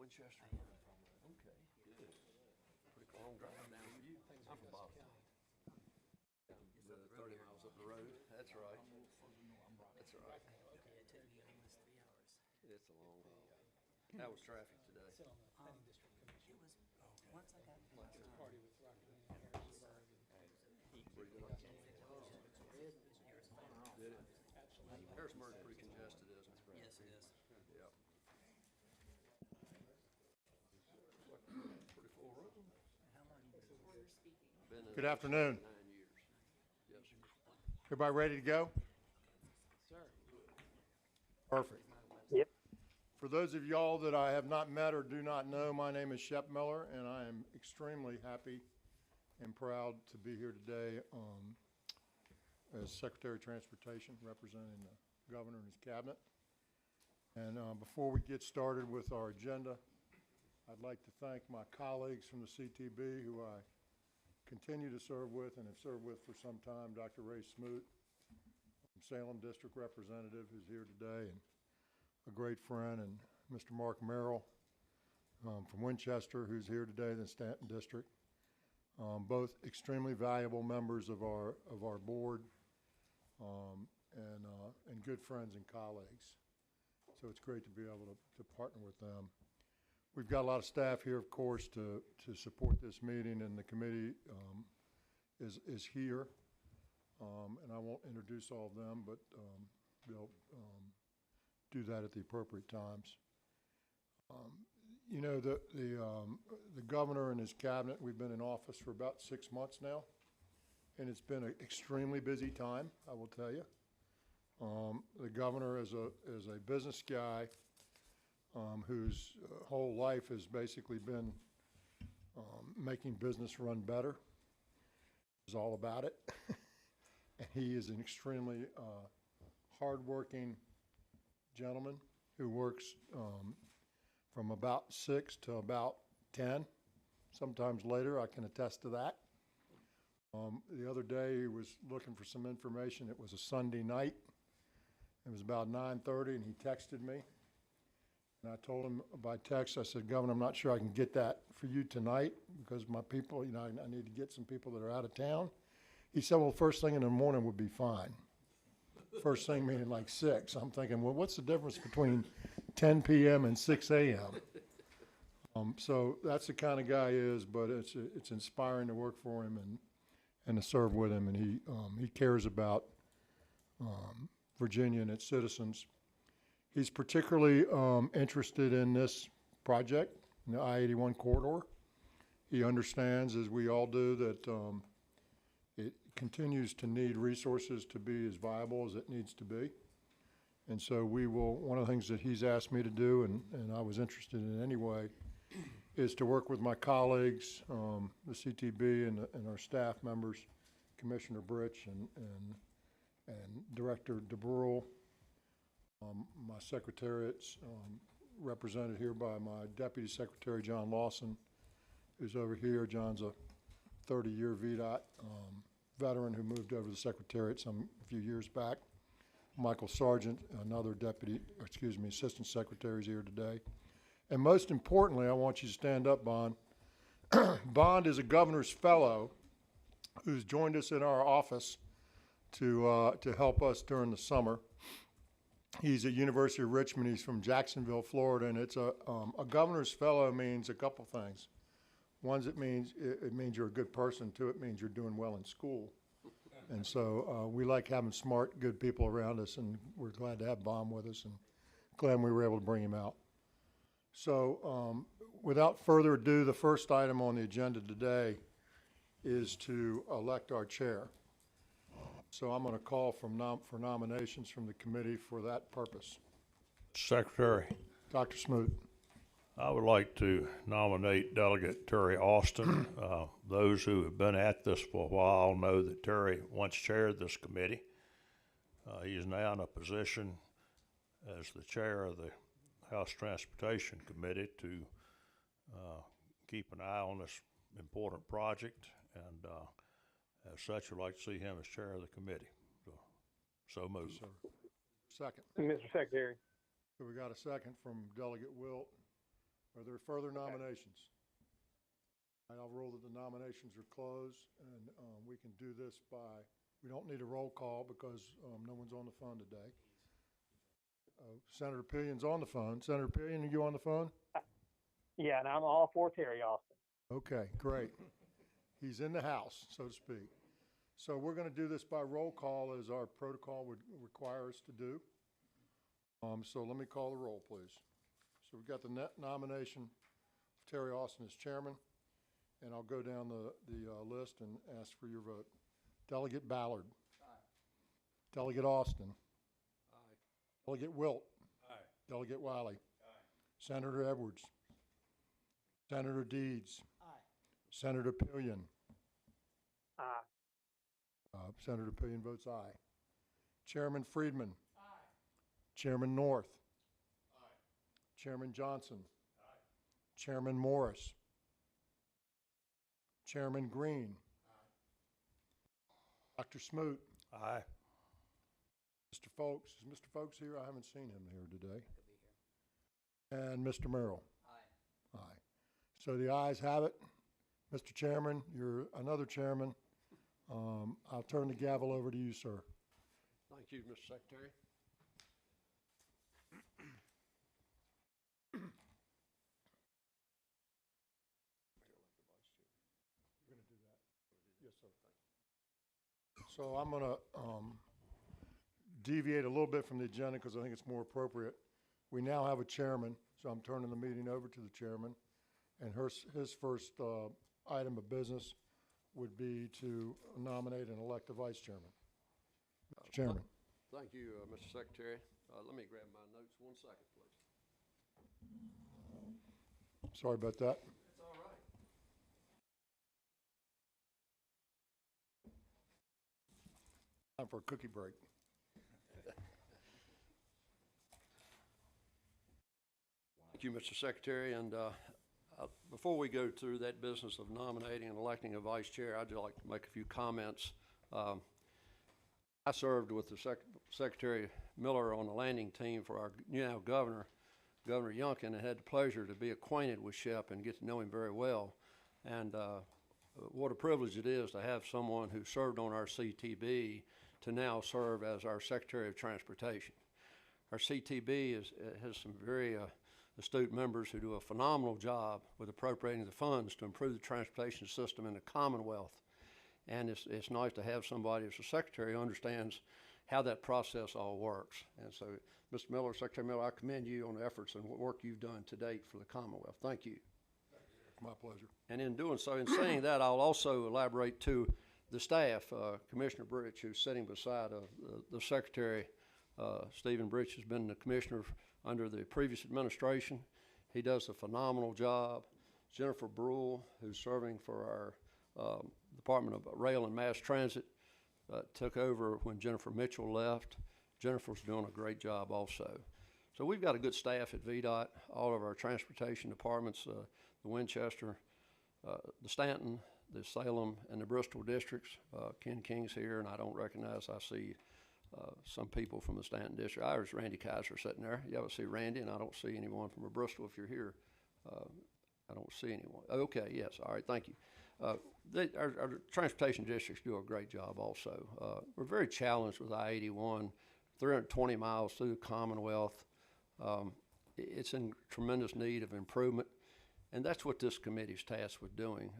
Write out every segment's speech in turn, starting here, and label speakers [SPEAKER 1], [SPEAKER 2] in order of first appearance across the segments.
[SPEAKER 1] Winchester? Okay, good. Pretty long drive down for you. I'm from Boston. The 30 miles up the road. That's right. That's right.
[SPEAKER 2] Okay, it took me almost 3 hours.
[SPEAKER 1] It's a long haul. How was traffic today?
[SPEAKER 2] Sit on the planning district commission.
[SPEAKER 1] It was,
[SPEAKER 2] Once I got
[SPEAKER 1] like,
[SPEAKER 2] party with Rocky and Harrisburg and
[SPEAKER 1] pretty good. Did it? Harrisburg's pretty congested, isn't it?
[SPEAKER 2] yes, it is.
[SPEAKER 1] Yep. Pretty full road.
[SPEAKER 2] How long you been?
[SPEAKER 1] Been in
[SPEAKER 3] Good afternoon.
[SPEAKER 1] 9 years. Yes, sir.
[SPEAKER 3] Everybody ready to go?
[SPEAKER 2] Sir.
[SPEAKER 3] Perfect.
[SPEAKER 4] Yep.
[SPEAKER 3] For those of y'all that I have not met or do not know, my name is Shep Miller, and I am extremely happy and proud to be here today as Secretary of Transportation, representing the Governor and his cabinet. And before we get started with our agenda, I'd like to thank my colleagues from the CTB who I continue to serve with and have served with for some time, Dr. Ray Smoot, Salem District Representative, who's here today, and a great friend, and Mr. Mark Merrill from Winchester, who's here today in the Stanton District. Both extremely valuable members of our board and good friends and colleagues. So it's great to be able to partner with them. We've got a lot of staff here, of course, to support this meeting, and the committee is here. And I won't introduce all of them, but they'll do that at the appropriate times. You know, the governor and his cabinet, we've been in office for about 6 months now, and it's been an extremely busy time, I will tell you. The governor is a business guy whose whole life has basically been making business run better. He's all about it. And he is an extremely hardworking gentleman who works from about 6 to about 10, sometimes later. I can attest to that. The other day he was looking for some information. It was a Sunday night. It was about 9:30, and he texted me. And I told him by text, I said, Governor, I'm not sure I can get that for you tonight because my people, you know, I need to get some people that are out of town. He said, well, first thing in the morning would be fine. First thing meaning like 6. I'm thinking, well, what's the difference between 10 p.m. and 6 a.m.? So that's the kind of guy he is, but it's inspiring to work for him and to serve with him. And he cares about Virginia and its citizens. He's particularly interested in this project, the I-81 corridor. He understands, as we all do, that it continues to need resources to be as viable as it needs to be. And so one of the things that he's asked me to do, and I was interested in anyway, is to work with my colleagues, the CTB and our staff members, Commissioner Britch and Director DeBrule, my secretariats, represented here by my Deputy Secretary, John Lawson, who's over here. John's a 30-year VDOT veteran who moved over to the Secretariat a few years back. Michael Sargent, another Assistant Secretary, is here today. And most importantly, I want you to stand up, Bond. Bond is a governor's fellow who's joined us in our office to help us during the summer. He's at University of Richmond. He's from Jacksonville, Florida, and it's a governor's fellow means a couple things. One, it means you're a good person. Two, it means you're doing well in school. And so we like having smart, good people around us, and we're glad to have Bond with us and glad we were able to bring him out. So without further ado, the first item on the agenda today is to elect our chair. So I'm going to call for nominations from the committee for that purpose.
[SPEAKER 5] Secretary,
[SPEAKER 3] Dr. Smoot.
[SPEAKER 5] I would like to nominate Delegate Terry Austin. Those who have been at this for a while know that Terry once chaired this committee. He is now in a position as the chair of the House Transportation Committee to keep an eye on this important project, and as such, I'd like to see him as chair of the committee. So moved.
[SPEAKER 3] Sir. Second.
[SPEAKER 4] Mr. Secretary.
[SPEAKER 3] So we got a second from Delegate Wilt. Are there further nominations? All right, I'll rule that the nominations are closed, and we can do this by, we don't need a roll call because no one's on the phone today. Senator Pillion's on the phone. Senator Pillion, are you on the phone?
[SPEAKER 4] Yeah, and I'm all for Terry Austin.
[SPEAKER 3] Okay, great. He's in the house, so to speak. So we're going to do this by roll call as our protocol would require us to do. So let me call the roll, please. So we've got the nomination of Terry Austin as chairman, and I'll go down the list and ask for your vote. Delegate Ballard.
[SPEAKER 1] Aye.
[SPEAKER 3] Delegate Austin.
[SPEAKER 1] Aye.
[SPEAKER 3] Delegate Wilt.
[SPEAKER 5] Aye.
[SPEAKER 3] Delegate Wiley. Aye. Senator Edwards. Senator Deeds.
[SPEAKER 2] Aye.
[SPEAKER 3] Senator Pillion.
[SPEAKER 4] Aye.
[SPEAKER 3] Senator Pillion votes aye. Chairman Friedman. Aye. Chairman North. Aye. Chairman Johnson. Aye. Chairman Morris. Chairman Green. Aye. Dr. Smoot.
[SPEAKER 5] Aye.
[SPEAKER 3] Mr. Folks. Is Mr. Folks here? I haven't seen him here today.
[SPEAKER 2] Could be here.
[SPEAKER 3] And Mr. Merrill.
[SPEAKER 2] Aye.
[SPEAKER 3] Aye. So the ayes have it. Mr. Chairman, you're another chairman. I'll turn the gavel over to you, sir.
[SPEAKER 1] Thank you, Mr. Secretary.
[SPEAKER 3] You're gonna do that? Yes, sir. So I'm gonna deviate a little bit from the agenda because I think it's more appropriate. We now have a chairman, so I'm turning the meeting over to the chairman. And his first item of business would be to nominate and elect a vice chairman. Mr. Chairman.
[SPEAKER 1] Thank you, Mr. Secretary. Let me grab my notes 1 second, please.
[SPEAKER 3] Sorry about that.
[SPEAKER 1] It's all right.
[SPEAKER 3] Time for a cookie break.
[SPEAKER 1] Thank you, Mr. Secretary. And before we go through that business of nominating and electing a vice chair, I'd just like to make a few comments. I served with the Secretary Miller on the landing team for our now governor, Governor Youngkin, and had the pleasure to be acquainted with Shep and get to know him very well. And what a privilege it is to have someone who served on our CTB to now serve as our Secretary of Transportation. Our CTB has some very astute members who do a phenomenal job with appropriating the funds to improve the transportation system in the Commonwealth. And it's nice to have somebody as a secretary who understands how that process all works. And so, Mr. Miller, Secretary Miller, I commend you on the efforts and work you've done to date for the Commonwealth. Thank you.
[SPEAKER 3] My pleasure.
[SPEAKER 1] And in doing so, in saying that, I'll also elaborate to the staff. Commissioner Britch, who's sitting beside the Secretary, Stephen Britch has been the commissioner under the previous administration. He does a phenomenal job. Jennifer Brule, who's serving for our Department of Rail and Mass Transit, took over when Jennifer Mitchell left. Jennifer's doing a great job also. So we've got a good staff at VDOT, all of our transportation departments, the Winchester, the Stanton, the Salem, and the Bristol districts. Ken King's here, and I don't recognize, I see some people from the Stanton district. There's Randy Kaiser sitting there. You ever see Randy? And I don't see anyone from Bristol. If you're here, I don't see anyone. Okay, yes, all right, thank you. Our transportation districts do a great job also. We're very challenged with I-81, 320 miles through the Commonwealth. It's in tremendous need of improvement, and that's what this committee's tasked with doing.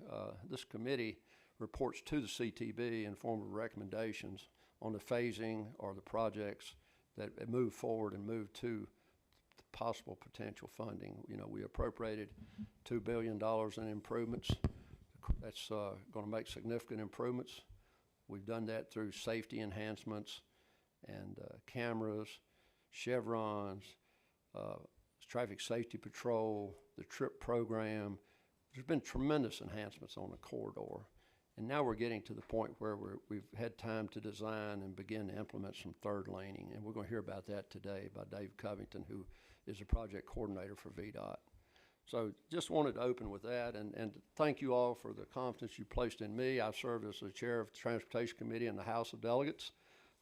[SPEAKER 1] This committee reports to the CTB in form of recommendations on the phasing or the projects that move forward and move to the possible potential funding. You know, we appropriated $2 billion in improvements. That's going to make significant improvements. We've done that through safety enhancements and cameras, chevrons, traffic safety patrol, the TRIP program. There's been tremendous enhancements on the corridor. And now we're getting to the point where we've had time to design and begin to implement some third laning. And we're going to hear about that today by Dave Covington, who is the project coordinator for VDOT. So just wanted to open with that and thank you all for the confidence you placed in me. I've served as the chair of the Transportation Committee in the House of Delegates.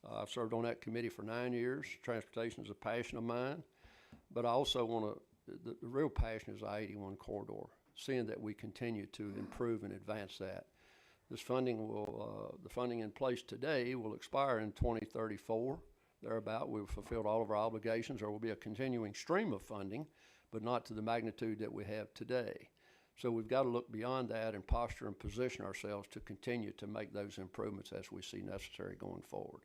[SPEAKER 1] I've served on that committee for 9 years. Transportation is a passion of mine. But I also want to the real passion is I-81 corridor, seeing that we continue to improve and advance that. This funding will, the funding in place today will expire in 2034, thereabout. We've fulfilled all of our obligations. There will be a continuing stream of funding, but not to the magnitude that we have today. So we've got to look beyond that and posture and position ourselves to continue to make those improvements as we see necessary going forward.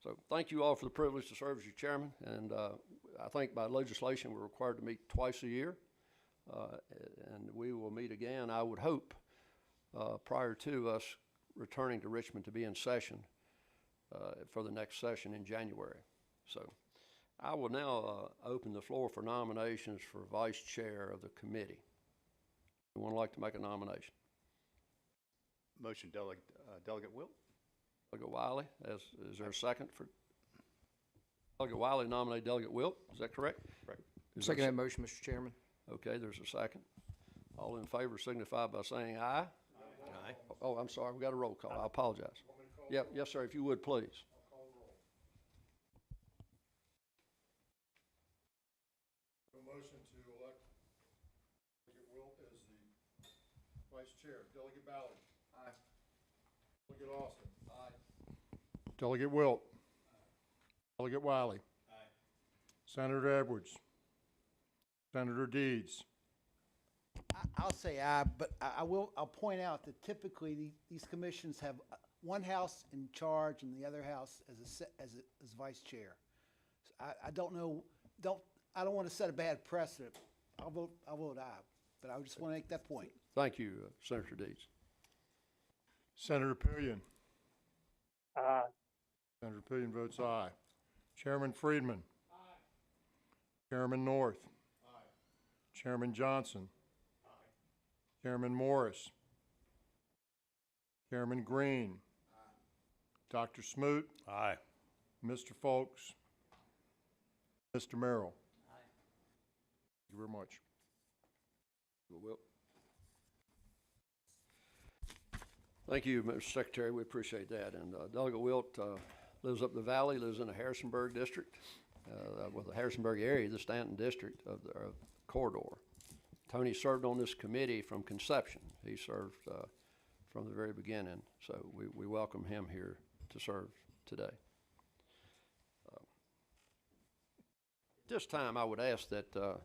[SPEAKER 1] So thank you all for the privilege to serve as your chairman. And I think by legislation we're required to meet twice a year. And we will meet again, I would hope, prior to us returning to Richmond to be in session for the next session in January. So I will now open the floor for nominations for vice chair of the committee. Anyone like to make a nomination?
[SPEAKER 6] Motion, Delegate Wilt.
[SPEAKER 1] Delegate Wiley, is there a second for? Delegate Wiley nominate Delegate Wilt, is that correct?
[SPEAKER 6] Correct.
[SPEAKER 7] Second that motion, Mr. Chairman.
[SPEAKER 1] Okay, there's a second. All in favor signify by saying aye.
[SPEAKER 6] Aye.
[SPEAKER 1] Oh, I'm sorry, we got a roll call, I apologize. Yep, yes, sir, if you would, please.
[SPEAKER 3] A motion to elect Delegate Wilt as the vice chair. Delegate Ballard. Aye. Delegate Austin. Aye. Delegate Wilt. Aye. Delegate Wiley. Aye. Senator Edwards. Senator Deeds.
[SPEAKER 8] I'll say aye, but I'll point out that typically these commissions have one house in charge and the other house as vice chair. So I don't know, I don't want to set a bad precedent. I'll vote aye, but I just want to make that point.
[SPEAKER 1] Thank you, Senator Deeds.
[SPEAKER 3] Senator Pillion.
[SPEAKER 4] Aye.
[SPEAKER 3] Senator Pillion votes aye. Chairman Friedman. Aye. Chairman North. Aye. Chairman Johnson. Aye. Chairman Morris. Chairman Green. Aye. Dr. Smoot.
[SPEAKER 5] Aye.
[SPEAKER 3] Mr. Folks. Mr. Merrill. Aye. Thank you very much.
[SPEAKER 1] Wilt. Thank you, Mr. Secretary. We appreciate that. And Delegate Wilt lives up the valley, lives in the Harrisonburg district, the Harrisonburg area, the Stanton district of the corridor. Tony served on this committee from conception. He served from the very beginning, so we welcome him here to serve today. This time I would ask that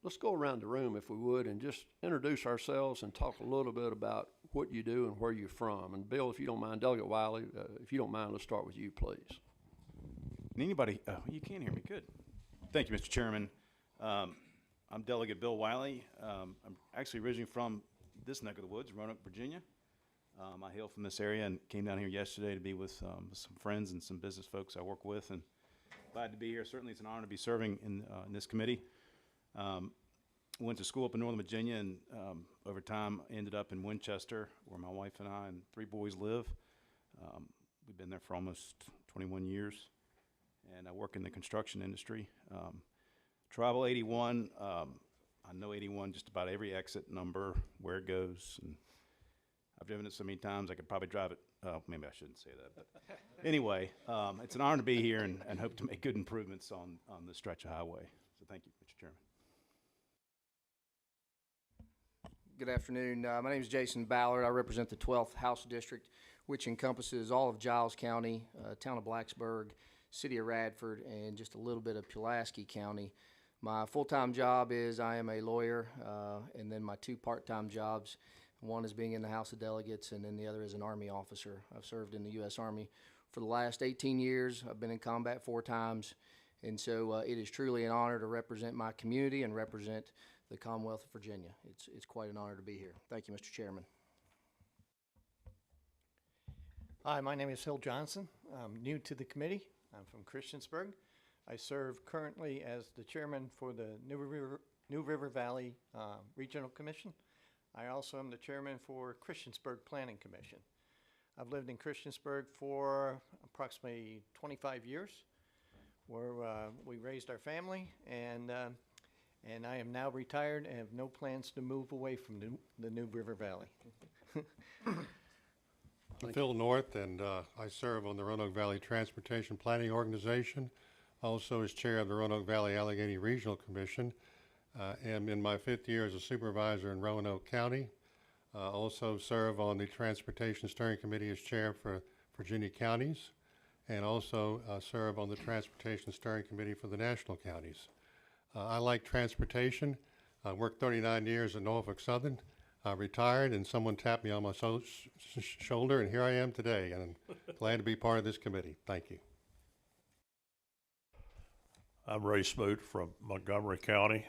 [SPEAKER 1] let's go around the room, if we would, and just introduce ourselves and talk a little bit about what you do and where you're from. And Bill, if you don't mind, Delegate Wiley, if you don't mind, let's start with you, please.
[SPEAKER 6] And anybody, you can hear me, good. Thank you, Mr. Chairman. I'm Delegate Bill Wiley. I'm actually originally from this neck of the woods, Roanoke, Virginia. I hail from this area and came down here yesterday to be with some friends and some business folks I work with, and glad to be here. Certainly it's an honor to be serving in this committee. Went to school up in Northern Virginia, and over time ended up in Winchester, where my wife and I and 3 boys live. We've been there for almost 21 years, and I work in the construction industry. Travel 81, I know 81 just about every exit number, where it goes, and I've driven it so many times I could probably drive it. Maybe I shouldn't say that, but anyway, it's an honor to be here and hope to make good improvements on this stretch of highway. So thank you, Mr. Chairman.
[SPEAKER 7] Good afternoon. My name is Jason Ballard. I represent the 12th House District, which encompasses all of Giles County, town of Blacksburg, city of Radford, and just a little bit of Pulaski County. My full-time job is I am a lawyer, and then my 2 part-time jobs, one is being in the House of Delegates, and then the other is an Army officer. I've served in the U.S. Army for the last 18 years. I've been in combat 4 times, and so it is truly an honor to represent my community and represent the Commonwealth of Virginia. It's quite an honor to be here. Thank you, Mr. Chairman.
[SPEAKER 9] Hi, my name is Hill Johnson. I'm new to the committee. I'm from Christiansburg. I serve currently as the chairman for the New River Valley Regional Commission. I also am the chairman for Christiansburg Planning Commission. I've lived in Christiansburg for approximately 25 years, where we raised our family, and I am now retired and have no plans to move away from the New River Valley.
[SPEAKER 10] I'm Phil North, and I serve on the Roanoke Valley Transportation Planning Organization, also as chair of the Roanoke Valley Allegheny Regional Commission. am in my 5th year as a supervisor in Roanoke County. Also serve on the Transportation Steering Committee as chair for Virginia counties, and also serve on the Transportation Steering Committee for the national counties. I like transportation. I worked 39 years at Norfolk Southern. I retired, and someone tapped me on my shoulder, and here I am today, and I'm glad to be part of this committee. Thank you.
[SPEAKER 5] I'm Ray Smoot from Montgomery County.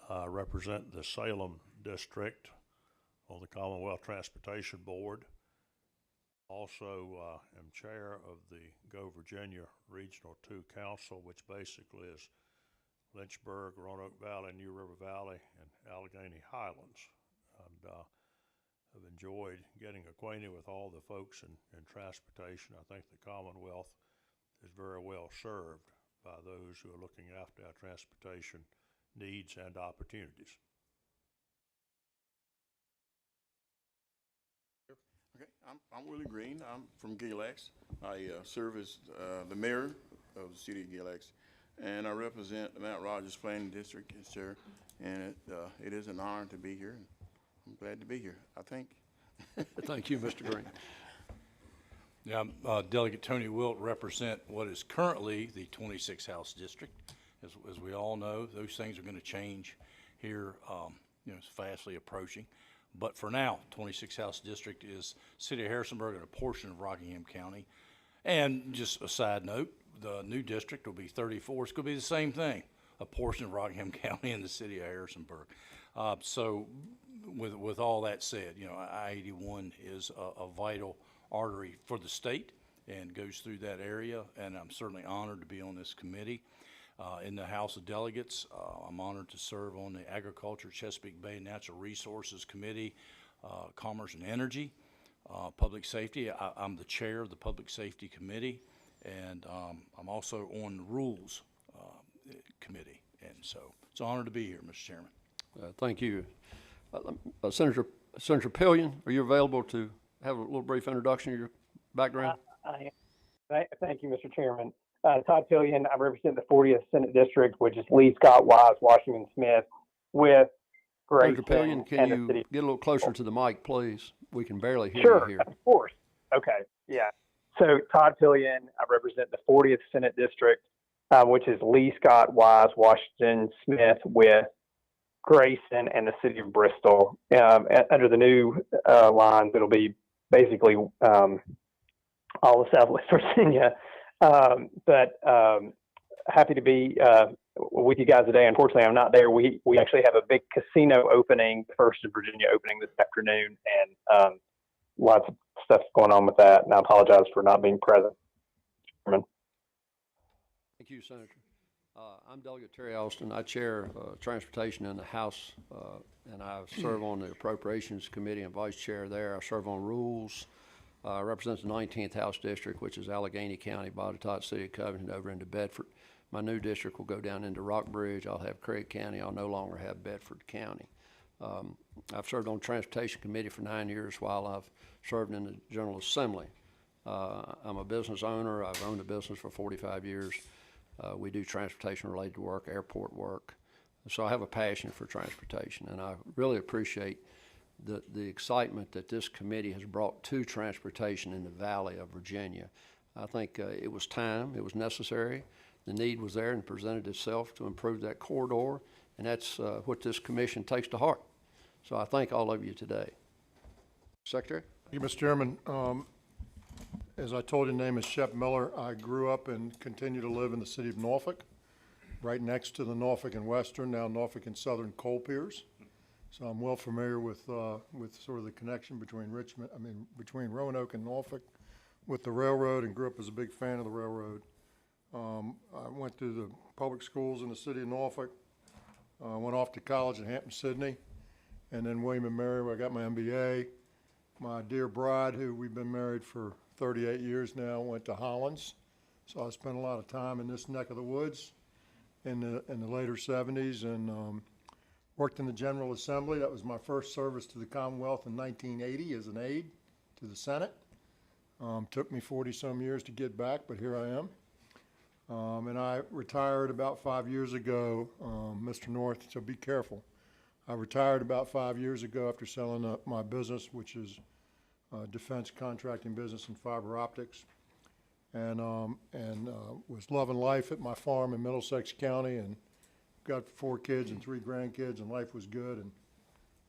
[SPEAKER 5] I represent the Salem District on the Commonwealth Transportation Board. Also am chair of the Go Virginia Regional 2 Council, which basically is Lynchburg, Roanoke Valley, New River Valley, and Allegheny Highlands. And have enjoyed getting acquainted with all the folks in transportation. I think the Commonwealth is very well served by those who are looking after our transportation needs and opportunities.
[SPEAKER 11] Okay, I'm Willie Green. I'm from Galax. I serve as the mayor of the city of Galax, and I represent the Mount Rogers Planning District as chair. And it is an honor to be here. And I'm glad to be here, I think.
[SPEAKER 1] Thank you, Mr. Green.
[SPEAKER 12] Yeah, Delegate Tony Wilt represent what is currently the 26th House District. As we all know, those things are going to change here, it's fastly approaching. But for now, 26th House District is City of Harrisonburg and a portion of Rockingham County. And just a side note, the new district will be 34. It's going to be the same thing, a portion of Rockingham County and the City of Harrisonburg. So with all that said, I-81 is a vital artery for the state and goes through that area, and I'm certainly honored to be on this committee. In the House of Delegates, I'm honored to serve on the Agriculture, Chesapeake Bay Natural Resources Committee, Commerce and Energy, Public Safety. I'm the chair of the Public Safety Committee, and I'm also on the Rules Committee, and so it's an honor to be here, Mr. Chairman.
[SPEAKER 1] Thank you. Senator Pillion, are you available to have a little brief introduction of your background?
[SPEAKER 4] I am. Thank you, Mr. Chairman. Todd Pillion, I represent the 40th Senate District, which is Lee, Scott, Wise, Washington, Smith, with
[SPEAKER 1] Senator
[SPEAKER 4] Grayson
[SPEAKER 1] Pillion, can
[SPEAKER 4] and the
[SPEAKER 1] you
[SPEAKER 4] city.
[SPEAKER 1] get a little closer to the mic, please? We can barely hear
[SPEAKER 4] Sure,
[SPEAKER 1] you here.
[SPEAKER 4] of course. Okay, yeah. So Todd Pillion, I represent the 40th Senate District, which is Lee, Scott, Wise, Washington, Smith, with Grayson and the city of Bristol. Under the new lines, it'll be basically all of Southwest Virginia. But happy to be with you guys today. Unfortunately, I'm not there. We actually have a big casino opening, first in Virginia opening this afternoon, and lots of stuff going on with that. And I apologize for not being present.
[SPEAKER 1] Thank you, Senator. I'm Delegate Terry Austin. I chair Transportation in the House, and I serve on the Appropriations Committee and Vice Chair there. I serve on Rules. I represent the 19th House District, which is Allegheny County, Botetourt, City of Covington, over into Bedford. My new district will go down into Rockbridge. I'll have Craig County. I'll no longer have Bedford County. I've served on the Transportation Committee for 9 years while I've served in the General Assembly. I'm a business owner. I've owned a business for 45 years. We do transportation-related work, airport work. So I have a passion for transportation, and I really appreciate the excitement that this committee has brought to transportation in the Valley of Virginia. I think it was time, it was necessary, the need was there and presented itself to improve that corridor, and that's what this commission takes to heart. So I thank all of you today. Secretary?
[SPEAKER 3] Thank you, Mr. Chairman. As I told you, the name is Shep Miller. I grew up and continue to live in the city of Norfolk, right next to the Norfolk and Western, now Norfolk and Southern coal piers. So I'm well familiar with sort of the connection between between Roanoke and Norfolk with the railroad, and grew up as a big fan of the railroad. I went to the public schools in the city of Norfolk, went off to college in Hampton-Sydney, and then William & Mary, where I got my MBA. My dear bride, who we've been married for 38 years now, went to Hollins. So I spent a lot of time in this neck of the woods in the later 70s, and worked in the General Assembly. That was my first service to the Commonwealth in 1980 as an aide to the Senate. Took me 40-some years to get back, but here I am. And I retired about 5 years ago, Mr. North, so be careful. I retired about 5 years ago after selling up my business, which is defense contracting business and fiber optics. And was loving life at my farm in Middlesex County, and got 4 kids and 3 grandkids, and life was good.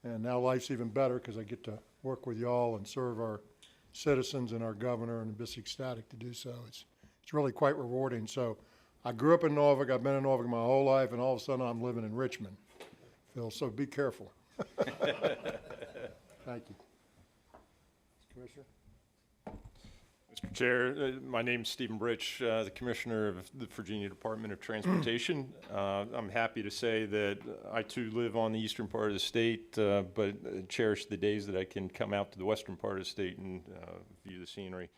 [SPEAKER 3] And now life's even better because I get to work with y'all and serve our citizens and our governor, and I'm just ecstatic to do so. It's really quite rewarding. So I grew up in Norfolk. I've been in Norfolk my whole life, and all of a sudden I'm living in Richmond, Phil, so be careful. Thank you. Commissioner?
[SPEAKER 13] Mr. Chair, my name's Stephen Britch, the Commissioner of the Virginia Department of Transportation. I'm happy to say that I too live on the eastern part of the state, but cherish the days that I can come out to the western part of the state and view the scenery.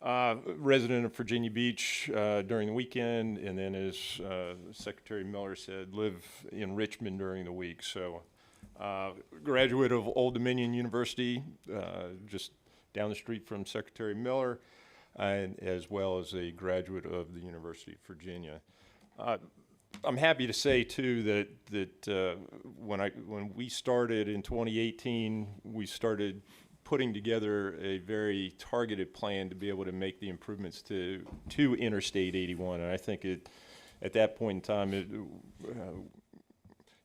[SPEAKER 13] Resident of Virginia Beach during the weekend, and then as Secretary Miller said, live in Richmond during the week. So graduate of Old Dominion University, just down the street from Secretary Miller, and as well as a graduate of the University of Virginia. I'm happy to say too that when we started in 2018, we started putting together a very targeted plan to be able to make the improvements to Interstate 81, and I think at that point in time,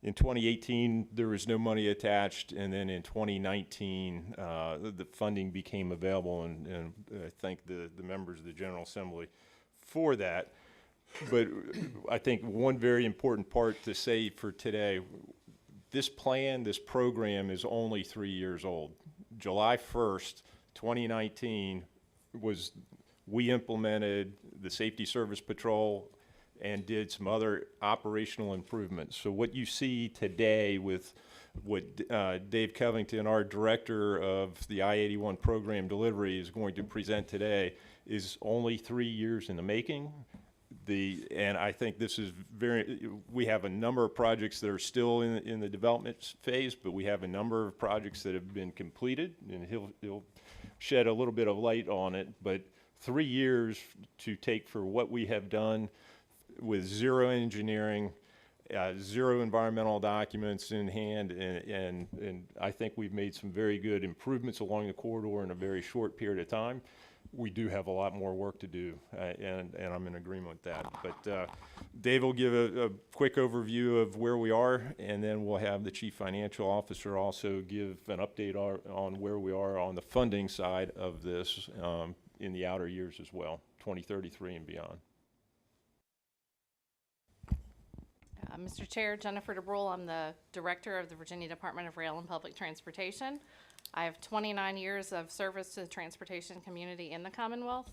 [SPEAKER 13] in 2018, there was no money attached, and then in 2019, the funding became available, and I thank the members of the General Assembly for that. But I think one very important part to say for today, this program is only 3 years old. July 1st, 2019 we implemented the Safety Service Patrol and did some other operational improvements. So what you see today with what Dave Covington, our director of the I-81 program delivery, is going to present today is only 3 years in the making. And I think this is we have a number of projects that are still in the development phase, but we have a number of projects that have been completed, and he'll shed a little bit of light on it. But 3 years to take for what we have done with zero engineering, zero environmental documents in hand, and I think we've made some very good improvements along the corridor in a very short period of time. We do have a lot more work to do, and I'm in agreement with that. But Dave will give a quick overview of where we are, and then we'll have the Chief Financial Officer also give an update on where we are on the funding side of this in the outer years as well, 2033 and beyond.
[SPEAKER 14] Mr. Chair, Jennifer DeBrule, I'm the Director of the Virginia Department of Rail and Public Transportation. I have 29 years of service to the transportation community in the Commonwealth.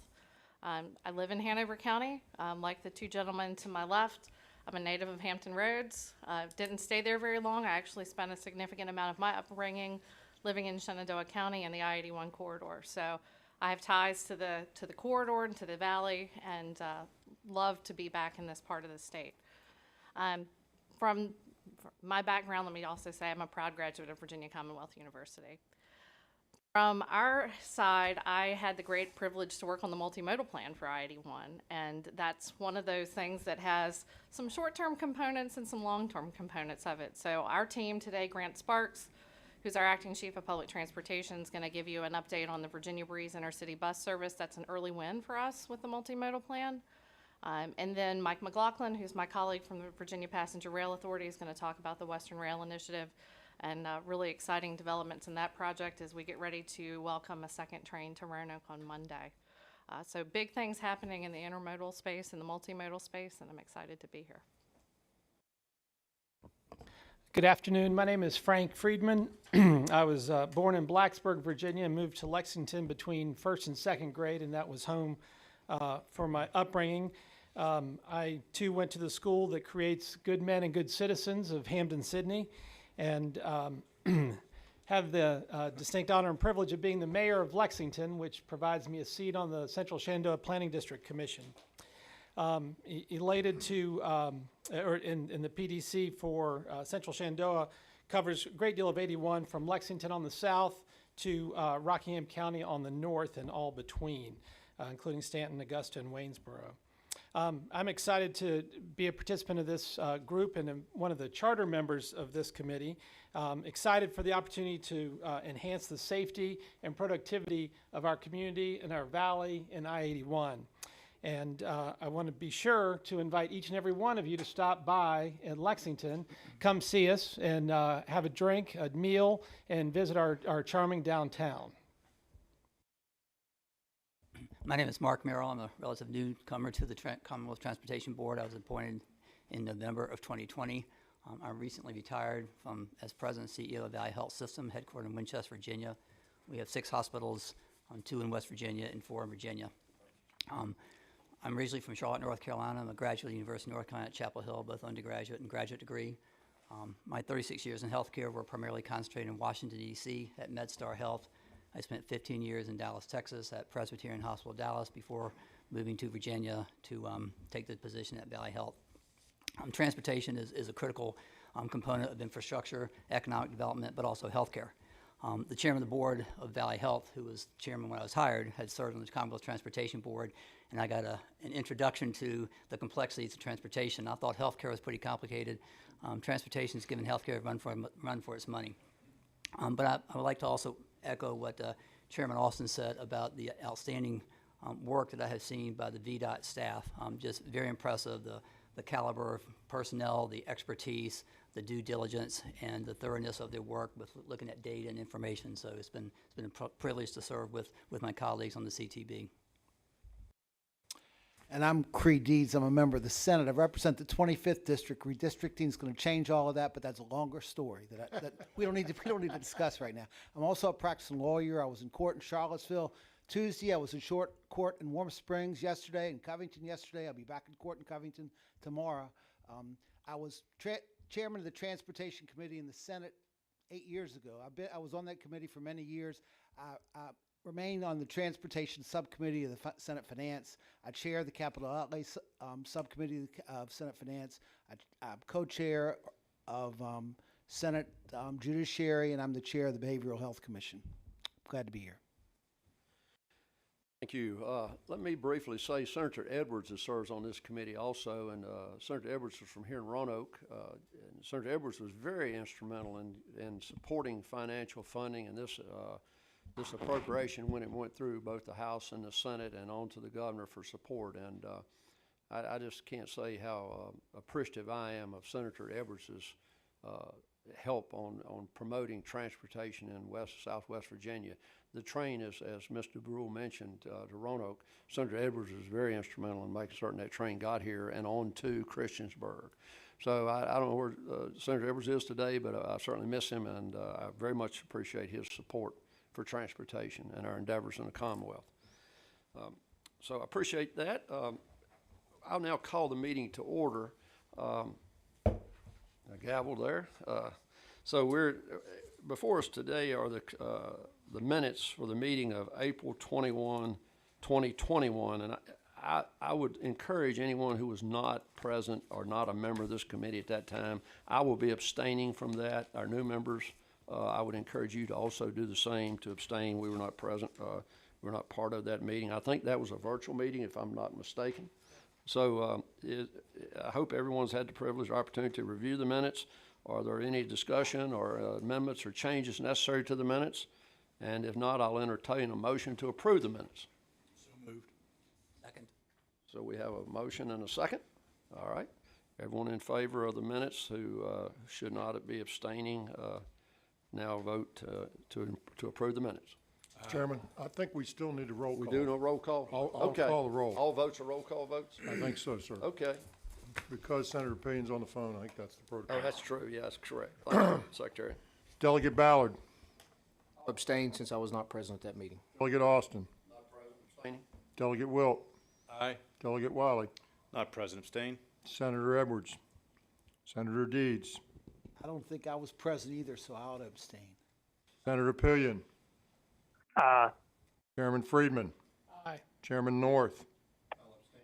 [SPEAKER 14] I live in Hanover County. Like the 2 gentlemen to my left, I'm a native of Hampton Roads. Didn't stay there very long. I actually spent a significant amount of my upbringing living in Shenandoah County and the I-81 corridor. So I have ties to the corridor and to the valley, and love to be back in this part of the state. From my background, let me also say I'm a proud graduate of Virginia Commonwealth University. From our side, I had the great privilege to work on the multimodal plan for I-81, and that's one of those things that has some short-term components and some long-term components of it. So our team today, Grant Sparks, who's our acting chief of public transportation, is going to give you an update on the Virginia Breeze intercity bus service. That's an early win for us with the multimodal plan. And then Mike McLaughlin, who's my colleague from the Virginia Passenger Rail Authority, is going to talk about the Western Rail Initiative and really exciting developments in that project as we get ready to welcome a second train to Roanoke on Monday. So big things happening in the intermodal space and the multimodal space, and I'm excited to be here.
[SPEAKER 15] Good afternoon. My name is Frank Friedman. I was born in Blacksburg, Virginia, and moved to Lexington between 1st and 2nd grade, and that was home for my upbringing. I too went to the school that creates good men and good citizens of Hampden-Sydney, and have the distinct honor and privilege of being the mayor of Lexington, which provides me a seat on the Central Shenandoah Planning District Commission. Elated to, or in the PDC for Central Shenandoah covers a great deal of 81 from Lexington on the south to Rockingham County on the north and all between, including Stanton, Augusta, and Waynesboro. I'm excited to be a participant of this group and am one of the charter members of this committee. Excited for the opportunity to enhance the safety and productivity of our community and our valley in I-81. And I want to be sure to invite each and every one of you to stop by in Lexington, come see us and have a drink, a meal, and visit our charming downtown.
[SPEAKER 16] My name is Mark Merrill. I'm a relative newcomer to the Commonwealth Transportation Board. I was appointed in November of 2020. I'm recently retired as President and CEO of Valley Health System, headquartered in Winchester, Virginia. We have 6 hospitals, 2 in West Virginia and 4 in Virginia. I'm originally from Charlotte, North Carolina. I'm a graduate of the University of North Carolina at Chapel Hill, both undergraduate and graduate degree. My 36 years in healthcare were primarily concentrated in Washington, D.C. at MedStar Health. I spent 15 years in Dallas, Texas at Presbyterian Hospital Dallas before moving to Virginia to take the position at Valley Health. Transportation is a critical component of infrastructure, economic development, but also healthcare. The chairman of the board of Valley Health, who was chairman when I was hired, had served on the Commonwealth Transportation Board, and I got an introduction to the complexities of transportation. I thought healthcare was pretty complicated. Transportation is giving healthcare a run for its money. But I would like to also echo what Chairman Austin said about the outstanding work that I have seen by the VDOT staff. Just very impressive, the caliber of personnel, the expertise, the due diligence, and the thoroughness of their work with looking at data and information. So it's been a privilege to serve with my colleagues on the CTB.
[SPEAKER 8] And I'm Creed Deeds. I'm a member of the Senate. I represent the 25th district. Redistricting is going to change all of that, but that's a longer story that we don't need to discuss right now. I'm also a practicing lawyer. I was in court in Charlottesville Tuesday. I was in court in Warm Springs yesterday, in Covington yesterday. I'll be back in court in Covington tomorrow. I was chairman of the Transportation Committee in the Senate 8 years ago. I was on that committee for many years. I remain on the Transportation Subcommittee of the Senate Finance. I chair the Capital Outlay Subcommittee of Senate Finance. I'm co-chair of Senate Judiciary, and I'm the chair of the Behavioral Health Commission. Glad to be here.
[SPEAKER 1] Thank you. Let me briefly say Senator Edwards serves on this committee also, and Senator Edwards was from here in Roanoke. And Senator Edwards was very instrumental in supporting financial funding and this appropriation when it went through both the House and the Senate and on to the governor for support. And I just can't say how appreciative I am of Senator Edwards's help on promoting transportation in Southwest Virginia. The train, as Mr. Brule mentioned, to Roanoke, Senator Edwards was very instrumental in making certain that train got here and on to Christiansburg. So I don't know where Senator Edwards is today, but I certainly miss him, and I very much appreciate his support for transportation and our endeavors in the Commonwealth. So I appreciate that. I'll now call the meeting to order. A gavel there. So before us today are the minutes for the meeting of April 21, 2021, and I would encourage anyone who was not present or not a member of this committee at that time. I will be abstaining from that. Our new members, I would encourage you to also do the same, to abstain. We were not present. We were not part of that meeting. I think that was a virtual meeting, if I'm not mistaken. So I hope everyone's had the privilege or opportunity to review the minutes. Are there any discussion or amendments or changes necessary to the minutes? And if not, I'll entertain a motion to approve the minutes.
[SPEAKER 12] So moved.
[SPEAKER 16] Second.
[SPEAKER 1] So we have a motion and a second. All right. Everyone in favor of the minutes who should not be abstaining now vote to approve the minutes.
[SPEAKER 3] Chairman, I think we still need a roll call.
[SPEAKER 1] We do no roll call?
[SPEAKER 3] I'll
[SPEAKER 1] Okay.
[SPEAKER 3] call the roll.
[SPEAKER 1] All votes are roll call votes?
[SPEAKER 3] I think so, sir.
[SPEAKER 1] Okay.
[SPEAKER 3] Because Senator Payne's on the phone, I think that's the protocol.
[SPEAKER 1] Oh, that's true. Yeah, that's correct. Thank you, Secretary.
[SPEAKER 3] Delegate Ballard.
[SPEAKER 7] Abstain since I was not present at that meeting.
[SPEAKER 3] Delegate Austin.
[SPEAKER 1] Not present, abstaining.
[SPEAKER 3] Delegate Wilt.
[SPEAKER 12] Aye.
[SPEAKER 3] Delegate Wiley.
[SPEAKER 6] Not present, abstain.
[SPEAKER 3] Senator Edwards. Senator Deeds.
[SPEAKER 8] I don't think I was present either, so I ought to abstain.
[SPEAKER 3] Senator Pillion. Chairman Friedman.
[SPEAKER 15] Aye.
[SPEAKER 3] Chairman North.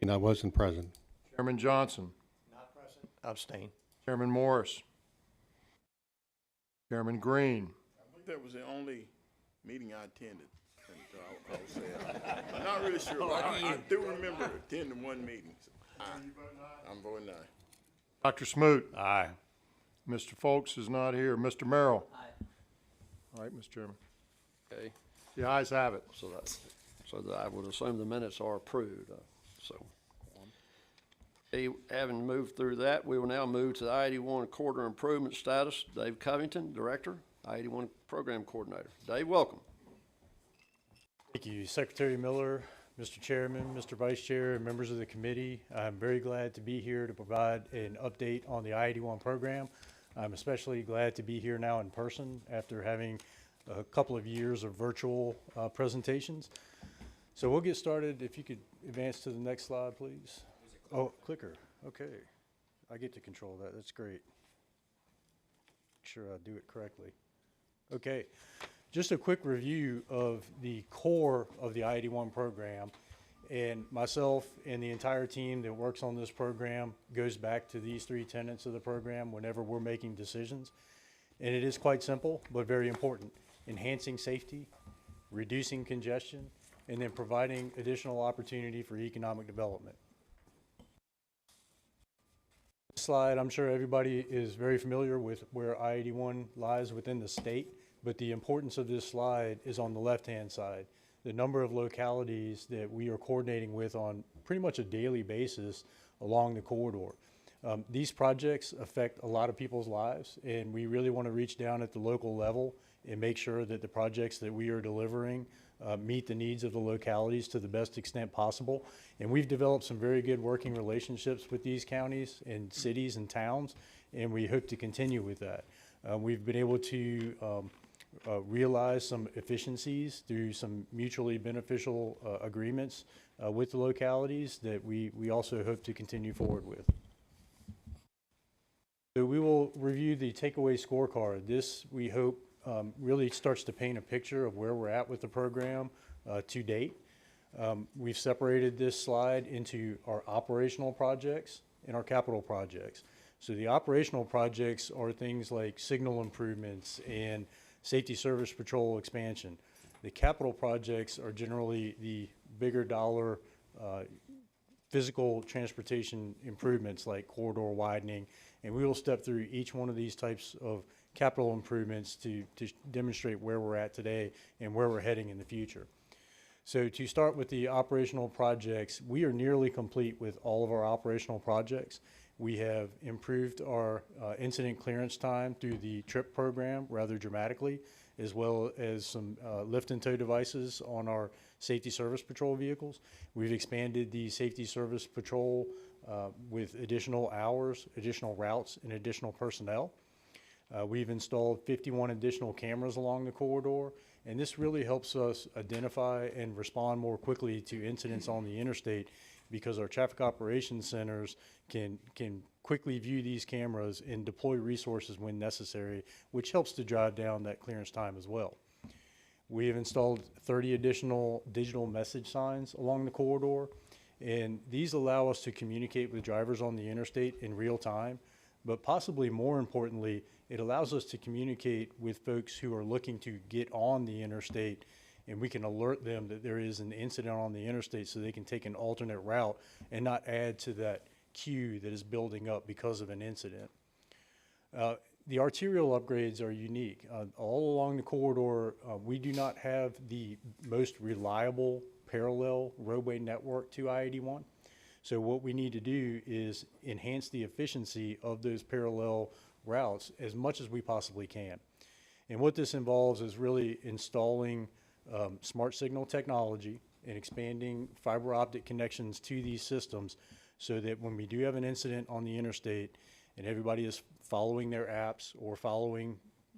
[SPEAKER 10] And I wasn't present.
[SPEAKER 3] Chairman Johnson.
[SPEAKER 9] Not present. Abstain.
[SPEAKER 3] Chairman Morris. Chairman Green.
[SPEAKER 11] I think that was the only meeting I attended. And I'll say it. I'm not really sure. I do remember attending one meeting. I'm voting aye.
[SPEAKER 3] Dr. Smoot?
[SPEAKER 5] Aye.
[SPEAKER 3] Mr. Folks is not here. Mr. Merrill?
[SPEAKER 16] Aye.
[SPEAKER 3] All right, Mr. Chairman.
[SPEAKER 1] Okay,
[SPEAKER 3] The ayes have it.
[SPEAKER 1] so that I would assume the minutes are approved, so. Okay, having moved through that, we will now move to the I-81 corridor improvement status. Dave Covington, Director, I-81 Program Coordinator. Dave, welcome.
[SPEAKER 17] Thank you, Secretary Miller, Mr. Chairman, Mr. Vice Chair, and members of the committee. I'm very glad to be here to provide an update on the I-81 program. I'm especially glad to be here now in person after having a couple of years of virtual presentations. So we'll get started. If you could advance to the next slide, please. Oh, clicker. Okay. I get to control that. That's great. Make sure I do it correctly. Okay. Just a quick review of the core of the I-81 program. And myself and the entire team that works on this program goes back to these three tenets of the program whenever we're making decisions. And it is quite simple, but very important. Enhancing safety, reducing congestion, and then providing additional opportunity for economic development. This slide, I'm sure everybody is very familiar with where I-81 lies within the state, but the importance of this slide is on the left-hand side. The number of localities that we are coordinating with on pretty much a daily basis along the corridor. These projects affect a lot of people's lives, and we really want to reach down at the local level and make sure that the projects that we are delivering meet the needs of the localities to the best extent possible. And we've developed some very good working relationships with these counties and cities and towns, and we hope to continue with that. We've been able to realize some efficiencies through some mutually beneficial agreements with the localities that we also hope to continue forward with. So we will review the takeaway scorecard. This, we hope, really starts to paint a picture of where we're at with the program to date. We've separated this slide into our operational projects and our capital projects. So the operational projects are things like signal improvements and safety service patrol expansion. The capital projects are generally the bigger dollar physical transportation improvements like corridor widening, and we will step through each one of these types of capital improvements to demonstrate where we're at today and where we're heading in the future. So to start with the operational projects, we are nearly complete with all of our operational projects. We have improved our incident clearance time through the TRIP program rather dramatically, as well as some lift and tow devices on our safety service patrol vehicles. We've expanded the safety service patrol with additional hours, additional routes, and additional personnel. We've installed 51 additional cameras along the corridor, and this really helps us identify and respond more quickly to incidents on the interstate because our traffic operations centers can quickly view these cameras and deploy resources when necessary, which helps to drive down that clearance time as well. We have installed 30 additional digital message signs along the corridor, and these allow us to communicate with drivers on the interstate in real time, but possibly more importantly, it allows us to communicate with folks who are looking to get on the interstate, and we can alert them that there is an incident on the interstate so they can take an alternate route and not add to that queue that is building up because of an incident. The arterial upgrades are unique. All along the corridor, we do not have the most reliable parallel roadway network to I-81. So what we need to do is enhance the efficiency of those parallel routes as much as we possibly can. And what this involves is really installing smart signal technology and expanding fiber optic connections to these systems so that when we do have an incident on the interstate and everybody is following their apps or following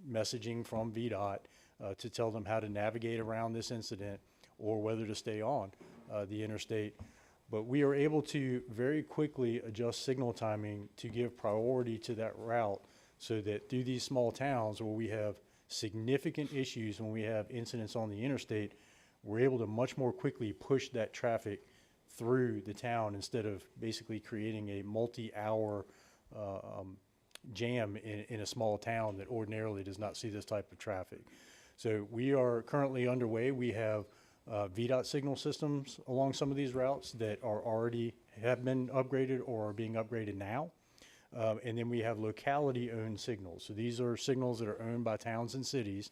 [SPEAKER 17] messaging from VDOT to tell them how to navigate around this incident or whether to stay on the interstate. But we are able to very quickly adjust signal timing to give priority to that route so that through these small towns where we have significant issues when we have incidents on the interstate, we're able to much more quickly push that traffic through the town instead of basically creating a multi-hour jam in a small town that ordinarily does not see this type of traffic. So we are currently underway. We have VDOT signal systems along some of these routes that are already have been upgraded or are being upgraded now. And then we have locality-owned signals. So these are signals that are owned by towns and cities.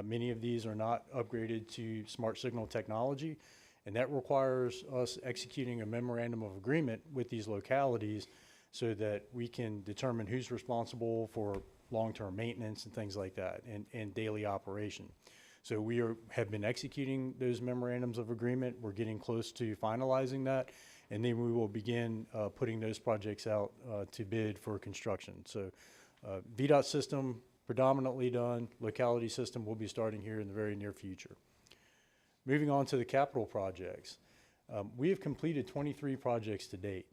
[SPEAKER 17] Many of these are not upgraded to smart signal technology, and that requires us executing a memorandum of agreement with these localities so that we can determine who's responsible for long-term maintenance and things like that, and daily operation. So we have been executing those memorandums of agreement. We're getting close to finalizing that, and then we will begin putting those projects out to bid for construction. So VDOT system predominantly done. Locality system will be starting here in the very near future. Moving on to the capital projects. We have completed 23 projects to date.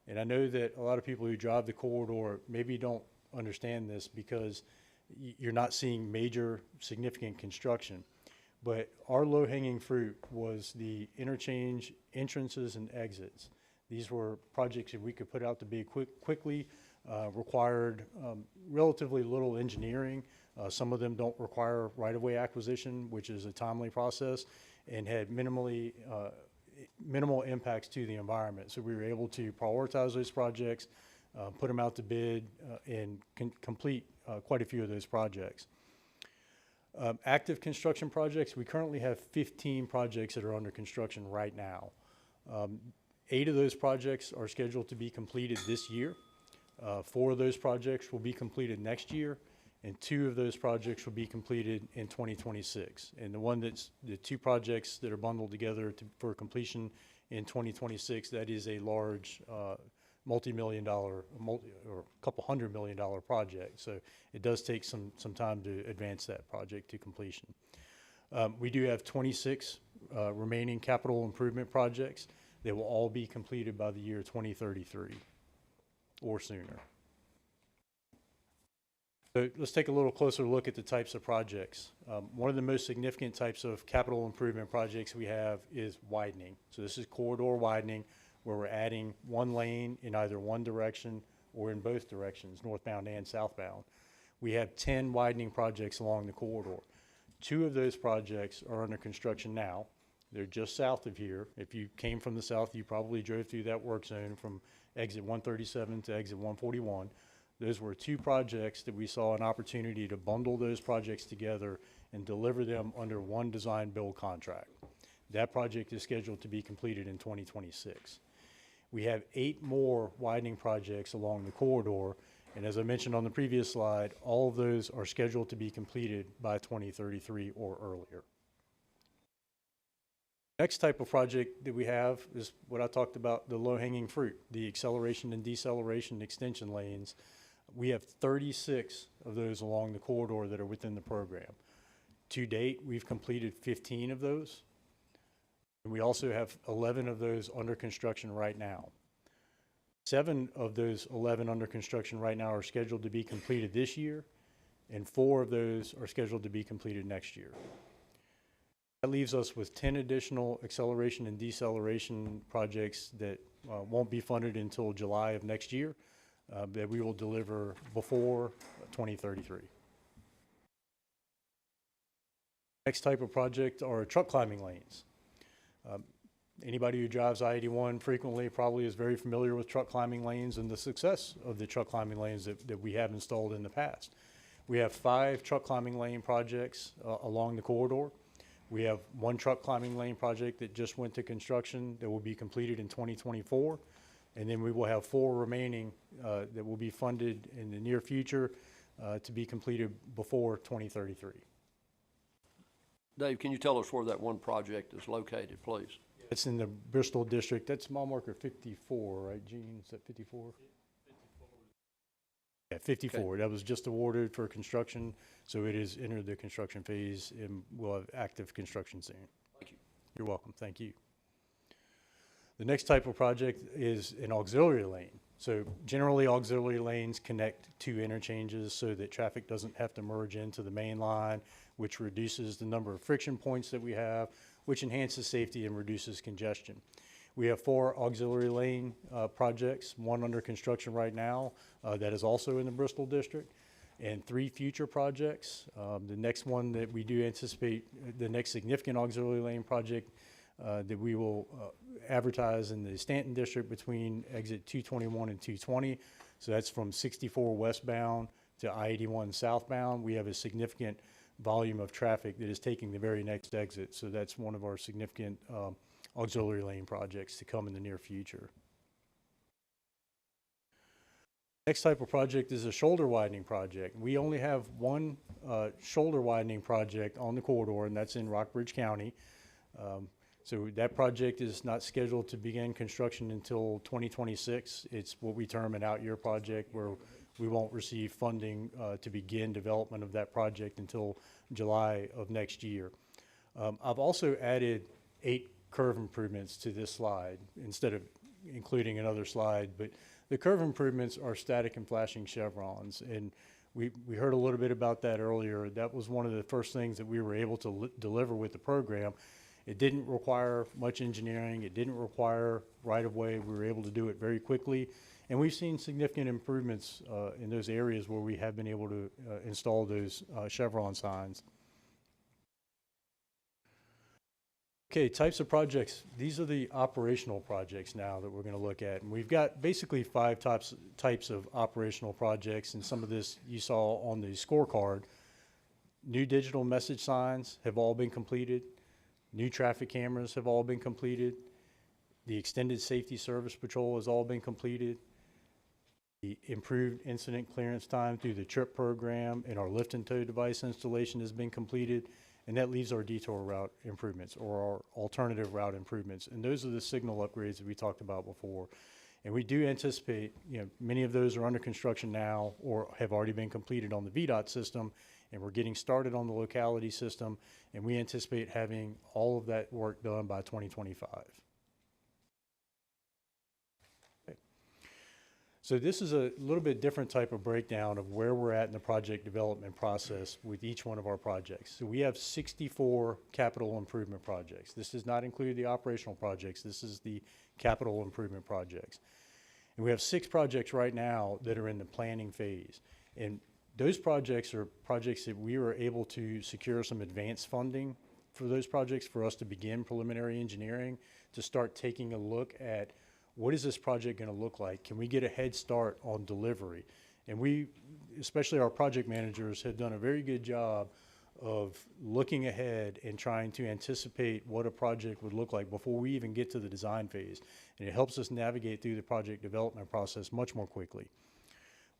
[SPEAKER 17] And I know that a lot of people who drive the corridor maybe don't understand this because you're not seeing major significant construction. But our low-hanging fruit was the interchange entrances and exits. These were projects that we could put out to bid quickly, required relatively little engineering. Some of them don't require right-of-way acquisition, which is a timely process, and had minimal impacts to the environment. So we were able to prioritize those projects, put them out to bid, and complete quite a few of those projects. Active construction projects, we currently have 15 projects that are under construction right now. 8 of those projects are scheduled to be completed this year. 4 of those projects will be completed next year, and 2 of those projects will be completed in 2026. And the 2 projects that are bundled together for completion in 2026, that is a large multi-million-dollar or a couple $100 million project. So it does take some time to advance that project to completion. We do have 26 remaining capital improvement projects that will all be completed by the year 2033 or sooner. So let's take a little closer look at the types of projects. One of the most significant types of capital improvement projects we have is widening. So this is corridor widening, where we're adding 1 lane in either one direction or in both directions, northbound and southbound. We have 10 widening projects along the corridor. 2 of those projects are under construction now. They're just south of here. If you came from the south, you probably drove through that work zone from exit 137 to exit 141. Those were 2 projects that we saw an opportunity to bundle those projects together and deliver them under one design build contract. That project is scheduled to be completed in 2026. We have 8 more widening projects along the corridor, and as I mentioned on the previous slide, all of those are scheduled to be completed by 2033 or earlier. Next type of project that we have is what I talked about, the low-hanging fruit, the acceleration and deceleration extension lanes. We have 36 of those along the corridor that are within the program. To date, we've completed 15 of those. And we also have 11 of those under construction right now. 7 of those 11 under construction right now are scheduled to be completed this year, and 4 of those are scheduled to be completed next year. That leaves us with 10 additional acceleration and deceleration projects that won't be funded until July of next year, that we will deliver before 2033. Next type of project are truck climbing lanes. Anybody who drives I-81 frequently probably is very familiar with truck climbing lanes and the success of the truck climbing lanes that we have installed in the past. We have 5 truck climbing lane projects along the corridor. We have 1 truck climbing lane project that just went to construction that will be completed in 2024. And then we will have 4 remaining that will be funded in the near future to be completed before 2033.
[SPEAKER 1] Dave, can you tell us where that one project is located, please?
[SPEAKER 17] It's in the Bristol district. That's mile marker 54, right, Gene? Is that 54? Yeah, 54. Okay. That was just awarded for construction, so it is entered the construction phase, and we'll have active construction soon.
[SPEAKER 1] Thank you.
[SPEAKER 17] You're welcome. Thank you. The next type of project is an auxiliary lane. So generally, auxiliary lanes connect 2 interchanges so that traffic doesn't have to merge into the main line, which reduces the number of friction points that we have, which enhances safety and reduces congestion. We have 4 auxiliary lane projects, 1 under construction right now that is also in the Bristol district, and 3 future projects. The next one that we do anticipate, the next significant auxiliary lane project that we will advertise in the Stanton district between exit 221 and 220. So that's from 64 westbound to I-81 southbound. We have a significant volume of traffic that is taking the very next exit. So that's one of our significant auxiliary lane projects to come in the near future. Next type of project is a shoulder widening project. We only have one shoulder widening project on the corridor, and that's in Rockbridge County. So that project is not scheduled to begin construction until 2026. It's what we term an out-year project, where we won't receive funding to begin development of that project until July of next year. I've also added 8 curve improvements to this slide instead of including another slide, but the curve improvements are static and flashing chevrons, and we heard a little bit about that earlier. That was one of the first things that we were able to deliver with the program. It didn't require much engineering. It didn't require right-of-way. We were able to do it very quickly, and we've seen significant improvements in those areas where we have been able to install those chevron signs. Okay, types of projects. These are the operational projects now that we're going to look at. And we've got basically 5 types of operational projects, and some of this you saw on the scorecard. New digital message signs have all been completed. New traffic cameras have all been completed. The extended safety service patrol has all been completed. The improved incident clearance time through the TRIP program and our lift and tow device installation has been completed. And that leaves our detour route improvements, or our alternative route improvements. And those are the signal upgrades that we talked about before. And we do anticipate, many of those are under construction now or have already been completed on the VDOT system, and we're getting started on the locality system, and we anticipate having all of that work done by 2025. So this is a little bit different type of breakdown of where we're at in the project development process with each one of our projects. So we have 64 capital improvement projects. This does not include the operational projects. This is the capital improvement projects. And we have 6 projects right now that are in the planning phase. And those projects are projects that we were able to secure some advanced funding for those projects for us to begin preliminary engineering, to start taking a look at what is this project going to look like? Can we get a head start on delivery? And we, especially our project managers, have done a very good job of looking ahead and trying to anticipate what a project would look like before we even get to the design phase. And it helps us navigate through the project development process much more quickly.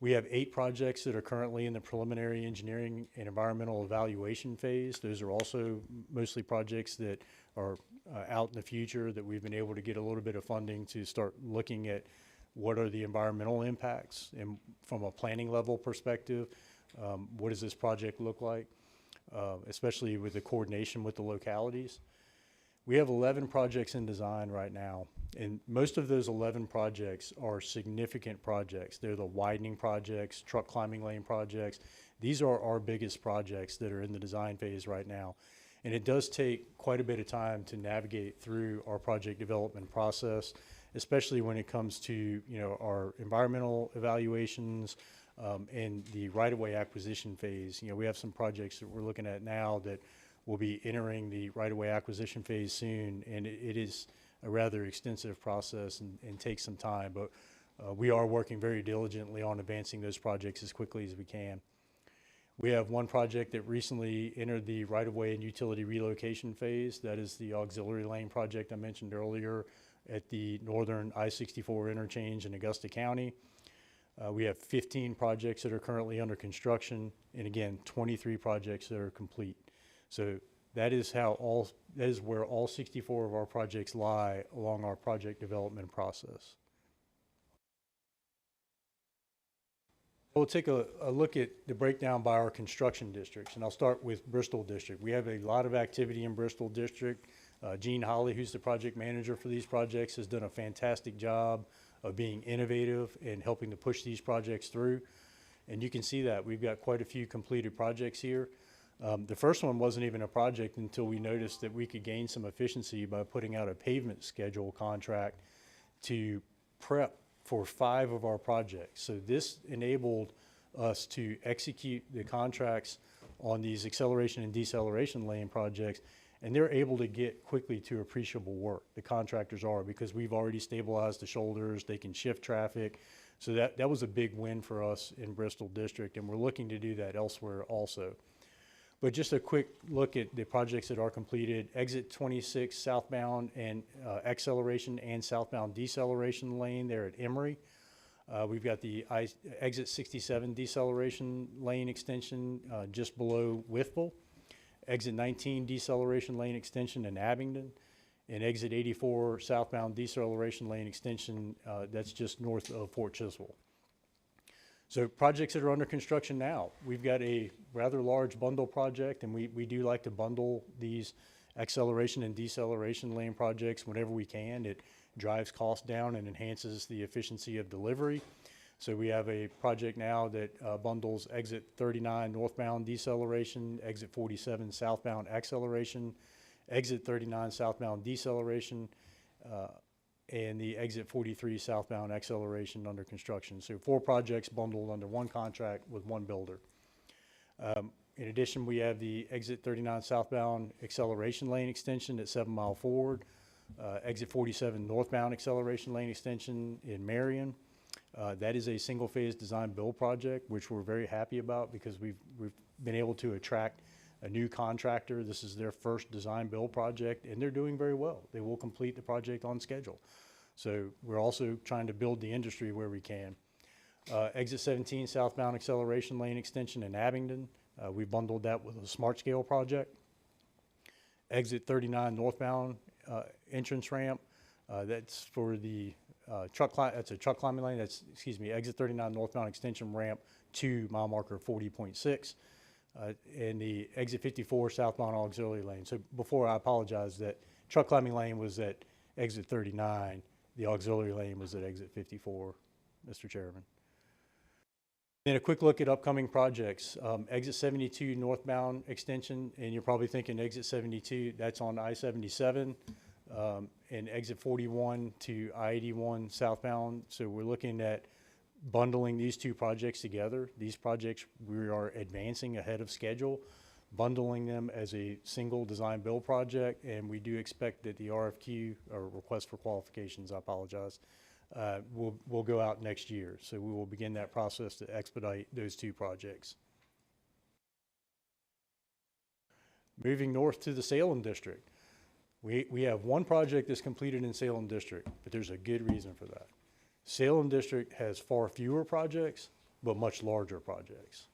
[SPEAKER 17] We have 8 projects that are currently in the preliminary engineering and environmental evaluation phase. Those are also mostly projects that are out in the future that we've been able to get a little bit of funding to start looking at what are the environmental impacts, and from a planning level perspective, what does this project look like, especially with the coordination with the localities. We have 11 projects in design right now, and most of those 11 projects are significant projects. They're the widening projects, truck climbing lane projects. These are our biggest projects that are in the design phase right now. And it does take quite a bit of time to navigate through our project development process, especially when it comes to our environmental evaluations and the right-of-way acquisition phase. We have some projects that we're looking at now that will be entering the right-of-way acquisition phase soon, and it is a rather extensive process and takes some time. But we are working very diligently on advancing those projects as quickly as we can. We have one project that recently entered the right-of-way and utility relocation phase. That is the auxiliary lane project I mentioned earlier at the northern I-64 interchange in Augusta County. We have 15 projects that are currently under construction, and again, 23 projects that are complete. So that is where all 64 of our projects lie along our project development process. We'll take a look at the breakdown by our construction districts, and I'll start with Bristol District. We have a lot of activity in Bristol District. Gene Holly, who's the project manager for these projects, has done a fantastic job of being innovative and helping to push these projects through. And you can see that we've got quite a few completed projects here. The first one wasn't even a project until we noticed that we could gain some efficiency by putting out a pavement schedule contract to prep for 5 of our projects. So this enabled us to execute the contracts on these acceleration and deceleration lane projects and they're able to get quickly to appreciable work. The contractors are, because we've already stabilized the shoulders, they can shift traffic. So that was a big win for us in Bristol District, and we're looking to do that elsewhere also. But just a quick look at the projects that are completed. Exit 26 southbound and acceleration and southbound deceleration lane there at Emory. We've got the exit 67 deceleration lane extension just below Wytheville. Exit 19 deceleration lane extension in Abingdon. And exit 84 southbound deceleration lane extension that's just north of Fort Chiswell. So projects that are under construction now, we've got a rather large bundle project, and we do like to bundle these acceleration and deceleration lane projects whenever we can. It drives costs down and enhances the efficiency of delivery. So we have a project now that bundles exit 39 northbound deceleration, exit 47 southbound acceleration, exit 39 southbound deceleration, and the exit 43 southbound acceleration under construction. So 4 projects bundled under one contract with one builder. In addition, we have the exit 39 southbound acceleration lane extension at 7 Mile Forward, exit 47 northbound acceleration lane extension in Marion. That is a single phase design build project, which we're very happy about because we've been able to attract a new contractor. This is their first design build project, and they're doing very well. They will complete the project on schedule. So we're also trying to build the industry where we can. Exit 17 southbound acceleration lane extension in Abingdon. We bundled that with a smart scale project. Exit 39 northbound entrance ramp. That's for the that's a truck climbing lane. That's, exit 39 northbound extension ramp to mile marker 40.6. And the exit 54 southbound auxiliary lane. So before, I apologize, that truck climbing lane was at exit 39. The auxiliary lane was at exit 54, Mr. Chairman. Then a quick look at upcoming projects. Exit 72 northbound extension, and you're probably thinking exit 72, that's on I-77, and exit 41 to I-81 southbound. So we're looking at bundling these two projects together. These projects we are advancing ahead of schedule, bundling them as a single design build project, and we do expect that the RFQ, or request for qualifications, I apologize, will go out next year. So we will begin that process to expedite those two projects. Moving north to the Salem District. We have one project that's completed in Salem District, but there's a good reason for that. Salem District has far fewer projects, but much larger projects.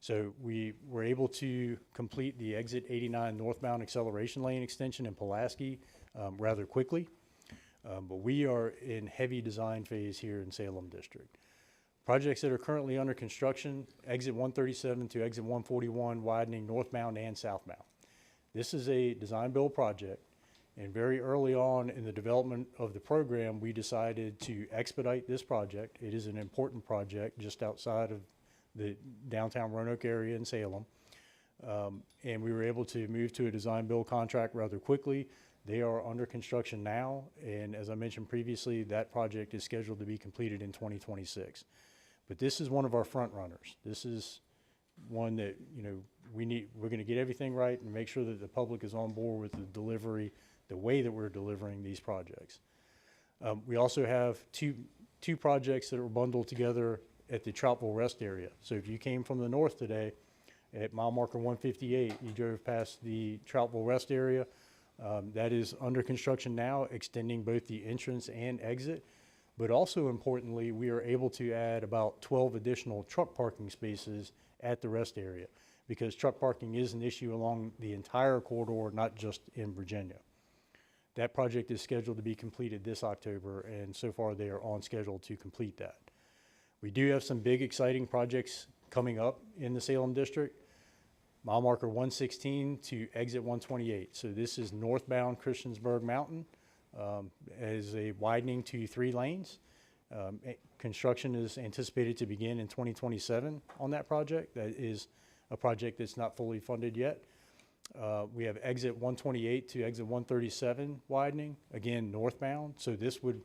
[SPEAKER 17] So we were able to complete the exit 89 northbound acceleration lane extension in Pulaski rather quickly. But we are in heavy design phase here in Salem District. Projects that are currently under construction, exit 137 to exit 141 widening northbound and southbound. This is a design build project. And very early on in the development of the program, we decided to expedite this project. It is an important project just outside of the downtown Roanoke area in Salem. And we were able to move to a design build contract rather quickly. They are under construction now. And as I mentioned previously, that project is scheduled to be completed in 2026. But this is one of our front runners. This is one that, we're going to get everything right and make sure that the public is on board with the delivery, the way that we're delivering these projects. We also have two projects that are bundled together at the Troutville Rest area. So if you came from the north today at mile marker 158, you drove past the Troutville Rest area. That is under construction now, extending both the entrance and exit. But also importantly, we are able to add about 12 additional truck parking spaces at the rest area, because truck parking is an issue along the entire corridor, not just in Virginia. That project is scheduled to be completed this October, and so far they are on schedule to complete that. We do have some big exciting projects coming up in the Salem District. Mile marker 116 to exit 128. So this is northbound Christiansburg Mountain as a widening to 3 lanes. Construction is anticipated to begin in 2027 on that project. That is a project that's not fully funded yet. We have exit 128 to exit 137 widening, again northbound. So this would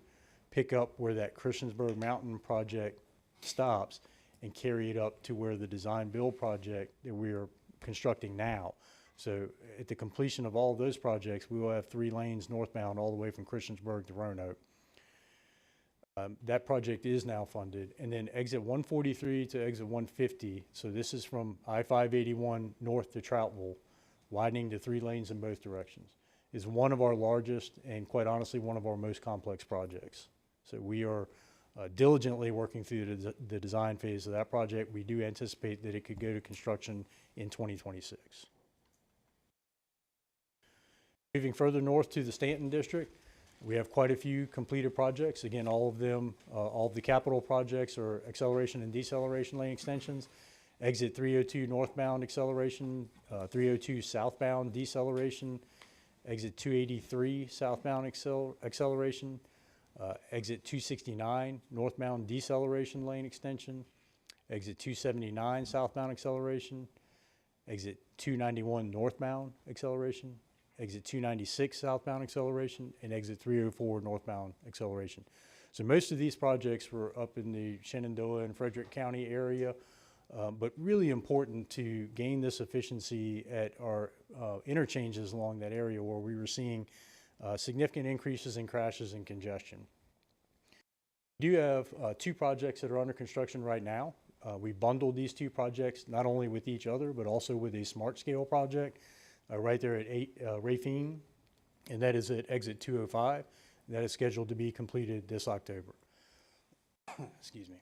[SPEAKER 17] pick up where that Christiansburg Mountain project stops and carry it up to where the design build project that we are constructing now So at the completion of all of those projects, we will have 3 lanes northbound all the way from Christiansburg to Roanoke. That project is now funded. And then exit 143 to exit 150, so this is from I-581 north to Troutville, widening to 3 lanes in both directions, is one of our largest and quite honestly one of our most complex projects. So we are diligently working through the design phase of that project. We do anticipate that it could go to construction in 2026. Moving further north to the Stanton district, we have quite a few completed projects. Again, all of them, all of the capital projects are acceleration and deceleration lane extensions. Exit 302 northbound acceleration, 302 southbound deceleration, exit 283 southbound acceleration, exit 269 northbound deceleration lane extension, exit 279 southbound acceleration, exit 291 northbound acceleration, exit 296 southbound acceleration, and exit 304 northbound acceleration. So most of these projects were up in the Shenandoah and Frederick County area, but really important to gain this efficiency at our interchanges along that area where we were seeing significant increases in crashes and congestion. We do have 2 projects that are under construction right now. We bundled these 2 projects not only with each other, but also with a smart scale project right there at Rafine, and that is at exit 205. That is scheduled to be completed this October. Excuse me.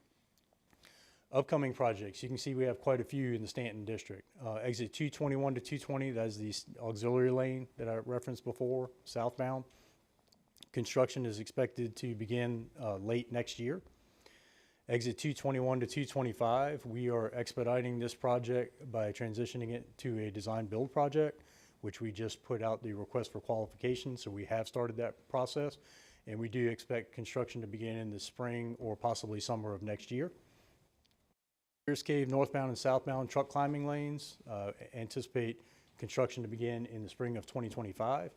[SPEAKER 17] Upcoming projects, you can see we have quite a few in the Stanton district. Exit 221 to 220, that is the auxiliary lane that I referenced before, southbound. Construction is expected to begin late next year. Exit 221 to 225, we are expediting this project by transitioning it to a design build project, which we just put out the request for qualification, so we have started that process, and we do expect construction to begin in the spring or possibly summer of next year. Pierce Cave northbound and southbound truck climbing lanes, anticipate construction to begin in the spring of 2025.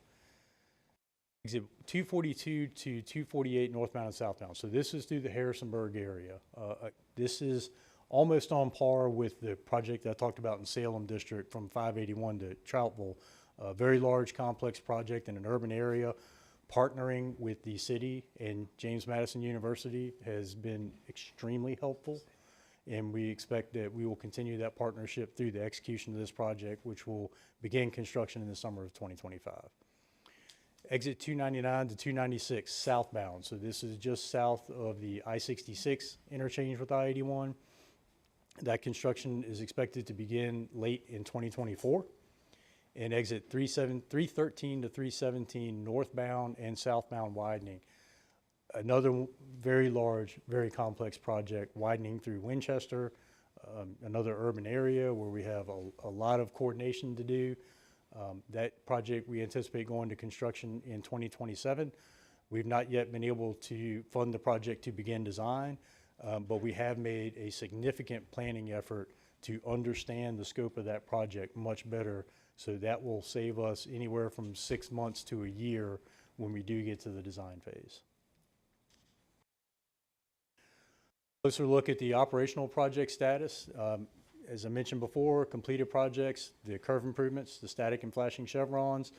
[SPEAKER 17] Exit 242 to 248 northbound and southbound. So this is through the Harrisonburg area. This is almost on par with the project that I talked about in Salem district from 581 to Troutville. A very large complex project in an urban area. Partnering with the city and James Madison University has been extremely helpful. And we expect that we will continue that partnership through the execution of this project, which will begin construction in the summer of 2025. Exit 299 to 296 southbound. So this is just south of the I-66 interchange with I-81. That construction is expected to begin late in 2024. And exit 313 to 317 northbound and southbound widening. Another very large, very complex project widening through Winchester, another urban area where we have a lot of coordination to do. That project we anticipate going to construction in 2027. We've not yet been able to fund the project to begin design, but we have made a significant planning effort to understand the scope of that project much better, so that will save us anywhere from 6 months to a year when we do get to the design phase. Closer look at the operational project status. As I mentioned before, completed projects, the curve improvements, the static and flashing chevrons,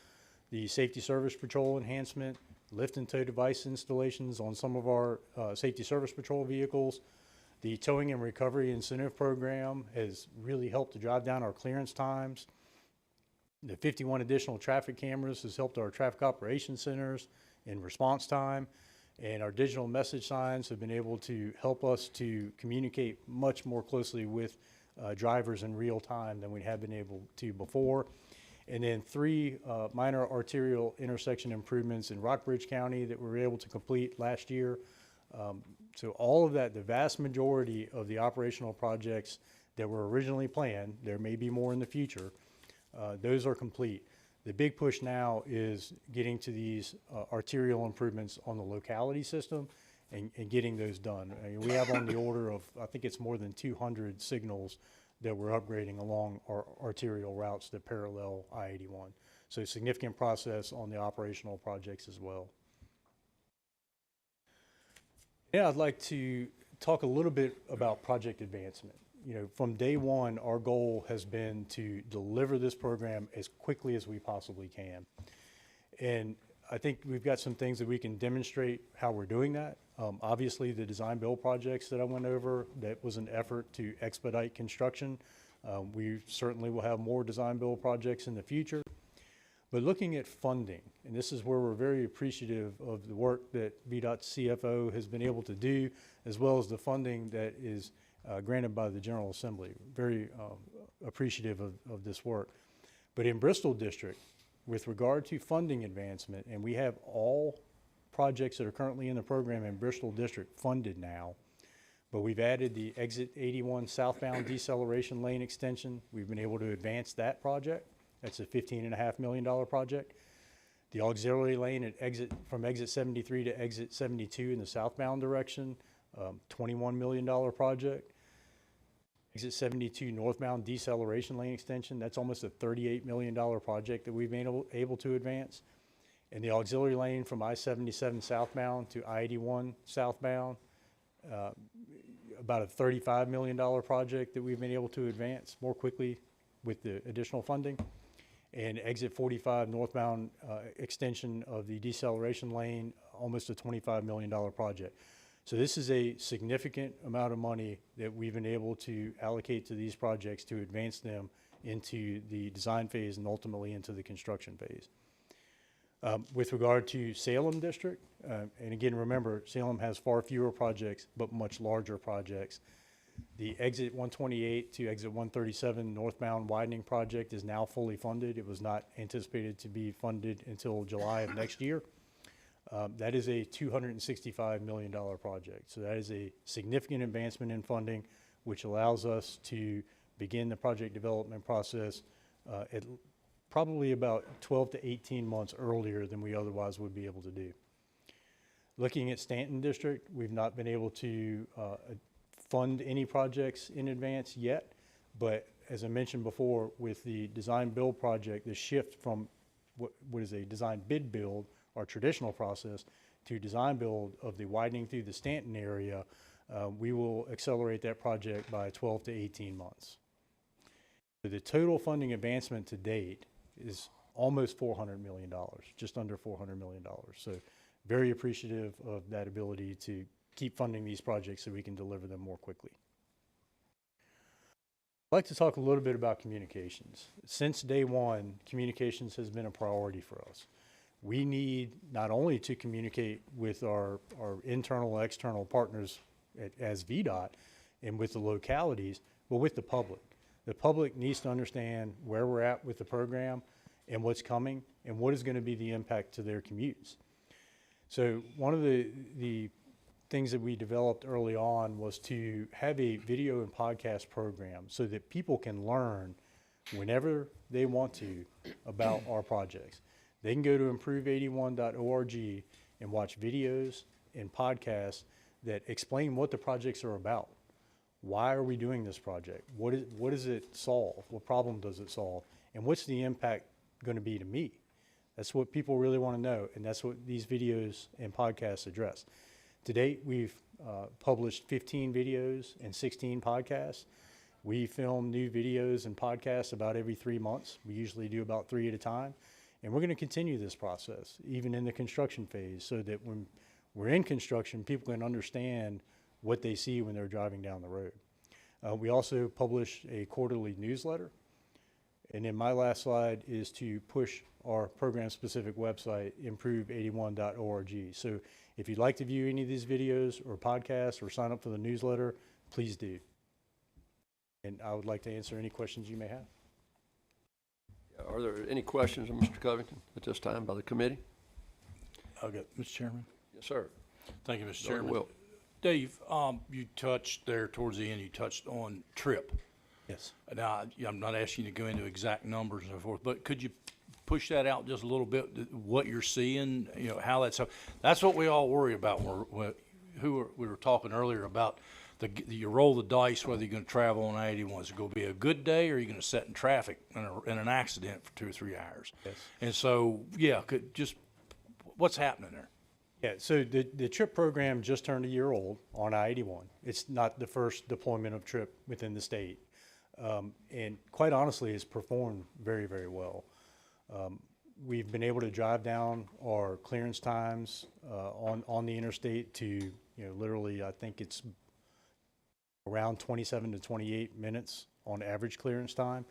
[SPEAKER 17] the safety service patrol enhancement, lift and tow device installations on some of our safety service patrol vehicles. The towing and recovery incentive program has really helped to drive down our clearance times. The 51 additional traffic cameras has helped our traffic operations centers in response time. And our digital message signs have been able to help us to communicate much more closely with drivers in real time than we have been able to before. And then 3 minor arterial intersection improvements in Rockbridge County that we were able to complete last year. So all of that, the vast majority of the operational projects that were originally planned, there may be more in the future, those are complete. The big push now is getting to these arterial improvements on the locality system and getting those done. I mean, we have on the order of, I think it's more than 200 signals that we're upgrading along our arterial routes that parallel I-81. So significant process on the operational projects as well. Yeah, I'd like to talk a little bit about project advancement. you know, from day one, our goal has been to deliver this program as quickly as we possibly can. And I think we've got some things that we can demonstrate how we're doing that. Obviously, the design build projects that I went over, that was an effort to expedite construction. We certainly will have more design build projects in the future. But looking at funding, and this is where we're very appreciative of the work that VDOT CFO has been able to do, as well as the funding that is granted by the General Assembly. Very appreciative of this work. But in Bristol District, with regard to funding advancement, and we have all projects that are currently in the program in Bristol District funded now, but we've added the Exit 81 southbound deceleration lane extension. We've been able to advance that project. That's a $15.5 million project. The auxiliary lane at from exit 73 to exit 72 in the southbound direction, $21 million project. Exit 72 northbound deceleration lane extension, that's almost a $38 million project that we've been able to advance. And the auxiliary lane from I-77 southbound to I-81 southbound, about a $35 million project that we've been able to advance more quickly with the additional funding. And exit 45 northbound extension of the deceleration lane, almost a $25 million project. So this is a significant amount of money that we've been able to allocate to these projects to advance them into the design phase and ultimately into the construction phase. With regard to Salem District, and again, remember, Salem has far fewer projects, but much larger projects. The exit 128 to exit 137 northbound widening project is now fully funded. It was not anticipated to be funded until July of next year. That is a $265 million project. So that is a significant advancement in funding, which allows us to begin the project development process at probably about 12 to 18 months earlier than we otherwise would be able to do. Looking at Stanton District, we've not been able to fund any projects in advance yet, but as I mentioned before, with the design build project, the shift from what is a design bid build, our traditional process, to design build of the widening through the Stanton area, we will accelerate that project by 12 to 18 months. So the total funding advancement to date is almost $400 million, just under $400 million. So very appreciative of that ability to keep funding these projects so we can deliver them more quickly. I'd like to talk a little bit about communications. Since day one, communications has been a priority for us. We need not only to communicate with our internal and external partners as VDOT and with the localities, but with the public. The public needs to understand where we're at with the program and what's coming and what is going to be the impact to their commutes. So one of the things that we developed early on was to have a video and podcast program so that people can learn whenever they want to about our projects. They can go to improve81.org and watch videos and podcasts that explain what the projects are about. Why are we doing this project? What does it solve? What problem does it solve? And what's the impact going to be to me? That's what people really want to know, and that's what these videos and podcasts address. To date, we've published 15 videos and 16 podcasts. We film new videos and podcasts about every 3 months. We usually do about 3 at a time. And we're going to continue this process, even in the construction phase, so that when we're in construction, people can understand what they see when they're driving down the road. We also publish a quarterly newsletter. And then my last slide is to push our program-specific website, improve81.org. So if you'd like to view any of these videos or podcasts or sign up for the newsletter, please do. And I would like to answer any questions you may have.
[SPEAKER 1] Are there any questions of Mr. Covington at this time by the committee?
[SPEAKER 12] Okay, Mr. Chairman.
[SPEAKER 1] Yes, sir.
[SPEAKER 12] Thank you, Mr.
[SPEAKER 1] Dr.
[SPEAKER 12] Chairman.
[SPEAKER 1] Wilt.
[SPEAKER 12] Dave, you touched there towards the end, you touched on TRIP.
[SPEAKER 17] Yes.
[SPEAKER 12] Now, I'm not asking you to go into exact numbers and so forth, but could you push that out just a little bit, what you're seeing, you know, how that's what we all worry about. We were talking earlier about you roll the dice whether you're going to travel on I-81. Is it going to be a good day, or are you going to sit in traffic in an accident for 2 or 3 hours?
[SPEAKER 17] Yes.
[SPEAKER 12] And so, yeah, just what's happening there?
[SPEAKER 17] Yeah, so the TRIP program just turned a year old on I-81. It's not the first deployment of TRIP within the state. And quite honestly, it's performed very, very well. We've been able to drive down our clearance times on the interstate to, literally, I think it's around 27 to 28 minutes on average clearance time.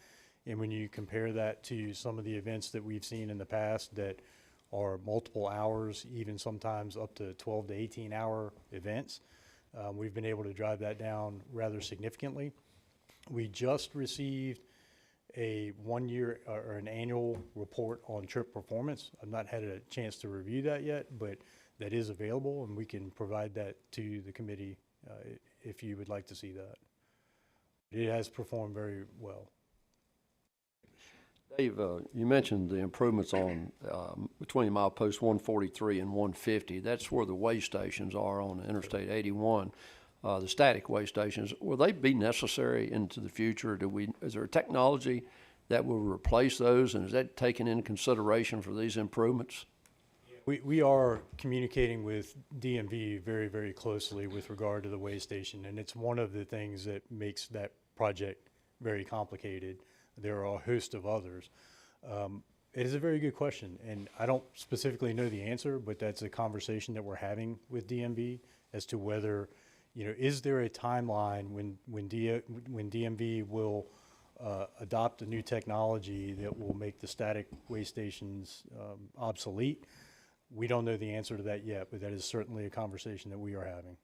[SPEAKER 17] And when you compare that to some of the events that we've seen in the past that are multiple hours, even sometimes up to 12 to 18 hour events, we've been able to drive that down rather significantly. We just received a 1 year or an annual report on trip performance. I've not had a chance to review that yet, but that is available and we can provide that to the committee if you would like to see that. It has performed very well.
[SPEAKER 1] Dave, you mentioned the improvements on between milepost 143 and 150. That's where the weigh stations are on Interstate 81. The static weigh stations, will they be necessary into the future? Is there a technology that will replace those, and is that taken into consideration for these improvements?
[SPEAKER 17] We are communicating with DMV very, very closely with regard to the weigh station, and it's one of the things that makes that project very complicated. There are a host of others. It is a very good question, and I don't specifically know the answer, but that's a conversation that we're having with DMV as to whether, is there a timeline when DMV will adopt a new technology that will make the static weigh stations obsolete? We don't know the answer to that yet, but that is certainly a conversation that we are having.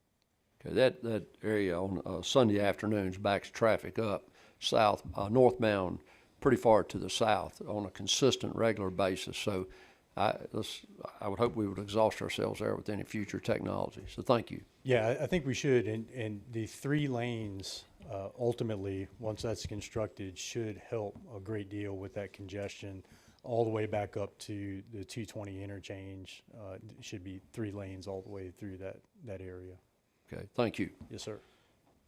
[SPEAKER 1] Okay, that area on Sunday afternoons backs traffic up south, northbound, pretty far to the south on a consistent, regular basis. So I would hope we would exhaust ourselves there with any future technology. So thank you.
[SPEAKER 17] Yeah, I think we should. And the 3 lanes, ultimately, once that's constructed, should help a great deal with that congestion all the way back up to the 220 interchange. It should be 3 lanes all the way through that area.
[SPEAKER 1] Okay, thank you.
[SPEAKER 17] Yes, sir.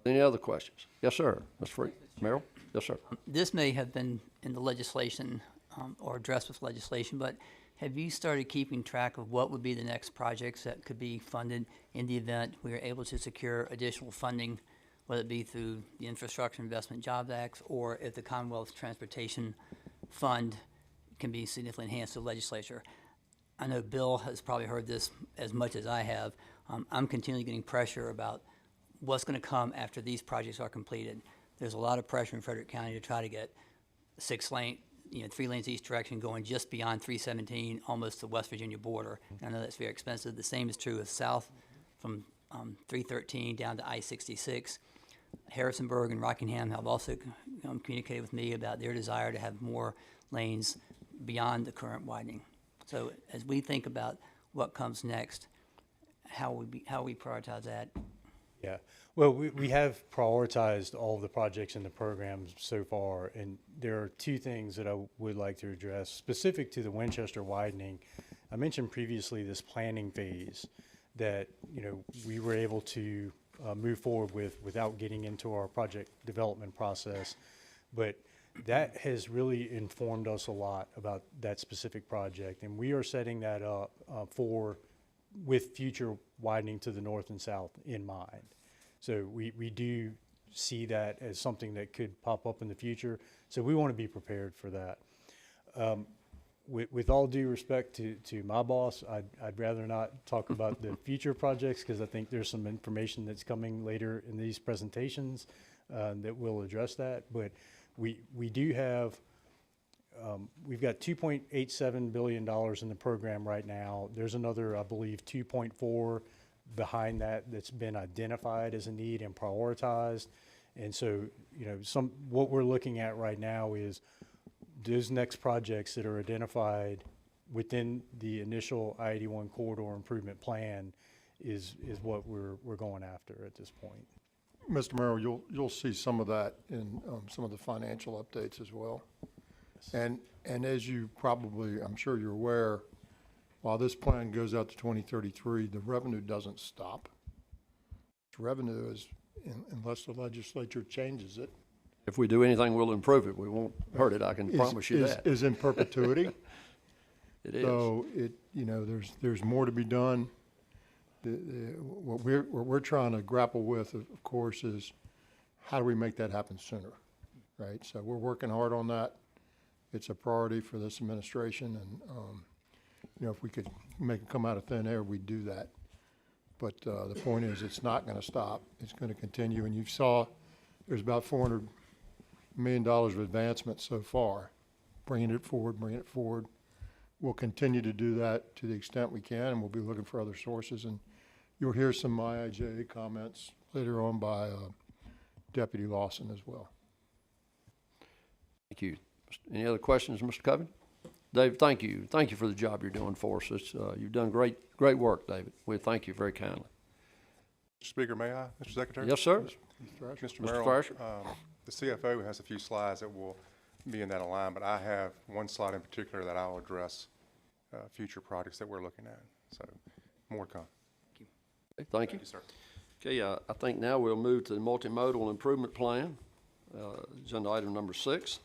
[SPEAKER 1] Any other questions? Yes, sir. Ms. Freed. Merrill? Yes, sir.
[SPEAKER 16] This may have been in the legislation or addressed with legislation, but have you started keeping track of what would be the next projects that could be funded in the event we are able to secure additional funding, whether it be through the Infrastructure Investment Jobs Act or if the Commonwealth Transportation Fund can be significantly enhanced to the legislature? I know Bill has probably heard this as much as I have. I'm continually getting pressure about what's going to come after these projects are completed. There's a lot of pressure in Frederick County to try to get 6-lane, 3 lanes each direction going just beyond 317, almost the West Virginia border. And I know that's very expensive. The same is true of south from 313 down to I-66. Harrisonburg and Rockingham have also communicated with me about their desire to have more lanes beyond the current widening. So as we think about what comes next, how we prioritize that.
[SPEAKER 17] Yeah, well, we have prioritized all of the projects in the programs so far, and there are 2 things that I would like to address specific to the Winchester widening. I mentioned previously this planning phase that we were able to move forward with without getting into our project development process, but that has really informed us a lot about that specific project, and we are setting that up with future widening to the north and south in mind. So we do see that as something that could pop up in the future. So we want to be prepared for that. With all due respect to my boss, I'd rather not talk about the future projects because I think there's some information that's coming later in these presentations that will address that. But we do have, we've got $2.87 billion in the program right now. There's another, I believe, 2.4 behind that that's been identified as a need and prioritized. And so, what we're looking at right now is those next projects that are identified within the initial I-81 corridor improvement plan is what we're going after at this point.
[SPEAKER 3] Mr. Merrill, you'll see some of that in some of the financial updates as well. And as you probably, I'm sure you're aware, while this plan goes out to 2033, the revenue doesn't stop. Revenue is, unless the legislature changes it.
[SPEAKER 1] If we do anything, we'll improve it. We won't hurt it. I can promise you that.
[SPEAKER 3] Is in perpetuity.
[SPEAKER 1] It is.
[SPEAKER 3] So there's more to be done. what we're trying to grapple with, of course, is how do we make that happen sooner, right? So we're working hard on that. It's a priority for this administration, and you know, if we could make it come out of thin air, we'd do that. But the point is, it's not going to stop. It's going to continue, and you saw there's about $400 million of advancement so far, bringing it forward, bringing it forward. We'll continue to do that to the extent we can, and we'll be looking for other sources. And you'll hear some IIJA comments later on by Deputy Lawson as well.
[SPEAKER 1] Thank you. Any other questions, Mr. Covey? Dave, thank you. Thank you for the job you're doing for us. You've done great work, David. We thank you very kindly.
[SPEAKER 18] Mr. Speaker, may I, Mr. Secretary?
[SPEAKER 1] Yes, sir.
[SPEAKER 18] Mr.
[SPEAKER 1] Mr.
[SPEAKER 18] Merrill,
[SPEAKER 1] Thrasher.
[SPEAKER 18] the CFO has a few slides that will be in that alignment, but I have one slide in particular that I'll address future projects that we're looking at. So more to come.
[SPEAKER 1] Okay, thank you.
[SPEAKER 18] Thank you, sir.
[SPEAKER 1] Okay, I think now we'll move to the multimodal improvement plan, agenda item number 6.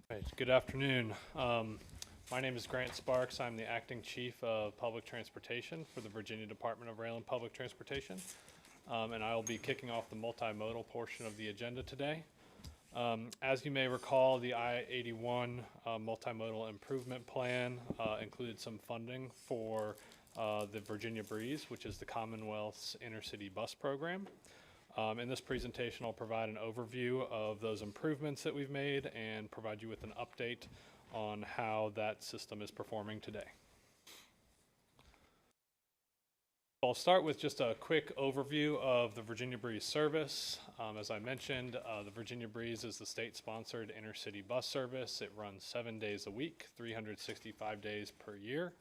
[SPEAKER 19] Right, good afternoon. My name is Grant Sparks. I'm the Acting Chief of Public Transportation for the Virginia Department of Rail and Public Transportation. And I will be kicking off the multimodal portion of the agenda today. As you may recall, the I-81 multimodal improvement plan included some funding for the Virginia Breeze, which is the Commonwealth's intercity bus program. In this presentation, I'll provide an overview of those improvements that we've made and provide you with an update on how that system is performing today. I'll start with just a quick overview of the Virginia Breeze service. As I mentioned, the Virginia Breeze is the state-sponsored intercity bus service. It runs 7 days a week, 365 days per year.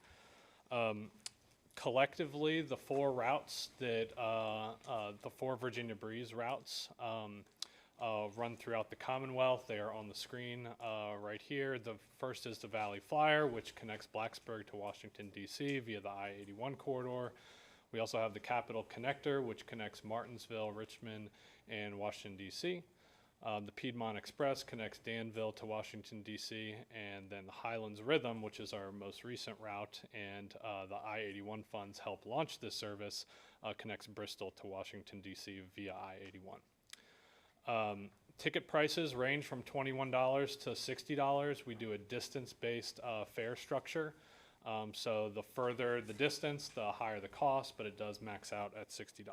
[SPEAKER 19] Collectively, the four routes that, the four Virginia Breeze routes run throughout the Commonwealth. They are on the screen right here. The first is the Valley Flyer, which connects Blacksburg to Washington, D.C. via the I-81 corridor. We also have the Capitol Connector, which connects Martinsville, Richmond, and Washington, D.C. The Piedmont Express connects Danville to Washington, D.C., and then the Highlands Rhythm, which is our most recent route, and the I-81 funds help launch this service, connects Bristol to Washington, D.C. via I-81. Ticket prices range from $21 to $60. We do a distance-based fare structure. So the further the distance, the higher the cost, but it does max out at $60.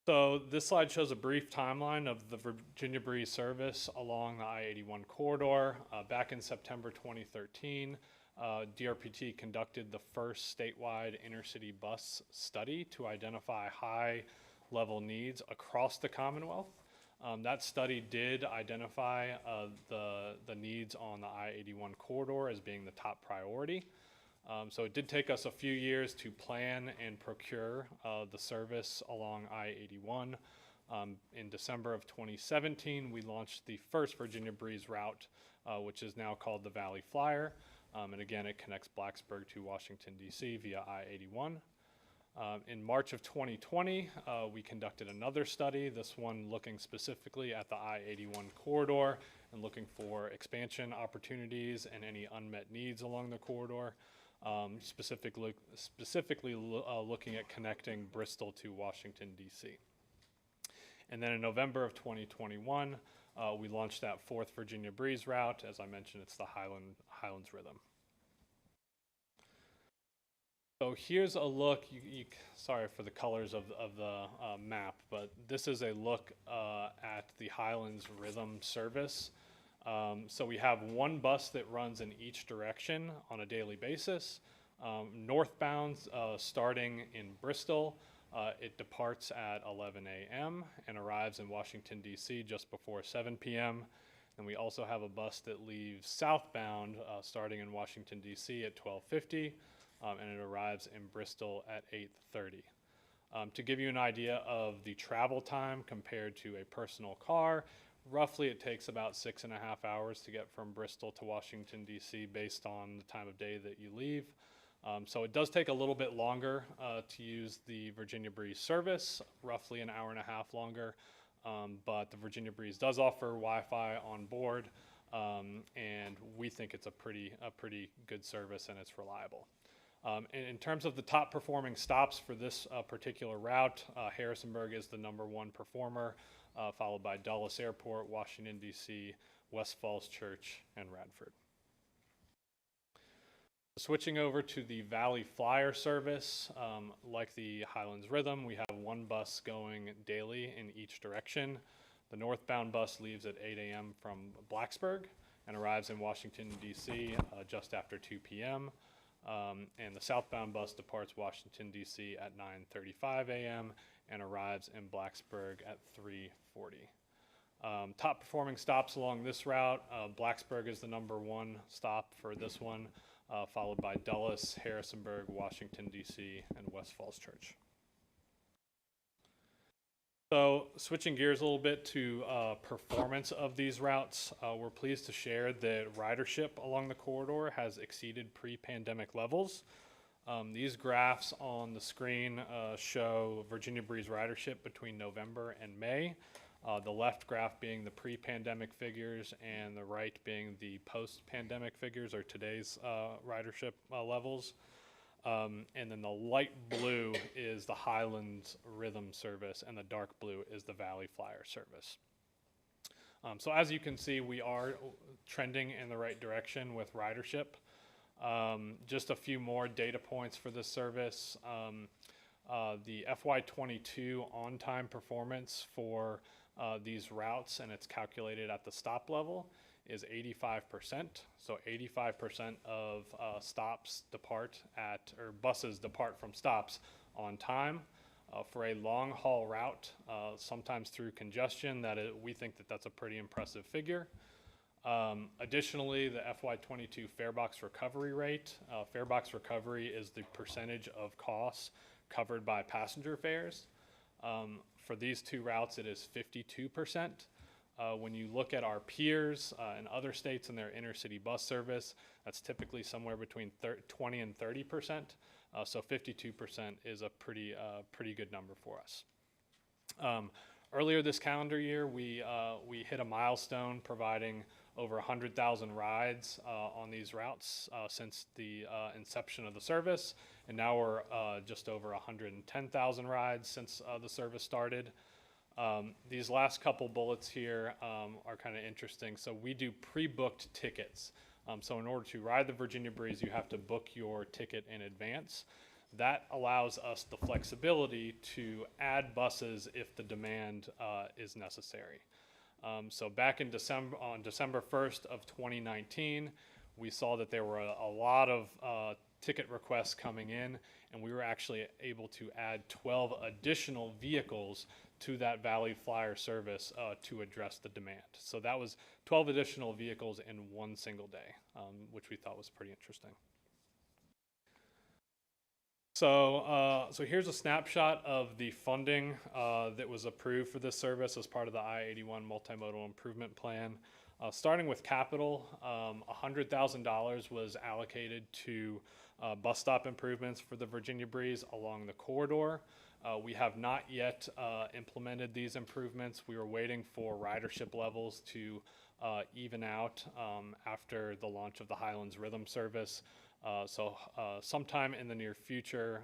[SPEAKER 19] So this slide shows a brief timeline of the Virginia Breeze service along the I-81 corridor. Back in September 2013, DRPT conducted the first statewide intercity bus study to identify high-level needs across the Commonwealth. That study did identify the needs on the I-81 corridor as being the top priority. So it did take us a few years to plan and procure the service along I-81. In December of 2017, we launched the first Virginia Breeze route, which is now called the Valley Flyer. And again, it connects Blacksburg to Washington, D.C. via I-81. In March of 2020, we conducted another study, this one looking specifically at the I-81 corridor and looking for expansion opportunities and any unmet needs along the corridor, specifically looking at connecting Bristol to Washington, D.C. And then in November of 2021, we launched that fourth Virginia Breeze route. As I mentioned, it's the Highlands Rhythm. So here's a look, sorry for the colors of the map, but this is a look at the Highlands Rhythm service. So we have one bus that runs in each direction on a daily basis. Northbound, starting in Bristol, it departs at 11 a.m. and arrives in Washington, D.C. just before 7 p.m. And we also have a bus that leaves southbound, starting in Washington, D.C. at 12:50. And it arrives in Bristol at 8:30. To give you an idea of the travel time compared to a personal car, roughly it takes about 6.5 hours to get from Bristol to Washington, D.C. based on the time of day that you leave. So it does take a little bit longer to use the Virginia Breeze service, roughly an hour and a half longer, but the Virginia Breeze does offer Wi-Fi on board, and we think it's a pretty good service and it's reliable. In terms of the top performing stops for this particular route, Harrisonburg is the #1 performer, followed by Dulles Airport, Washington, D.C., West Falls Church, and Radford. Switching over to the Valley Flyer service, like the Highlands Rhythm, we have one bus going daily in each direction. The northbound bus leaves at 8 a.m. from Blacksburg and arrives in Washington, D.C. Just after 2 p.m. And the southbound bus departs Washington, D.C. at 9:35 a.m. and arrives in Blacksburg at 3:40. Top performing stops along this route, Blacksburg is the #1 stop for this one, followed by Dulles, Harrisonburg, Washington, D.C., and West Falls Church. So switching gears a little bit to performance of these routes, we're pleased to share that ridership along the corridor has exceeded pre-pandemic levels. These graphs on the screen show Virginia Breeze ridership between November and May. The left graph being the pre-pandemic figures and the right being the post-pandemic figures, or today's ridership levels. And then the light blue is the Highlands Rhythm service, and the dark blue is the Valley Flyer service. So as you can see, we are trending in the right direction with ridership. Just a few more data points for this service. The FY22 on-time performance for these routes, and it's calculated at the stop level, is 85%. So 85% of stops depart at, or buses depart from stops on time. For a long haul route, sometimes through congestion, we think that that's a pretty impressive figure. Additionally, the FY22 farebox recovery rate. Farebox recovery is the percentage of costs covered by passenger fares. For these two routes, it is 52%. When you look at our peers in other states and their intercity bus service, that's typically somewhere between 20 and 30%. So 52% is a pretty good number for us. Earlier this calendar year, we hit a milestone providing over 100,000 rides on these routes since the inception of the service, and now we're just over 110,000 rides since the service started. These last couple bullets here are kind of interesting. So we do pre-booked tickets. So in order to ride the Virginia Breeze, you have to book your ticket in advance. That allows us the flexibility to add buses if the demand is necessary. So back in December, on December 1st of 2019, we saw that there were a lot of ticket requests coming in, and we were actually able to add 12 additional vehicles to that Valley Flyer service to address the demand. So that was 12 additional vehicles in one single day, which we thought was pretty interesting. So, so here's a snapshot of the funding that was approved for this service as part of the I-81 Multimodal Improvement Plan. Starting with capital, $100,000 was allocated to bus stop improvements for the Virginia Breeze along the corridor. We have not yet implemented these improvements. We were waiting for ridership levels to even out after the launch of the Highlands Rhythm service. So sometime in the near future,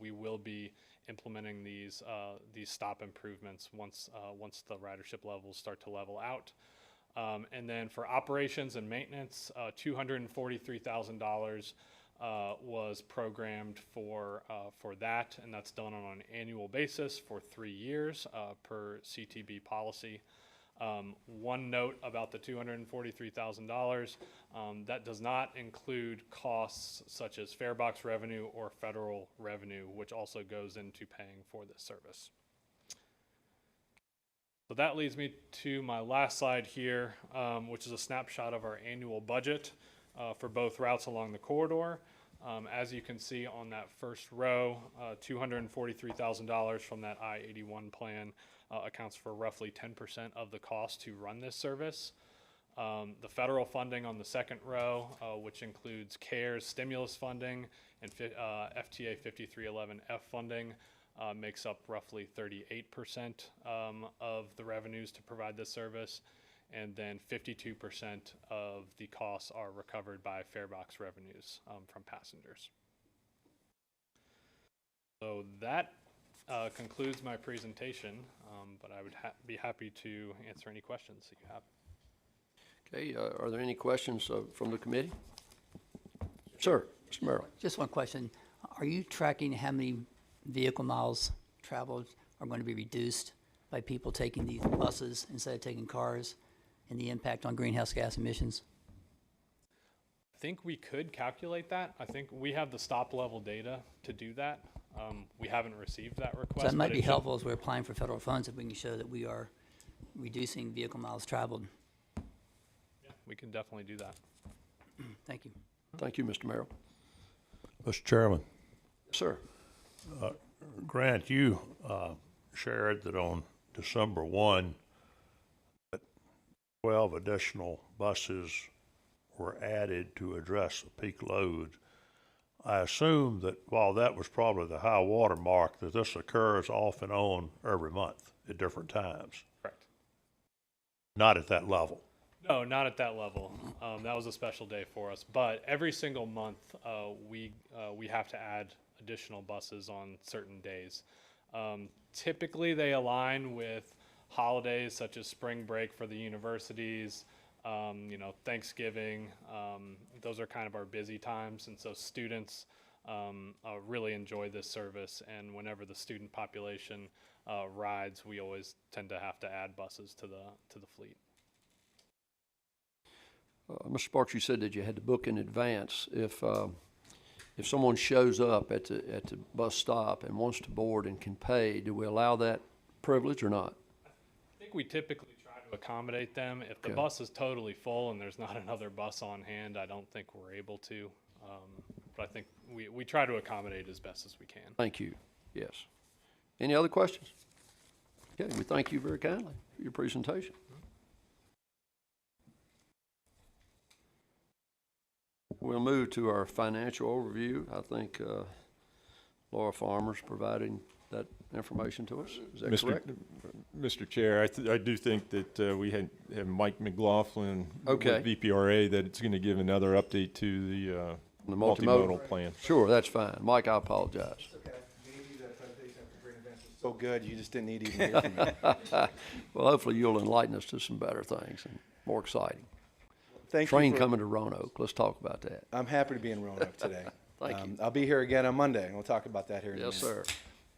[SPEAKER 19] we will be implementing these stop improvements once the ridership levels start to level out. And then for operations and maintenance, $243,000 was programmed for that, and that's done on an annual basis for 3 years per CTB policy. One note about the $243,000, that does not include costs such as farebox revenue or federal revenue, which also goes into paying for this service. So that leads me to my last slide here, which is a snapshot of our annual budget for both routes along the corridor. As you can see on that first row, $243,000 from that I-81 plan accounts for roughly 10% of the cost to run this service. The federal funding on the second row, which includes CARES stimulus funding and FTA 5311F funding, makes up roughly 38% of the revenues to provide this service. and then 52% of the costs are recovered by farebox revenues from passengers. So that concludes my presentation, but I would be happy to answer any questions that you have.
[SPEAKER 1] Okay, are there any questions from the committee? Sir, Mr. Merrill.
[SPEAKER 16] Just one question. Are you tracking how many vehicle miles traveled are going to be reduced by people taking these buses instead of taking cars, and the impact on greenhouse gas emissions?
[SPEAKER 19] I think we could calculate that. I think we have the stop level data to do that. We haven't received that request.
[SPEAKER 16] So that might be helpful as we're applying for federal funds if we can show that we are reducing vehicle miles traveled.
[SPEAKER 19] Yeah, we can definitely do that.
[SPEAKER 16] Thank you.
[SPEAKER 1] Thank you, Mr. Merrill.
[SPEAKER 5] Mr. Chairman.
[SPEAKER 1] Sir.
[SPEAKER 5] Grant, you shared that on December 1, that 12 additional buses were added to address the peak loads. I assume that while that was probably the high water mark, that this occurs off and on every month at different times.
[SPEAKER 19] Correct.
[SPEAKER 5] Not at that level.
[SPEAKER 19] No, not at that level. That was a special day for us. But every single month, we have to add additional buses on certain days. Typically, they align with holidays such as spring break for the universities, Thanksgiving. Those are kind of our busy times, and so students really enjoy this service. And whenever the student population rides, we always tend to have to add buses to the fleet.
[SPEAKER 1] Mr. Sparks, you said that you had to book in advance. If someone shows up at the bus stop and wants to board and can pay, do we allow that privilege or not?
[SPEAKER 19] I think we typically try to accommodate them. If the bus is totally full and there's not another bus on hand, I don't think we're able to. But I think we try to accommodate as best as we can.
[SPEAKER 1] Thank you. Yes. Any other questions? Okay, we thank you very kindly for your presentation. We'll move to our financial overview. I think Laura Farmer's providing that information to us. Is that correct?
[SPEAKER 13] Mr. Chair, I do think that we have Mike McLaughlin with
[SPEAKER 1] Okay.
[SPEAKER 13] VPRA, that it's going to give another update to the multimodal plan.
[SPEAKER 1] Sure, that's fine. Mike, I apologize.
[SPEAKER 6] So good, you just didn't need to even hear from me.
[SPEAKER 1] Well, hopefully you'll enlighten us to some better things and more exciting.
[SPEAKER 6] Thank
[SPEAKER 1] Train
[SPEAKER 6] you
[SPEAKER 1] coming to Roanoke. Let's talk about that.
[SPEAKER 6] I'm happy to be in Roanoke today.
[SPEAKER 1] Thank you.
[SPEAKER 6] I'll be here again on Monday, and we'll talk about that here in a minute.
[SPEAKER 1] Yes,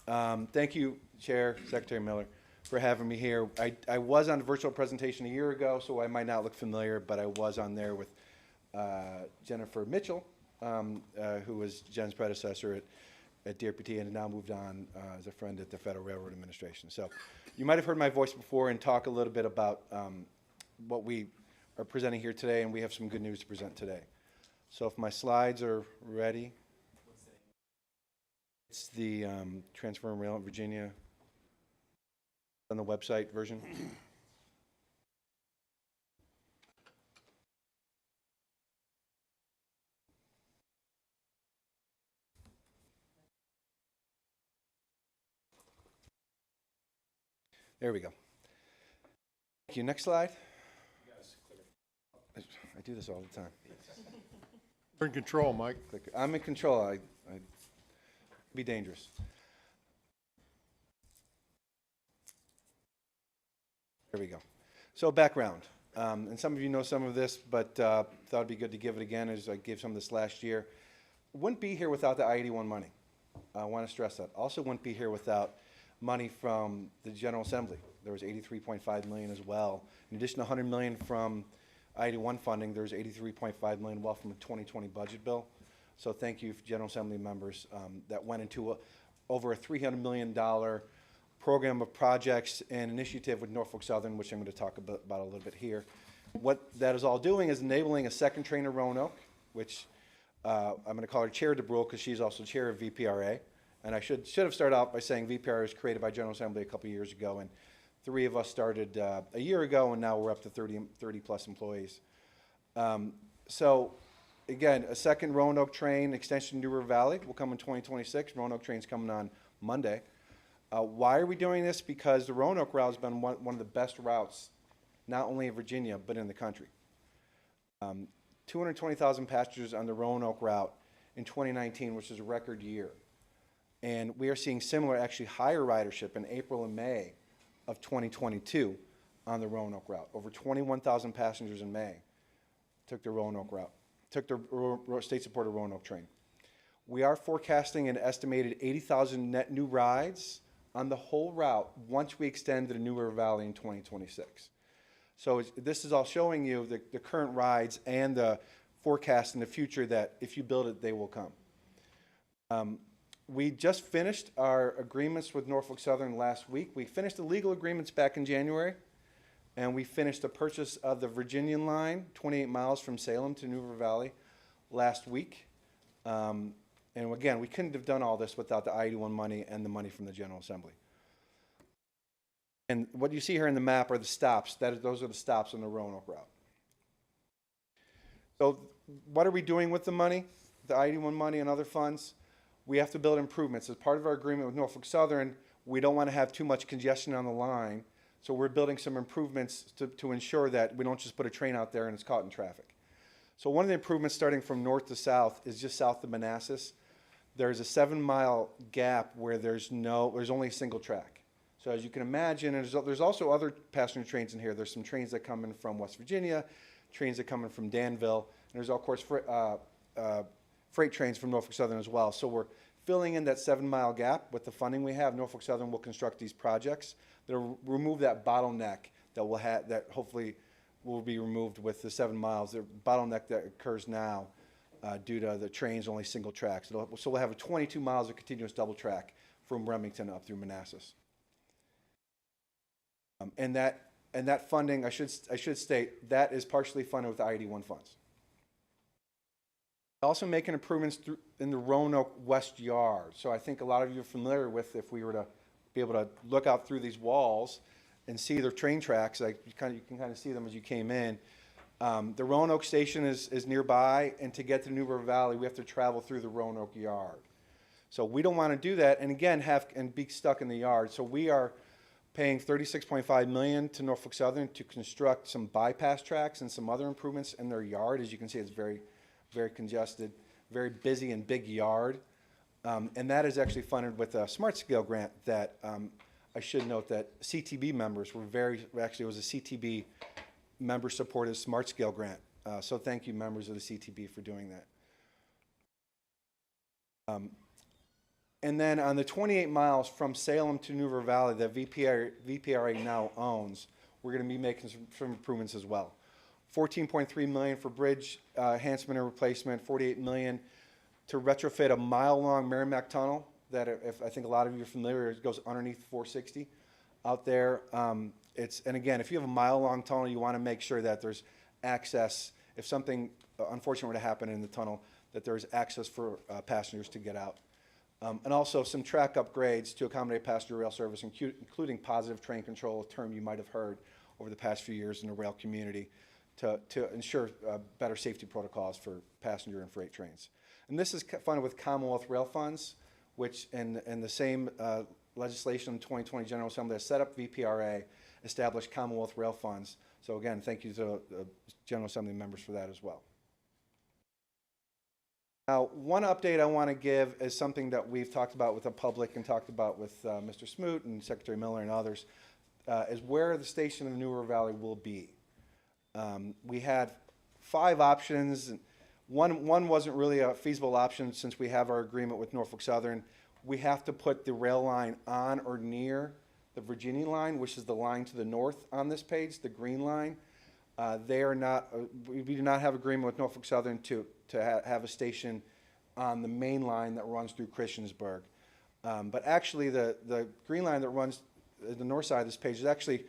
[SPEAKER 1] sir.
[SPEAKER 6] Thank you, Chair, Secretary Miller, for having me here. I was on a virtual presentation a year ago, so I might not look familiar, but I was on there with Jennifer Mitchell, who was Jen's predecessor at DRPT and now moved on as a friend at the Federal Railroad Administration. So you might have heard my voice before and talk a little bit about what we are presenting here today, and we have some good news to present today. So if my slides are ready. It's the Transfer and Rail in Virginia on the website version. There we go. Thank you. Next slide. I do this all the time.
[SPEAKER 3] You're in control, Mike.
[SPEAKER 6] I'm in control. I be dangerous. There we go. So background, and some of you know some of this, but thought it'd be good to give it again, as I gave some of this last year. Wouldn't be here without the I-81 money. I want to stress that. Also wouldn't be here without money from the General Assembly. There was $83.5 million as well. In addition to $100 million from I-81 funding, there's $83.5 million well from a 2020 budget bill. So thank you, General Assembly members, that went into over a $300 million program of projects and initiative with Norfolk Southern, which I'm going to talk about a little bit here. What that is all doing is enabling a second train at Roanoke, which I'm going to call her Chair DeBrule because she's also Chair of VPRA. And I should have started out by saying VPRA was created by General Assembly a couple years ago, and 3 of us started a year ago, and now we're up to 30 plus employees. So again, a second Roanoke train extension to New River Valley will come in 2026. Roanoke train's coming on Monday. Why are we doing this? Because the Roanoke route has been one of the best routes
[SPEAKER 20] not only in Virginia, but in the country. 220,000 passengers on the Roanoke route in 2019, which is a record year. And we are seeing similar, actually higher ridership in April and May of 2022 on the Roanoke route. Over 21,000 passengers in May took the Roanoke route, took the state-supported Roanoke train. We are forecasting an estimated 80,000 net new rides on the whole route once we extend to the New River Valley in 2026. So this is all showing you the current rides and the forecast in the future that if you build it, they will come. We just finished our agreements with Norfolk Southern last week. We finished the legal agreements back in January, and we finished the purchase of the Virginian line, 28 miles from Salem to New River Valley, last week. And again, we couldn't have done all this without the I-81 money and the money from the General Assembly. And what you see here in the map are the stops. Those are the stops on the Roanoke route. So what are we doing with the money, the I-81 money and other funds? We have to build improvements. As part of our agreement with Norfolk Southern, we don't want to have too much congestion on the line, so we're building some improvements to ensure that we don't just put a train out there and it's caught in traffic. So one of the improvements starting from north to south is just south of Manassas. There's a 7-mile gap where there's only a single track. So as you can imagine, and there's also other passenger trains in here. There's some trains that come in from West Virginia, trains that come in from Danville, and there's of course freight trains from Norfolk Southern as well. So we're filling in that 7-mile gap with the funding we have. Norfolk Southern will construct these projects that'll remove that bottleneck that hopefully will be removed with the 7 miles. The bottleneck that occurs now due to the trains only single tracks. So we'll have 22 miles of continuous double track from Remington up through Manassas. And that funding, I should state, that is partially funded with I-81 funds. Also making improvements in the Roanoke West Yard. So I think a lot of you are familiar with, if we were to be able to look out through these walls and see the train tracks, like you can kind of see them as you came in. The Roanoke station is nearby, and to get to New River Valley, we have to travel through the Roanoke Yard. So we don't want to do that, and again, be stuck in the yard. So we are paying $36.5 million to Norfolk Southern to construct some bypass tracks and some other improvements in their yard. As you can see, it's very, very congested, very busy and big yard. And that is actually funded with a Smart Scale grant that I should note that CTB members were actually it was a CTB member-supported Smart Scale grant. So thank you, members of the CTB, for doing that. And then on the 28 miles from Salem to New River Valley that VPRA now owns, we're going to be making some improvements as well. $14.3 million for bridge enhancement and replacement, $48 million to retrofit a mile-long Merrimack tunnel that, if I think a lot of you are familiar, it goes underneath 460 out there. And again, if you have a mile-long tunnel, you want to make sure that there's access. If something unfortunate were to happen in the tunnel, that there's access for passengers to get out. And also some track upgrades to accommodate passenger rail service, including positive train control, a term you might have heard over the past few years in the rail community, to ensure better safety protocols for passenger and freight trains. And this is funded with Commonwealth Rail Funds, which in the same legislation in 2020 General Assembly has set up VPRA, established Commonwealth Rail Funds. So again, thank you to the General Assembly members for that as well. Now, one update I want to give is something that we've talked about with the public and talked about with Mr. Smoot and Secretary Miller and others, is where the station in the New River Valley will be. We had 5 options. And one wasn't really a feasible option since we have our agreement with Norfolk Southern. We have to put the rail line on or near the Virginia line, which is the line to the north on this page, the green line. They are not, we do not have agreement with Norfolk Southern to have a station on the main line that runs through Christiansburg. But actually the green line that runs the north side of this page is actually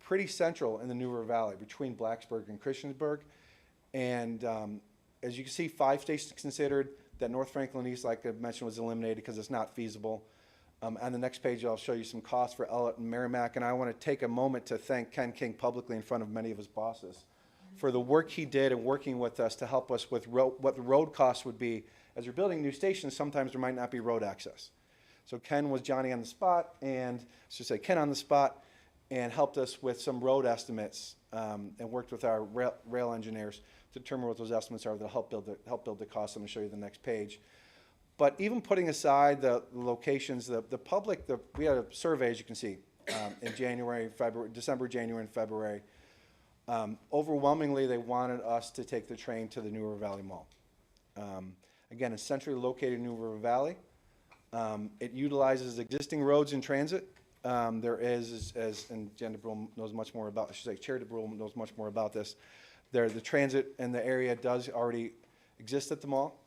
[SPEAKER 20] pretty central in the New River Valley between Blacksburg and Christiansburg. And as you can see, 5 stations considered. That North Franklin East, like I mentioned, was eliminated because it's not feasible. On the next page, I'll show you some costs for Ellet and Merrimack, and I want to take a moment to thank Ken King publicly in front of many of his bosses for the work he did in working with us to help us with what the road costs would be. As you're building new stations, sometimes there might not be road access. So Ken was Johnny on the spot, and I should say Ken on the spot, and helped us with some road estimates, and worked with our rail engineers to determine what those estimates are that help build the cost. I'm going to show you the next page. But even putting aside the locations, the public, we had a survey, as you can see, in December, January, and February. Overwhelmingly, they wanted us to take the train to the New River Valley Mall. Again, it's centrally located in New River Valley. It utilizes existing roads in transit. There is, and Jen DeBrule knows much more about, I should say Chair DeBrule knows much more about this. The transit in the area does already exist at the mall.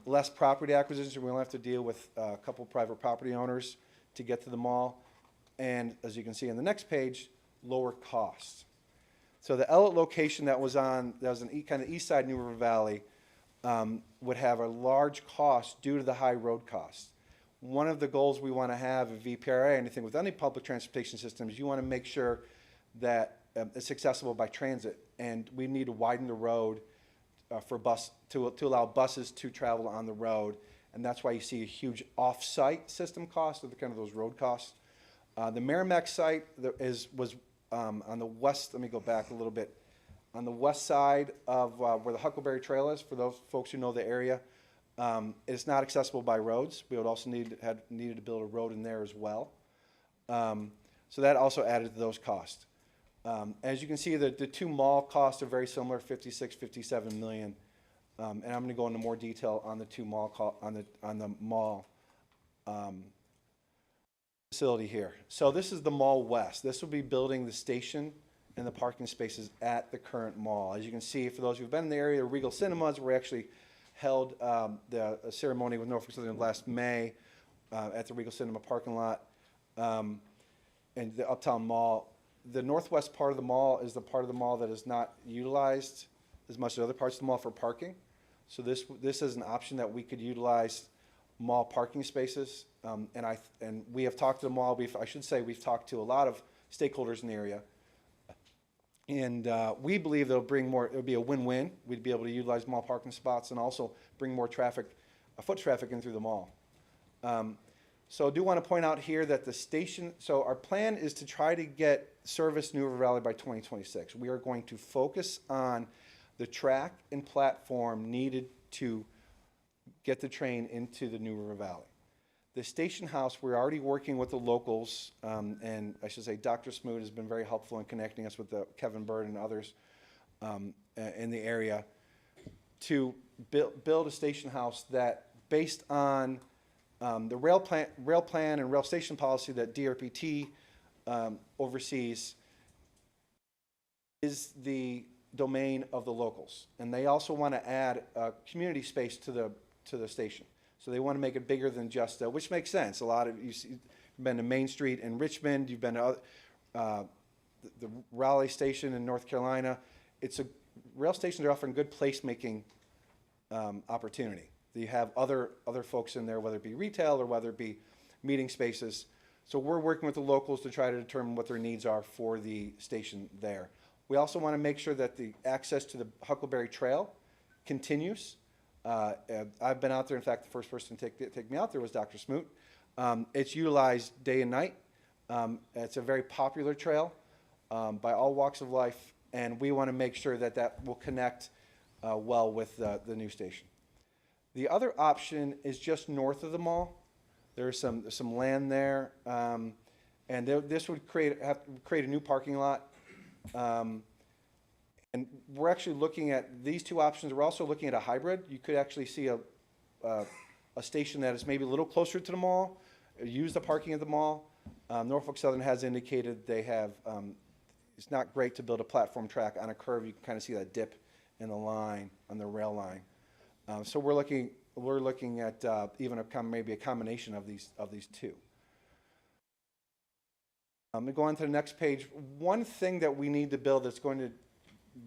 [SPEAKER 20] Less property acquisition. We only have to deal with a couple private property owners to get to the mall. And as you can see on the next page, lower costs. So the Ellet location that was an kind of east side New River Valley would have a large cost due to the high road costs. One of the goals we want to have at VPRA, anything with any public transportation systems, you want to make sure that it's accessible by transit, and we need to widen the road for to allow buses to travel on the road, and that's why you see a huge off-site system cost of kind of those road costs. The Merrimack site was on the west. Let me go back a little bit. On the west side of where the Huckleberry Trail is, for those folks who know the area, it's not accessible by roads. We would also needed to build a road in there as well. So that also added to those costs. As you can see, the two mall costs are very similar, 56, 57 million. And I'm going to go into more detail on the two mall on the mall facility here. So this is the Mall West. This will be building the station and the parking spaces at the current mall. As you can see, for those who've been in the area, Regal Cinemas, we actually held the ceremony with Norfolk Southern last May at the Regal Cinema parking lot and the Uptown Mall. The northwest part of the mall is the part of the mall that is not utilized as much as other parts of the mall for parking. So this is an option that we could utilize mall parking spaces. And we have talked to the mall. I should say we've talked to a lot of stakeholders in the area. And we believe it'll be a win-win. We'd be able to utilize mall parking spots and also bring more traffic, foot traffic in through the mall. So I do want to point out here that the station, so our plan is to try to get service New River Valley by 2026. We are going to focus on the track and platform needed to get the train into the New River Valley. The station house, we're already working with the locals, and I should say Dr. Smoot has been very helpful in connecting us with Kevin Bird and others in the area to build a station house that, based on the rail plan and rail station policy that DRPT oversees, is the domain of the locals. And they also want to add community space to the station. So they want to make it bigger than just, which makes sense. A lot of you've been to Main Street in Richmond, you've been to the Raleigh station in North Carolina. Rail stations are offering good placemaking opportunity. You have other folks in there, whether it be retail or whether it be meeting spaces. So we're working with the locals to try to determine what their needs are for the station there. We also want to make sure that the access to the Huckleberry Trail continues. I've been out there. In fact, the first person to take me out there was Dr. Smoot. It's utilized day and night. It's a very popular trail by all walks of life, and we want to make sure that that will connect well with the new station. The other option is just north of the mall. There's some land there, and this would create a new parking lot. And we're actually looking at these two options. We're also looking at a hybrid. You could actually see a station that is maybe a little closer to the mall, use the parking at the mall. Norfolk Southern has indicated they have, it's not great to build a platform track on a curve. You can kind of see that dip in the line, on the rail line. So we're looking at even maybe a combination of these two. I'm going to go on to the next page. One thing that we need to build that's going to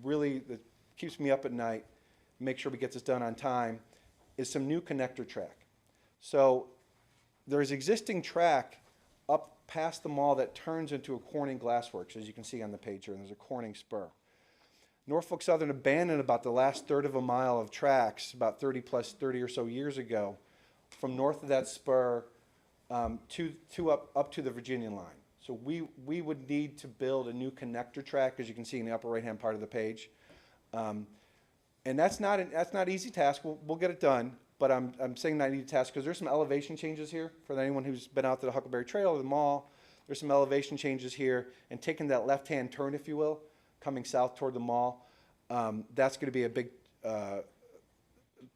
[SPEAKER 20] that keeps me up at night, make sure we get this done on time, is some new connector track. So there's existing track up past the mall that turns into a Corning Glassworks, as you can see on the page here, and there's a Corning spur. Norfolk Southern abandoned about the last third of a mile of tracks about 30 or so years ago from north of that spur up to the Virginian line. So we would need to build a new connector track, as you can see in the upper right-hand part of the page. And that's not an easy task. We'll get it done, but I'm saying not an easy task because there's some elevation changes here for anyone who's been out to the Huckleberry Trail or the mall. There's some elevation changes here, and taking that left-hand turn, if you will, coming south toward the mall, that's going to be a big,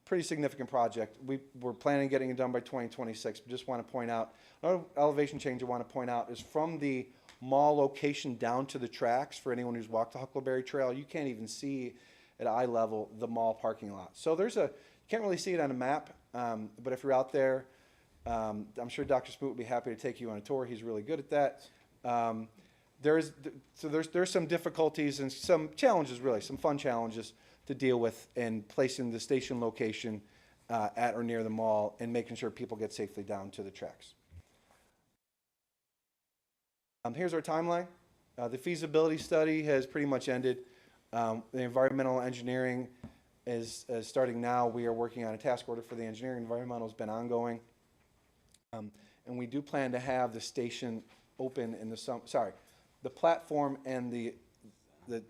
[SPEAKER 20] pretty significant project. We're planning on getting it done by 2026. But just want to point out, another elevation change I want to point out is from the mall location down to the tracks. For anyone who's walked the Huckleberry Trail, you can't even see at eye level the mall parking lot. So you can't really see it on a map, but if you're out there, I'm sure Dr. Smoot would be happy to take you on a tour. He's really good at that. There's some difficulties and some challenges, really, some fun challenges to deal with in placing the station location at or near the mall and making sure people get safely down to the tracks. Here's our timeline. The feasibility study has pretty much ended. The environmental engineering is starting now. We are working on a task order for the engineering. Environmental has been ongoing. And we do plan to have the station open in the platform and the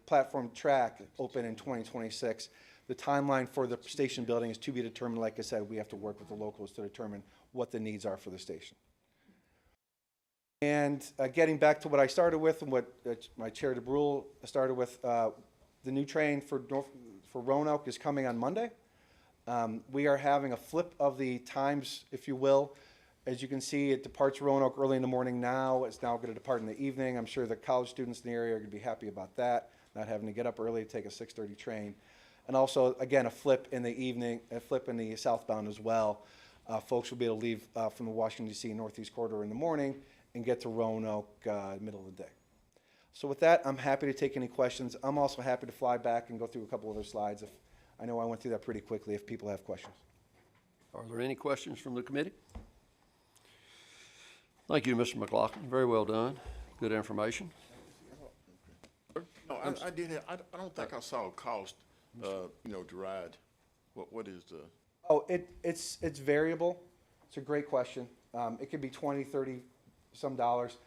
[SPEAKER 20] platform track open in 2026. The timeline for the station building is to be determined. Like I said, we have to work with the locals to determine what the needs are for the station. And getting back to what I started with and what my chair DeBrule started with, the new train for Roanoke is coming on Monday. We are having a flip of the times, if you will. As you can see, it departs Roanoke early in the morning now. It's now going to depart in the evening. I'm sure the college students in the area are going to be happy about that, not having to get up early to take a 6:30 train. And also, again, a flip in the evening, a flip in the southbound as well. Folks will be able to leave from the Washington, D.C. Northeast Corridor in the morning and get to Roanoke middle of the day. So with that, I'm happy to take any questions. I'm also happy to fly back and go through a couple other slides. I know I went through that pretty quickly if people have questions.
[SPEAKER 1] Are there any questions from the committee? Thank you, Mr. McLaughlin. Very well done. Good information.
[SPEAKER 11] No, I don't think I saw a cost, to ride. What is the?
[SPEAKER 20] Oh, it's variable. It's a great question. It could be 20, 30 some dollars.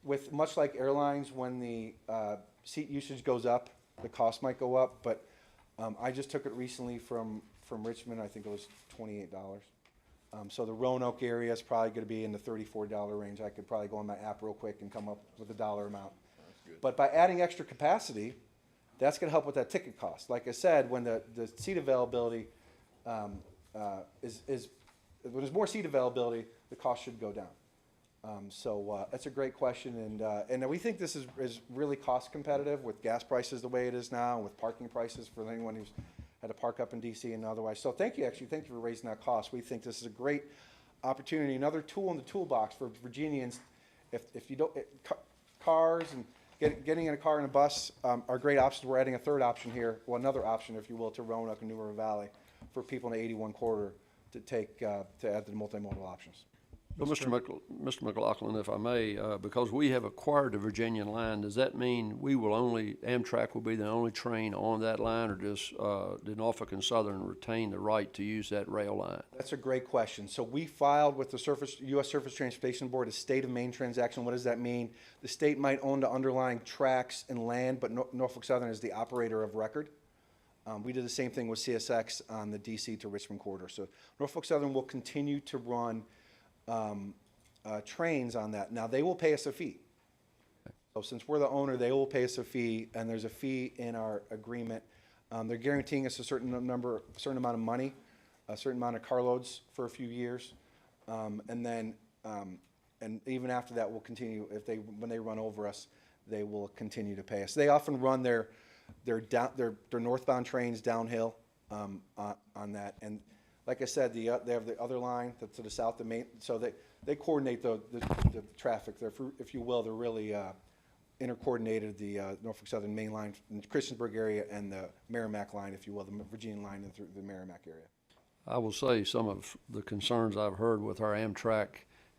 [SPEAKER 20] With much like airlines, when the seat usage goes up, the cost might go up. But I just took it recently from Richmond. I think it was $28. So the Roanoke area is probably going to be in the $34 range. I could probably go on my app real quick and come up with a dollar amount.
[SPEAKER 11] That's good.
[SPEAKER 20] But by adding extra capacity, that's going to help with that ticket cost. Like I said, when the seat availability when there's more seat availability, the cost should go down. So that's a great question, and we think this is really cost competitive with gas prices the way it is now, and with parking prices for anyone who's had to park up in DC and otherwise. So thank you for raising that cost. We think this is a great opportunity, another tool in the toolbox for Virginians. If you don't, cars and getting in a car and a bus are great options. We're adding a third option here, well, another option, if you will, to Roanoke and New River Valley for people in the 81 corridor to add to the multimodal options.
[SPEAKER 1] Well, Mr. McLaughlin, if I may, because we have acquired the Virginian line, does that mean Amtrak will be the only train on that line, or did Norfolk and Southern retain the right to use that rail line?
[SPEAKER 20] That's a great question. So we filed with the U.S. Surface Transportation Board a state of Maine transaction. What does that mean? The state might own the underlying tracks and land, but Norfolk Southern is the operator of record. We did the same thing with CSX on the D.C. to Richmond corridor. So Norfolk Southern will continue to run trains on that. Now, they will pay us a fee. So since we're the owner, they will pay us a fee, and there's a fee in our agreement. They're guaranteeing us a certain amount of money, a certain amount of carloads for a few years, and then and even after that, we'll continue. When they run over us, they will continue to pay us. They often run their northbound trains downhill on that, and like I said, they have the other line to the south, the main. So they coordinate the traffic there, if you will. They're really intercoordinated, the Norfolk Southern main line in the Christiansburg area and the Merrimack line, if you will, the Virginia line and through the Merrimack area.
[SPEAKER 1] I will say some of the concerns I've heard with our Amtrak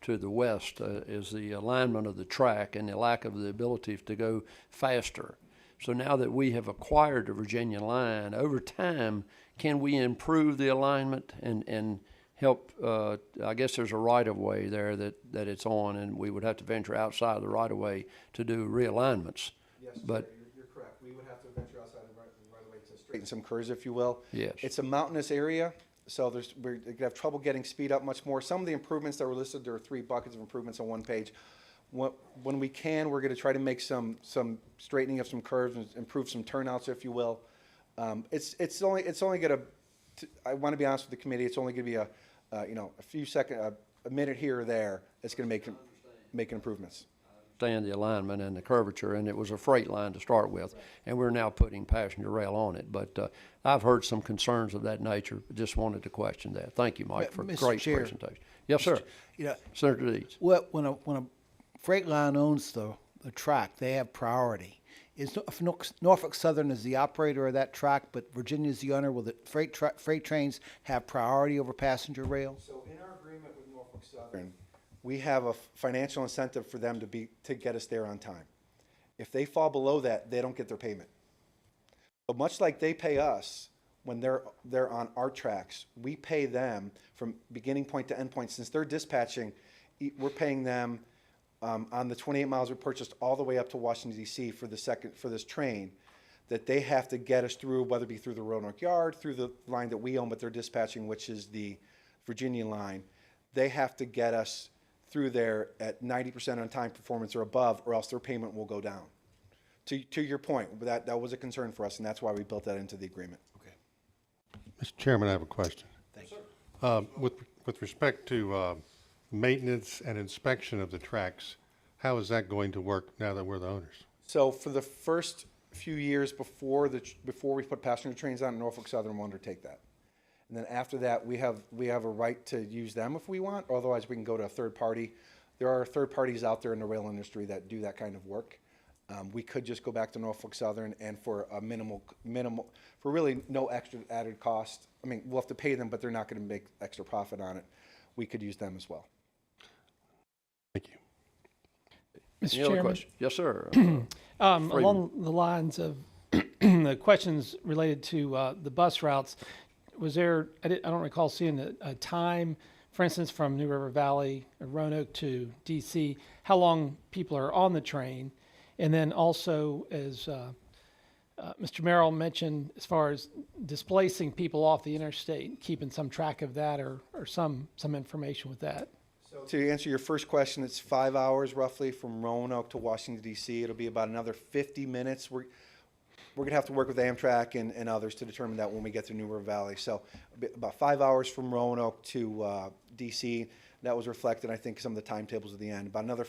[SPEAKER 1] to the west is the alignment of the track and the lack of the ability to go faster. So now that we have acquired the Virginia line, over time, can we improve the alignment and help, I guess there's a right-of-way there that it's on, and we would have to venture outside of the right-of-way to do realignments.
[SPEAKER 20] Yes,
[SPEAKER 1] But
[SPEAKER 20] sir, you're correct. We would have to venture outside the right of way to straighten some curves, if you will.
[SPEAKER 1] Yes.
[SPEAKER 20] It's a mountainous area, so we're gonna have trouble getting speed up much more. Some of the improvements that were listed, there are 3 buckets of improvements on one page. When we can, we're gonna try to make some straightening of some curves and improve some turnouts, if you will. It's only gonna, I wanna be honest with the committee, it's only gonna be a few seconds, a minute here or there, it's gonna make improvements.
[SPEAKER 1] Understand the alignment and the curvature, and it was a freight line to start with, and we're now putting passenger rail on it. But I've heard some concerns of that nature. Just wanted to question that. Thank you, Mike, for a
[SPEAKER 8] Mr.
[SPEAKER 1] great
[SPEAKER 8] Chair.
[SPEAKER 1] presentation. Yes, sir.
[SPEAKER 8] You know,
[SPEAKER 1] Senator Deeds.
[SPEAKER 8] when a freight line owns the track, they have priority. If Norfolk Southern is the operator of that track, but Virginia is the owner, will the freight trains have priority over passenger rail?
[SPEAKER 20] So in our agreement with Norfolk Southern, we have a financial incentive for them to get us there on time. If they fall below that, they don't get their payment. But much like they pay us when they're on our tracks, we pay them from beginning point to end point. Since they're dispatching, we're paying them on the 28 miles we purchased all the way up to Washington D.C. for this train that they have to get us through, whether it be through the Roanoke Yard, through the line that we own, but they're dispatching, which is the Virginia line. They have to get us through there at 90% on time performance or above, or else their payment will go down. To your point, that was a concern for us, and that's why we built that into the agreement.
[SPEAKER 10] Okay. Mr. Chairman, I have a question.
[SPEAKER 20] Thank you.
[SPEAKER 10] With respect to maintenance and inspection of the tracks, how is that going to work now that we're the owners?
[SPEAKER 20] So for the first few years before we put passenger trains on, Norfolk Southern will undertake that. And then after that, we have a right to use them if we want. Otherwise, we can go to a third party. There are third parties out there in the rail industry that do that kind of work. We could just go back to Norfolk Southern, and for a minimal, for really no extra added cost. I mean, we'll have to pay them, but they're not going to make extra profit on it. We could use them as well.
[SPEAKER 10] Thank you.
[SPEAKER 15] Mr.
[SPEAKER 1] Any other
[SPEAKER 15] Chairman?
[SPEAKER 1] questions? Yes, sir.
[SPEAKER 15] Along the lines of the questions related to the bus routes, was there, I don't recall seeing a time, for instance, from New River Valley or Roanoke to DC, how long people are on the train? And then also, as Mr. Merrill mentioned, as far as displacing people off the interstate, keeping some track of that or some information with that.
[SPEAKER 20] So to answer your first question, it's 5 hours roughly from Roanoke to Washington, D.C. It'll be about another 50 minutes. We're going to have to work with Amtrak and others to determine that when we get to New River Valley. So about 5 hours from Roanoke to D.C. That was reflected, I think, some of the timetables at the end. About another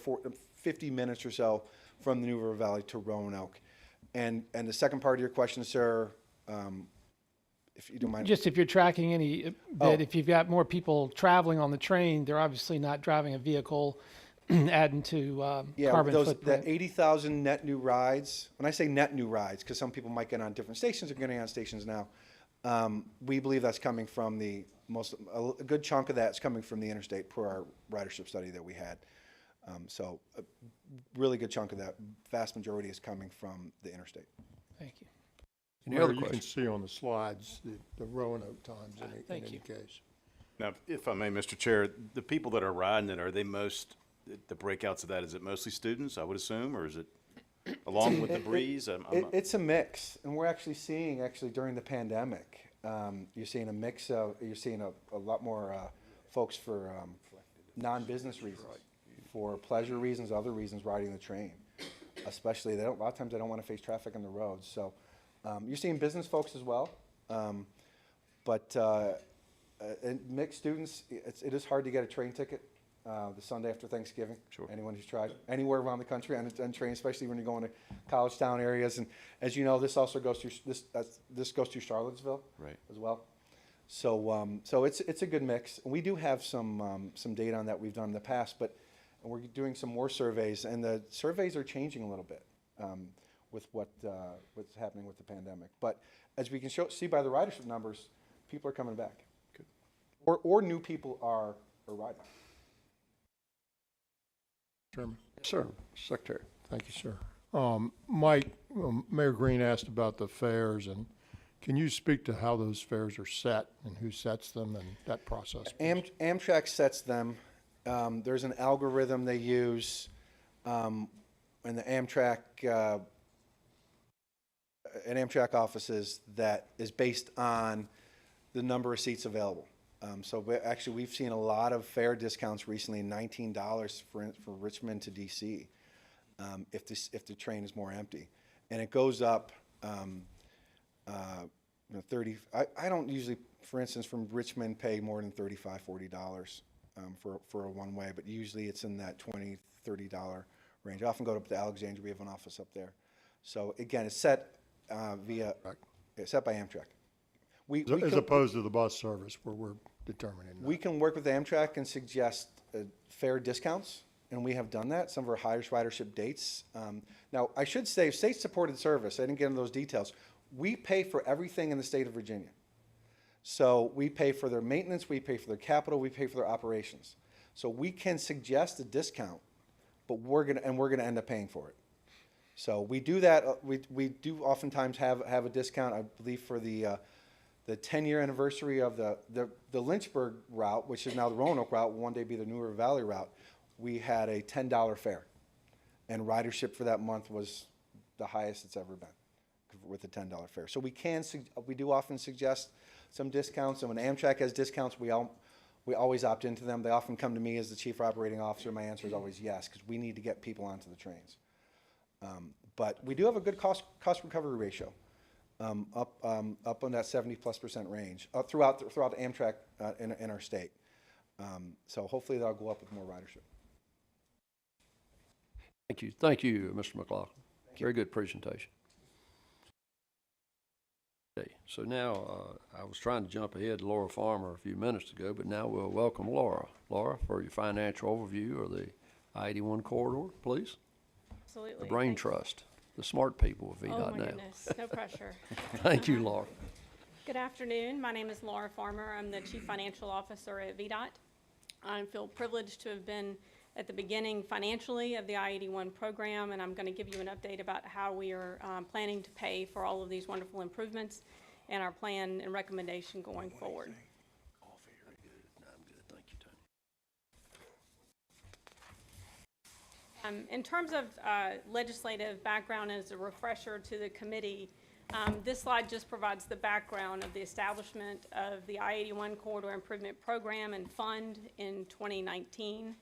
[SPEAKER 20] 50 minutes or so from the New River Valley to Roanoke. And the second part of your question, sir, if you don't mind.
[SPEAKER 15] Just if you're tracking any bit, if you've got more people traveling on the train, they're obviously not driving a vehicle adding to carbon footprint.
[SPEAKER 20] The 80,000 net new rides, when I say net new rides, because some people might get on different stations, they're getting on stations now, we believe that's coming from a good chunk of that's coming from the interstate per our ridership study that we had. So a really good chunk of that, vast majority is coming from the interstate.
[SPEAKER 15] Thank you.
[SPEAKER 1] Any other
[SPEAKER 3] You can
[SPEAKER 1] questions?
[SPEAKER 3] see on the slides the Roanoke times in any case.
[SPEAKER 6] Now, if I may, Mr. Chair, the people that are riding it, are they the breakouts of that, is it mostly students, I would assume, or is it along with the breeze?
[SPEAKER 20] It's a mix, and we're actually seeing, during the pandemic, you're seeing a mix of, you're seeing a lot more folks for non-business reasons, for pleasure reasons, other reasons riding the train. Especially, a lot of times they don't want to face traffic on the roads. So you're seeing business folks as well, but mixed students, it is hard to get a train ticket the Sunday after Thanksgiving.
[SPEAKER 6] Sure.
[SPEAKER 20] Anyone who's tried anywhere around the country on train, especially when you're going to college town areas, and as you know, this also goes through this goes through Charlottesville,
[SPEAKER 6] right,
[SPEAKER 20] as well. So so it's a good mix. We do have some data on that we've done in the past, but we're doing some more surveys, and the surveys are changing a little bit with what's happening with the pandemic. But as we can see by the ridership numbers, people are coming back. Good. Or new people are riding.
[SPEAKER 3] Chairman.
[SPEAKER 1] Yes, sir. Secretary.
[SPEAKER 3] Thank you, sir. Mike, Mayor Green asked about the fares, and Can you speak to how those fares are set and who sets them and that process?
[SPEAKER 20] Amtrak sets them. There's an algorithm they use in the Amtrak offices that is based on the number of seats available. So we've seen a lot of fare discounts recently, $19 for Richmond to DC, if the train is more empty, and it goes up 30. I don't usually, for instance, from Richmond pay more than $35, $40 for a one way, but usually it's in that $20, $30 range. I often go up to Alexandria. We have an office up there. So again, it's set it's set by Amtrak.
[SPEAKER 3] As opposed to the bus service where we're determining that.
[SPEAKER 20] We can work with Amtrak and suggest fare discounts, and we have done that, some of our highest ridership dates. Now, I should say, state-supported service, I didn't get into those details. We pay for everything in the state of Virginia. So we pay for their maintenance, we pay for their capital, we pay for their operations. So we can suggest a discount, but we're gonna end up paying for it. So we do that. We do oftentimes have a discount. I believe for the 10-year anniversary of the Lynchburg route, which is now the Roanoke route, will one day be the New River Valley route. We had a $10 fare, and ridership for that month was the highest it's ever been with a $10 fare. So we do often suggest some discounts, and when Amtrak has discounts, we always opt into them. They often come to me as the chief operating officer. My answer is always yes, because we need to get people onto the trains. But we do have a good cost recovery ratio, up on that 70+% range throughout the Amtrak in our state. So hopefully that'll go up with more ridership.
[SPEAKER 1] Thank you, Mr. McLaughlin. Very good presentation. Okay, so now I was trying to jump ahead to Laura Farmer a few minutes ago, but now we'll welcome Laura. Laura, for your financial overview of the I-81 corridor, please.
[SPEAKER 21] Absolutely.
[SPEAKER 1] The brain trust, the smart people of VDOT now.
[SPEAKER 21] Oh my goodness, no pressure.
[SPEAKER 1] Thank you, Laura.
[SPEAKER 21] Good afternoon. My name is Laura Farmer. I'm the Chief Financial Officer at VDOT. I feel privileged to have been at the beginning financially of the I-81 program, and I'm going to give you an update about how we are planning to pay for all of these wonderful improvements and our plan and recommendation going forward. In terms of legislative background, as a refresher to the committee, this slide just provides the background of the establishment of the I-81 Corridor Improvement Program and Fund in 2019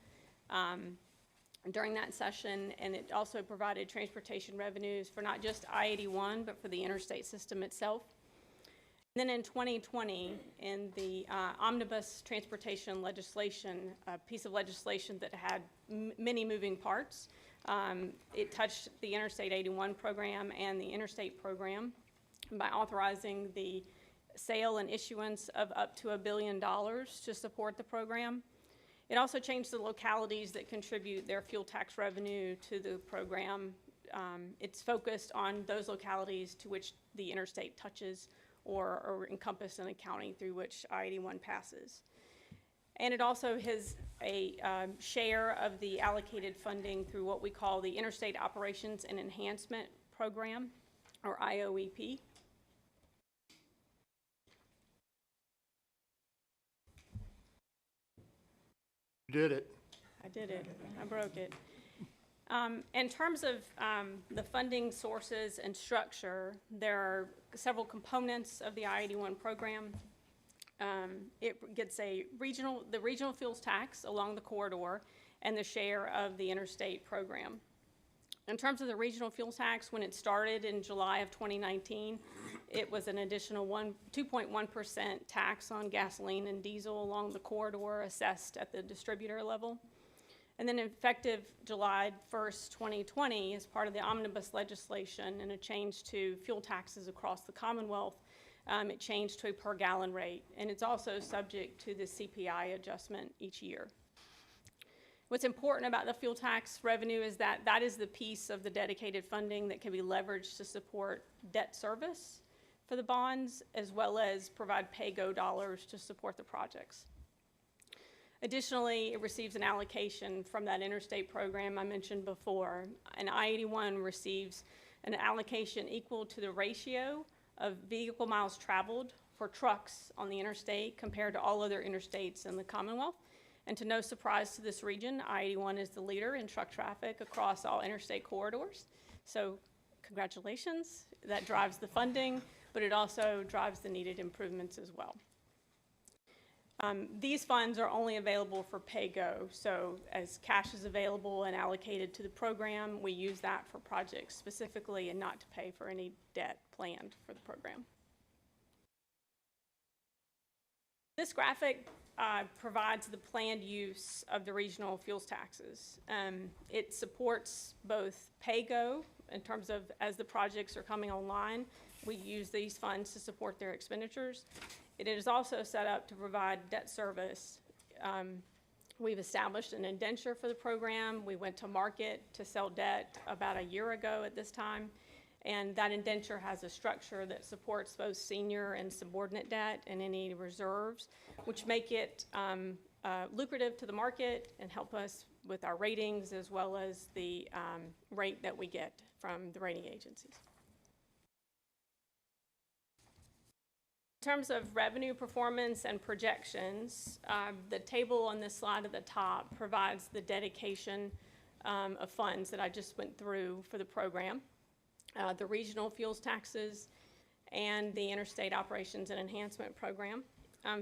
[SPEAKER 21] during that session, and it also provided transportation revenues for not just I-81, but for the interstate system itself. And then in 2020, in the omnibus transportation legislation, a piece of legislation that had many moving parts, it touched the Interstate 81 program and the interstate program by authorizing the sale and issuance of up to $1 billion to support the program. It also changed the localities that contribute their fuel tax revenue to the program. It's focused on those localities to which the interstate touches or encompass in a county through which I-81 passes. And it also has a share of the allocated funding through what we call the Interstate Operations and Enhancement Program, or IOEP.
[SPEAKER 3] You did it.
[SPEAKER 21] I did it. I broke it. In terms of the funding sources and structure, there are several components of the I-81 program. It gets the regional fuels tax along the corridor and the share of the interstate program. In terms of the regional fuels tax, when it started in July of 2019, it was an additional 2.1% tax on gasoline and diesel along the corridor assessed at the distributor level. And then effective July 1st, 2020, as part of the omnibus legislation and a change to fuel taxes across the Commonwealth, it changed to a per gallon rate, and it's also subject to the CPI adjustment each year. What's important about the fuel tax revenue is that that is the piece of the dedicated funding that can be leveraged to support debt service for the bonds, as well as provide pay-go dollars to support the projects. Additionally, it receives an allocation from that interstate program I mentioned before. And I-81 receives an allocation equal to the ratio of vehicle miles traveled for trucks on the interstate compared to all other interstates in the Commonwealth. And to no surprise to this region, I-81 is the leader in truck traffic across all interstate corridors. So congratulations, that drives the funding, but it also drives the needed improvements as well. These funds are only available for pay-go, so as cash is available and allocated to the program, we use that for projects specifically and not to pay for any debt planned for the program. This graphic provides the planned use of the regional fuels taxes. It supports both pay-go in terms of as the projects are coming online, we use these funds to support their expenditures. It is also set up to provide debt service. We've established an indenture for the program. We went to market to sell debt about a year ago at this time. And that indenture has a structure that supports both senior and subordinate debt and any reserves, which make it lucrative to the market and help us with our ratings as well as the rate that we get from the rating agencies. In terms of revenue performance and projections, the table on this slide at the top provides the dedication of funds that I just went through for the program. The regional fuels taxes and the Interstate Operations and Enhancement Program.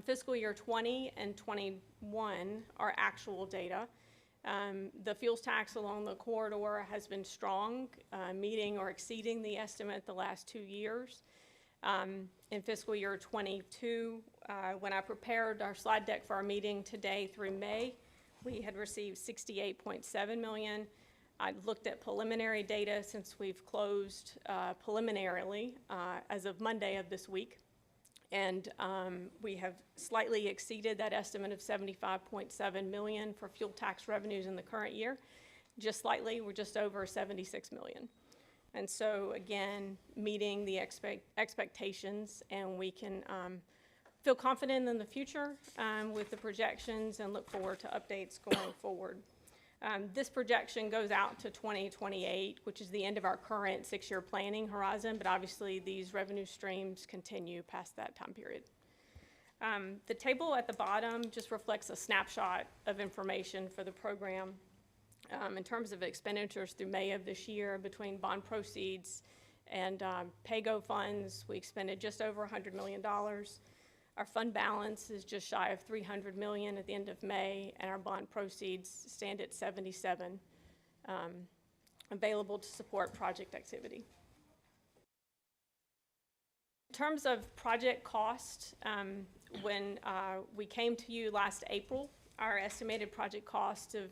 [SPEAKER 21] Fiscal year 20 and 21 are actual data. The fuels tax along the corridor has been strong, meeting or exceeding the estimate the last 2 years. In fiscal year 22, when I prepared our slide deck for our meeting today through May, we had received $68.7 million. I looked at preliminary data since we've closed preliminarily as of Monday of this week. And we have slightly exceeded that estimate of $75.7 million for fuel tax revenues in the current year. Just slightly, we're just over $76 million. And so again, meeting the expectations, and we can feel confident in the future with the projections and look forward to updates going forward. This projection goes out to 2028, which is the end of our current 6-year planning horizon, but obviously these revenue streams continue past that time period. The table at the bottom just reflects a snapshot of information for the program. In terms of expenditures through May of this year, between bond proceeds and pay-go funds, we expended just over $100 million. Our fund balance is just shy of $300 million at the end of May, and our bond proceeds stand at $77 available to support project activity. In terms of project cost, when we came to you last April, our estimated project cost of,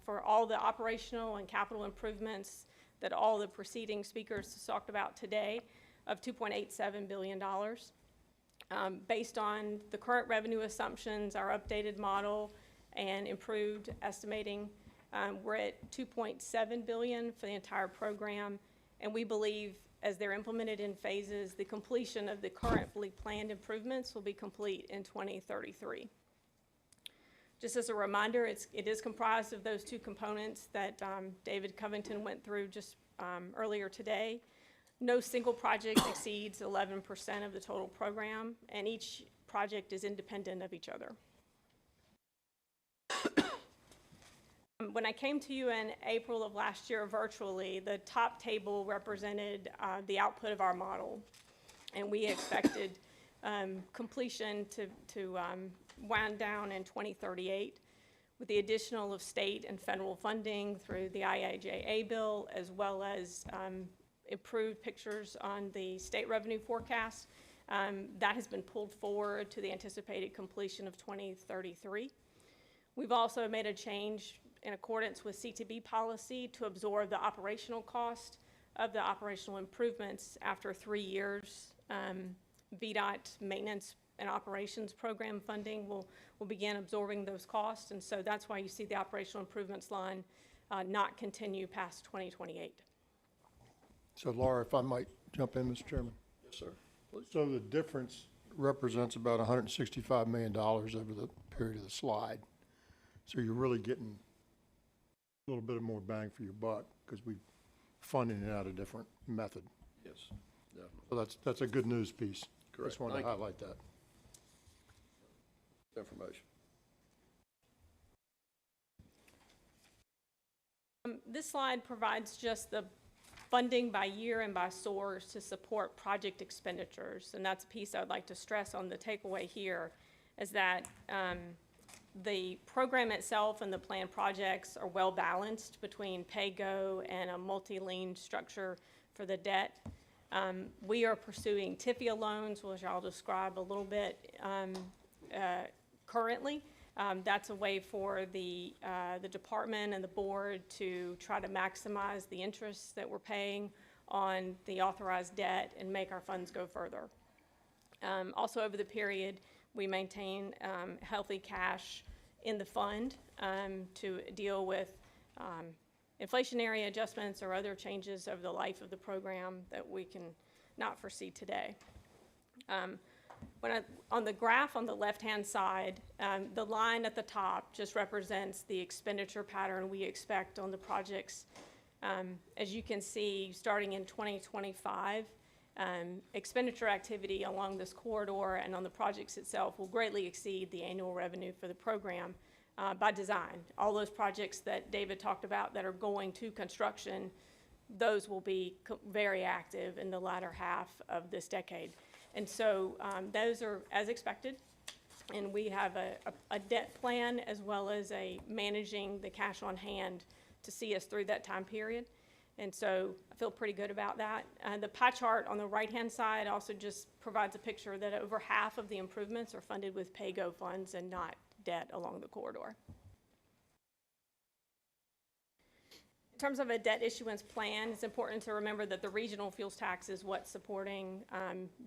[SPEAKER 21] for all the operational and capital improvements that all the preceding speakers talked about today of $2.87 billion. Based on the current revenue assumptions, our updated model, and improved estimating, we're at $2.7 billion for the entire program, and we believe as they're implemented in phases, the completion of the currently planned improvements will be complete in 2033. Just as a reminder, it is comprised of those two components that David Covington went through just earlier today. No single project exceeds 11% of the total program, and each project is independent of each other. When I came to you in April of last year virtually, the top table represented the output of our model, and we expected completion to wound down in 2038 with the additional of state and federal funding through the IIJA bill, as well as improved pictures on the state revenue forecast. That has been pulled forward to the anticipated completion of 2033. We've also made a change in accordance with CTB policy to absorb the operational cost of the operational improvements after 3 years. VDOT maintenance and operations program funding will begin absorbing those costs, and so that's why you see the operational improvements line not continue past 2028.
[SPEAKER 3] So Laura, if I might jump in, Mr. Chairman.
[SPEAKER 1] Yes, sir. Please.
[SPEAKER 3] So the difference represents about $165 million over the period of the slide. So you're really getting a little bit more bang for your buck because we're funding it out a different method.
[SPEAKER 1] Yes. definitely.
[SPEAKER 3] So that's a good news piece.
[SPEAKER 1] Correct.
[SPEAKER 3] Just wanted to
[SPEAKER 1] Thank you.
[SPEAKER 3] highlight that.
[SPEAKER 1] Information.
[SPEAKER 21] This slide provides just the funding by year and by source to support project expenditures. And that's a piece I would like to stress on the takeaway here, is that the program itself and the planned projects are well balanced between pay-go and a multi-lien structure for the debt. We are pursuing TIFIA loans, which I'll describe a little bit currently. That's a way for the department and the board to try to maximize the interest that we're paying on the authorized debt and make our funds go further. Also, over the period, we maintain healthy cash in the fund to deal with inflationary adjustments or other changes over the life of the program that we can not foresee today. On the graph on the left-hand side, the line at the top just represents the expenditure pattern we expect on the projects. As you can see, starting in 2025, expenditure activity along this corridor and on the projects itself will greatly exceed the annual revenue for the program by design. All those projects that David talked about that are going to construction, those will be very active in the latter half of this decade. And so those are as expected, and we have a debt plan as well as a managing the cash on hand to see us through that time period. And so I feel pretty good about that. The pie chart on the right-hand side also just provides a picture that over half of the improvements are funded with pay-go funds and not debt along the corridor. In terms of a debt issuance plan, it's important to remember that the regional fuels tax is what's supporting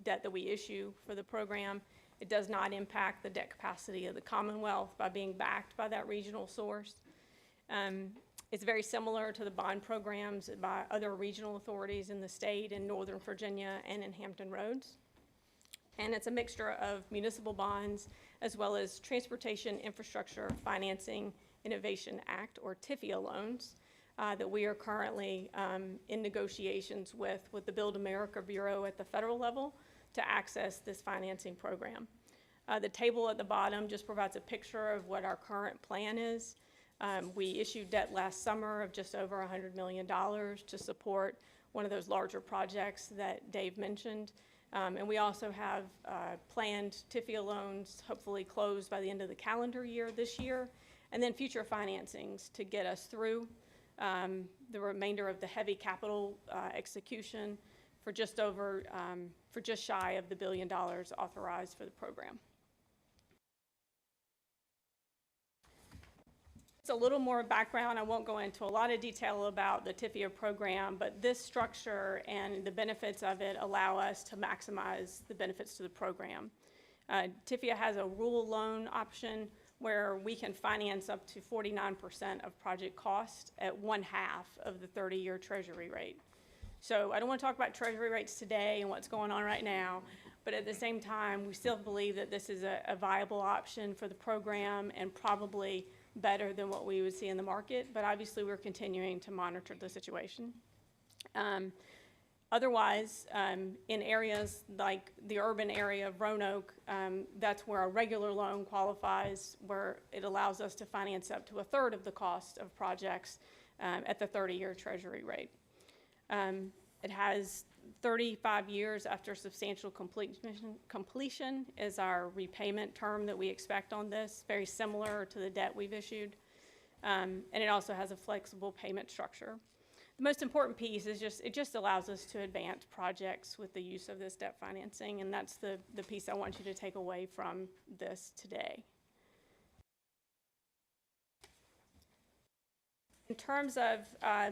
[SPEAKER 21] debt that we issue for the program. It does not impact the debt capacity of the Commonwealth by being backed by that regional source. It's very similar to the bond programs by other regional authorities in the state, in Northern Virginia and in Hampton Roads. And it's a mixture of municipal bonds as well as Transportation Infrastructure Financing Innovation Act, or TIFIA loans, that we are currently in negotiations with the Build America Bureau at the federal level to access this financing program. The table at the bottom just provides a picture of what our current plan is. We issued debt last summer of just over $100 million to support one of those larger projects that Dave mentioned. And we also have planned TIFIA loans, hopefully closed by the end of the calendar year this year, and then future financings to get us through the remainder of the heavy capital execution for just shy of the $1 billion authorized for the program. It's a little more background. I won't go into a lot of detail about the TIFIA program, but this structure and the benefits of it allow us to maximize the benefits to the program. TIFIA has a rule loan option where we can finance up to 49% of project cost at 1/2 of the 30-year Treasury rate. So I don't want to talk about Treasury rates today and what's going on right now, but at the same time, we still believe that this is a viable option for the program and probably better than what we would see in the market, but obviously we're continuing to monitor the situation. Otherwise, in areas like the urban area of Roanoke, that's where a regular loan qualifies, where it allows us to finance up to 1/3 of the cost of projects at the 30-year Treasury rate. It has 35 years after substantial completion is our repayment term that we expect on this, very similar to the debt we've issued. And it also has a flexible payment structure. The most important piece is it just allows us to advance projects with the use of this debt financing, and that's the piece I want you to take away from this today. In terms of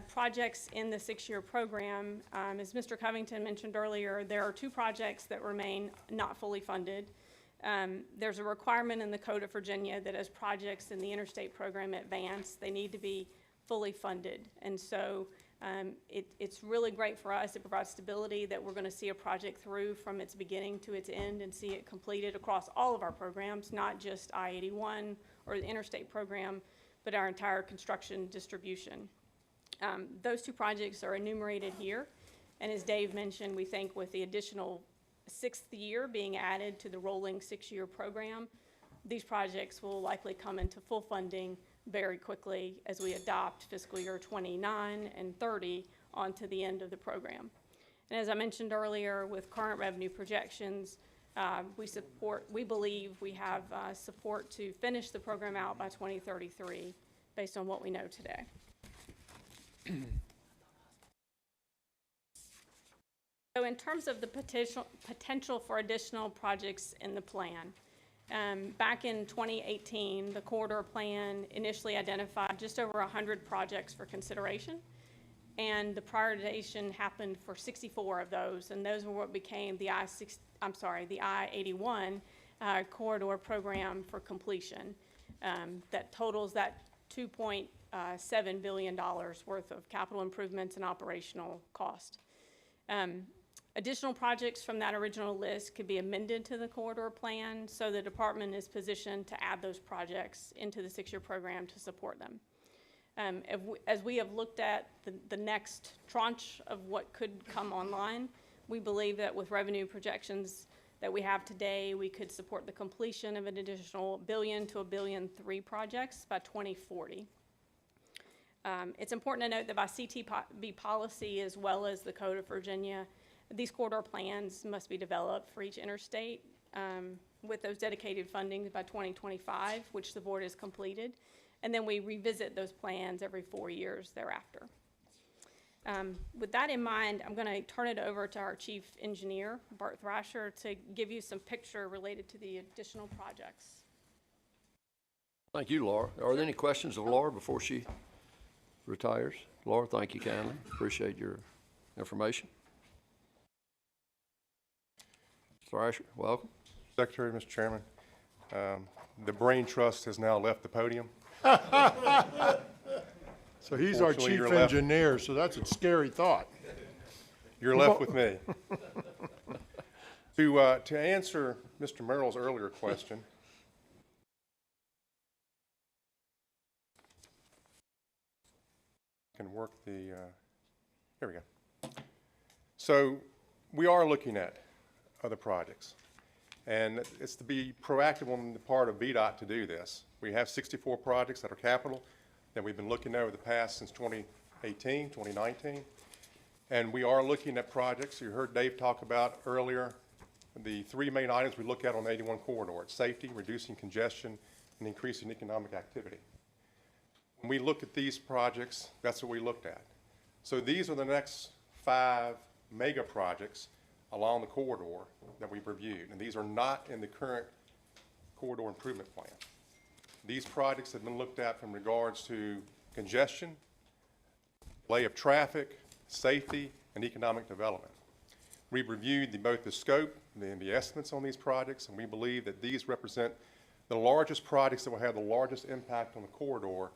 [SPEAKER 21] projects in the 6-year program, as Mr. Covington mentioned earlier, there are 2 projects that remain not fully funded. There's a requirement in the Code of Virginia that as projects in the interstate program advance, they need to be fully funded. And so it's really great for us. It provides stability that we're going to see a project through from its beginning to its end and see it completed across all of our programs, not just I-81 or the interstate program, but our entire construction distribution. Those 2 projects are enumerated here. And as Dave mentioned, we think with the additional 6th year being added to the rolling 6-year program, these projects will likely come into full funding very quickly as we adopt fiscal year 29 and 30 onto the end of the program. And as I mentioned earlier, with current revenue projections, we believe we have support to finish the program out by 2033 based on what we know today. So in terms of the potential for additional projects in the plan, back in 2018, the corridor plan initially identified just over 100 projects for consideration, and the prioritization happened for 64 of those, and those were what became the I-81 corridor program for completion. That totals that $2.7 billion worth of capital improvements and operational cost. Additional projects from that original list could be amended to the corridor plan, so the department is positioned to add those projects into the 6-year program to support them. As we have looked at the next tranche of what could come online, we believe that with revenue projections that we have today, we could support the completion of an additional $1 billion to $1.3 billion projects by 2040. It's important to note that by CTB policy, as well as the Code of Virginia, these corridor plans must be developed for each interstate with those dedicated funding by 2025, which the board has completed. And then we revisit those plans every 4 years thereafter. With that in mind, I'm going to turn it over to our chief engineer, Bart Thrasher, to give you some picture related to the additional projects.
[SPEAKER 1] Thank you, Laura. Are there any questions of Laura before she retires? Laura, thank you kindly. Appreciate your information. Thrasher, welcome.
[SPEAKER 18] Secretary, Mr. Chairman, the brain trust has now left the podium.
[SPEAKER 3] So he's our chief engineer, so that's a scary thought.
[SPEAKER 18] You're left with me. To answer Mr. Merrill's earlier question, can work the, here we go. So we are looking at other projects, and it's to be proactive on the part of VDOT to do this. We have 64 projects that are capital that we've been looking at over the past since 2018, 2019, and we are looking at projects. You heard Dave talk about earlier the 3 main items we look at on the 81 corridor. It's safety, reducing congestion, and increasing economic activity. When we look at these projects, that's what we looked at. So these are the next 5 mega projects along the corridor that we've reviewed, and these are not in the current corridor improvement plan. These projects have been looked at from regards to congestion, delay of traffic, safety, and economic development. We've reviewed both the scope and the estimates on these projects, and we believe that these represent the largest projects that will have the largest impact on the corridor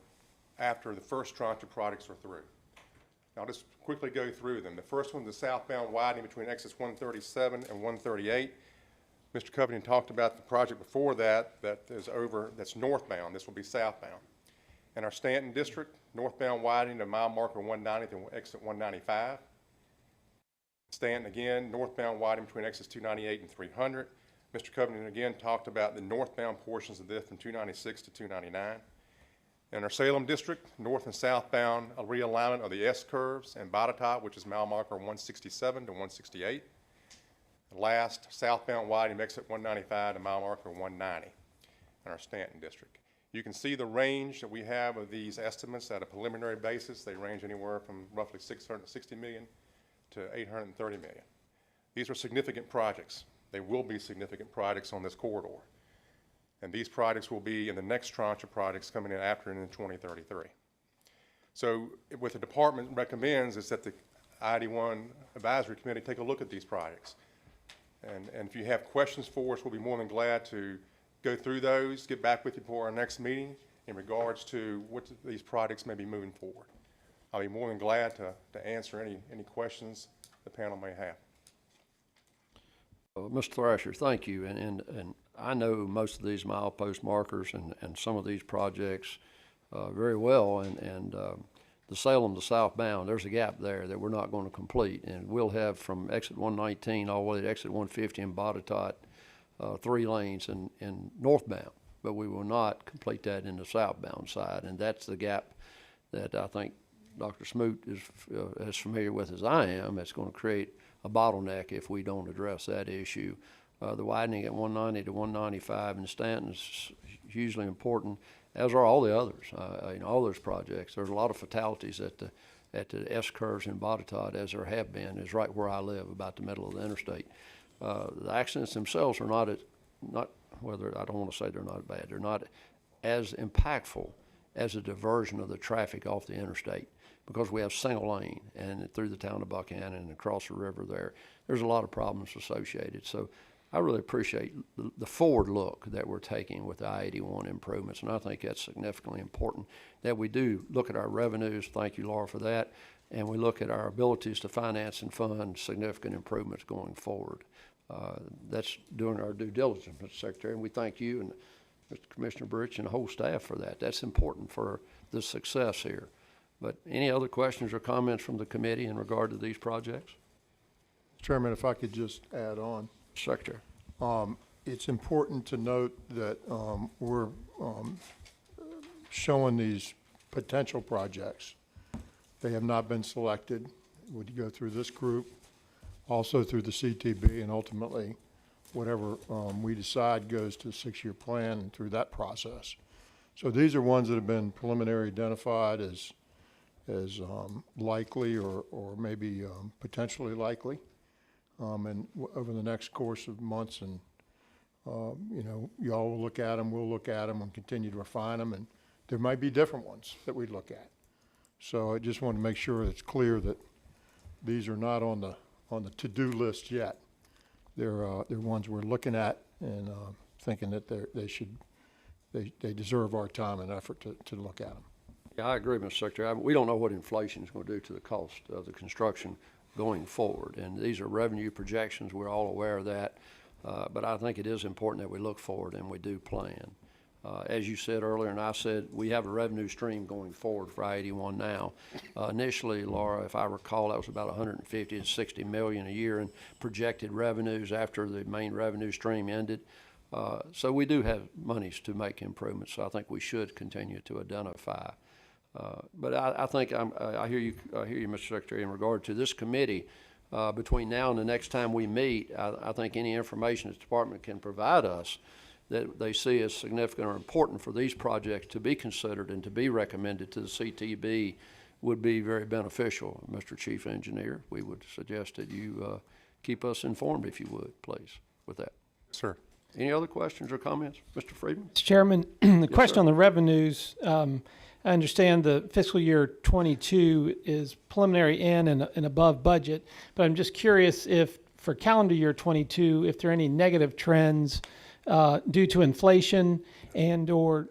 [SPEAKER 18] after the first tranche of projects are through. Now, I'll just quickly go through them. The first one is the southbound widening between exits 137 and 138. Mr. Covington talked about the project before that, that's northbound. This will be southbound. In our Stanton district, northbound widening to mile marker 190 and exit 195. Stanton again, northbound widening between exits 298 and 300. Mr. Covington again talked about the northbound portions of this from 296 to 299. In our Salem district, north and southbound, a realignment of the S-curves and Botetourt, which is mile marker 167 to 168. And last, southbound widening exit 195 to mile marker 190 in our Stanton district. You can see the range that we have of these estimates at a preliminary basis. They range anywhere from roughly $660 million to $830 million. These are significant projects. They will be significant projects on this corridor. And these projects will be in the next tranche of projects coming in after and in 2033. So what the department recommends is that the I-81 Advisory Committee take a look at these projects. And if you have questions for us, we'll be more than glad to go through those, get back with you for our next meeting in regards to what these projects may be moving forward. I'll be more than glad to answer any questions the panel may have.
[SPEAKER 1] Mr. Thrasher, thank you. And I know most of these milepost markers and some of these projects very well. And the Salem to southbound, there's a gap there that we're not going to complete. And we'll have from exit 119 all the way to exit 150 in Botetourt, 3 lanes in northbound. But we will not complete that in the southbound side. And that's the gap that I think Dr. Smoot is as familiar with as I am. It's going to create a bottleneck if we don't address that issue. The widening at 190 to 195 in Stanton is hugely important, as are all the others. All those projects. There's a lot of fatalities at the S curves in Botetourt, as there have been, is right where I live, about the middle of the interstate. The accidents themselves are not whether I don't want to say they're not bad. They're not as impactful as a diversion of the traffic off the interstate, because we have single lane and through the town of Buchanan and across the river there. There's a lot of problems associated. So I really appreciate the forward look that we're taking with the I-81 improvements, and I think that's significantly important that we do look at our revenues. Thank you, Laura, for that. And we look at our abilities to finance and fund significant improvements going forward. That's doing our due diligence, Mr. Secretary, and we thank you and Mr. Commissioner Bridge and the whole staff for that. That's important for the success here. But any other questions or comments from the committee in regard to these projects?
[SPEAKER 3] Chairman, if I could just add on.
[SPEAKER 1] Secretary.
[SPEAKER 3] It's important to note that we're showing these potential projects. They have not been selected. Would go through this group, also through the CTB, and ultimately whatever we decide goes to the 6-year plan and through that process. So these are ones that have been preliminary identified as likely or maybe potentially likely. And over the next course of months, and y'all will look at them, we'll look at them, and continue to refine them, and there might be different ones that we'd look at. So I just want to make sure it's clear that these are not on the to-do list yet. They're ones we're looking at and thinking that they deserve our time and effort to look at them.
[SPEAKER 1] Yeah, I agree, Mr. Secretary. We don't know what inflation is going to do to the cost of the construction going forward, and these are revenue projections. We're all aware of that, but I think it is important that we look forward and we do plan. As you said earlier, and I said, we have a revenue stream going forward for I-81 now. Initially, Laura, if I recall, that was about 150 to 60 million a year in projected revenues after the main revenue stream ended. So we do have monies to make improvements, so I think we should continue to identify. But I think I hear you, Mr. Secretary, in regard to this committee. Between now and the next time we meet, I think any information this department can provide us that they see as significant or important for these projects to be considered and to be recommended to the CTB would be very beneficial. Mr. Chief Engineer, we would suggest that you keep us informed, if you would, please, with that.
[SPEAKER 18] Sir.
[SPEAKER 1] Any other questions or comments? Mr. Friedman?
[SPEAKER 15] Mr. Chairman, the
[SPEAKER 1] Yes,
[SPEAKER 15] question
[SPEAKER 1] sir.
[SPEAKER 15] on the revenues, I understand the fiscal year 22 is preliminary in and above budget, but I'm just curious if for calendar year 22, if there are any negative trends due to inflation and or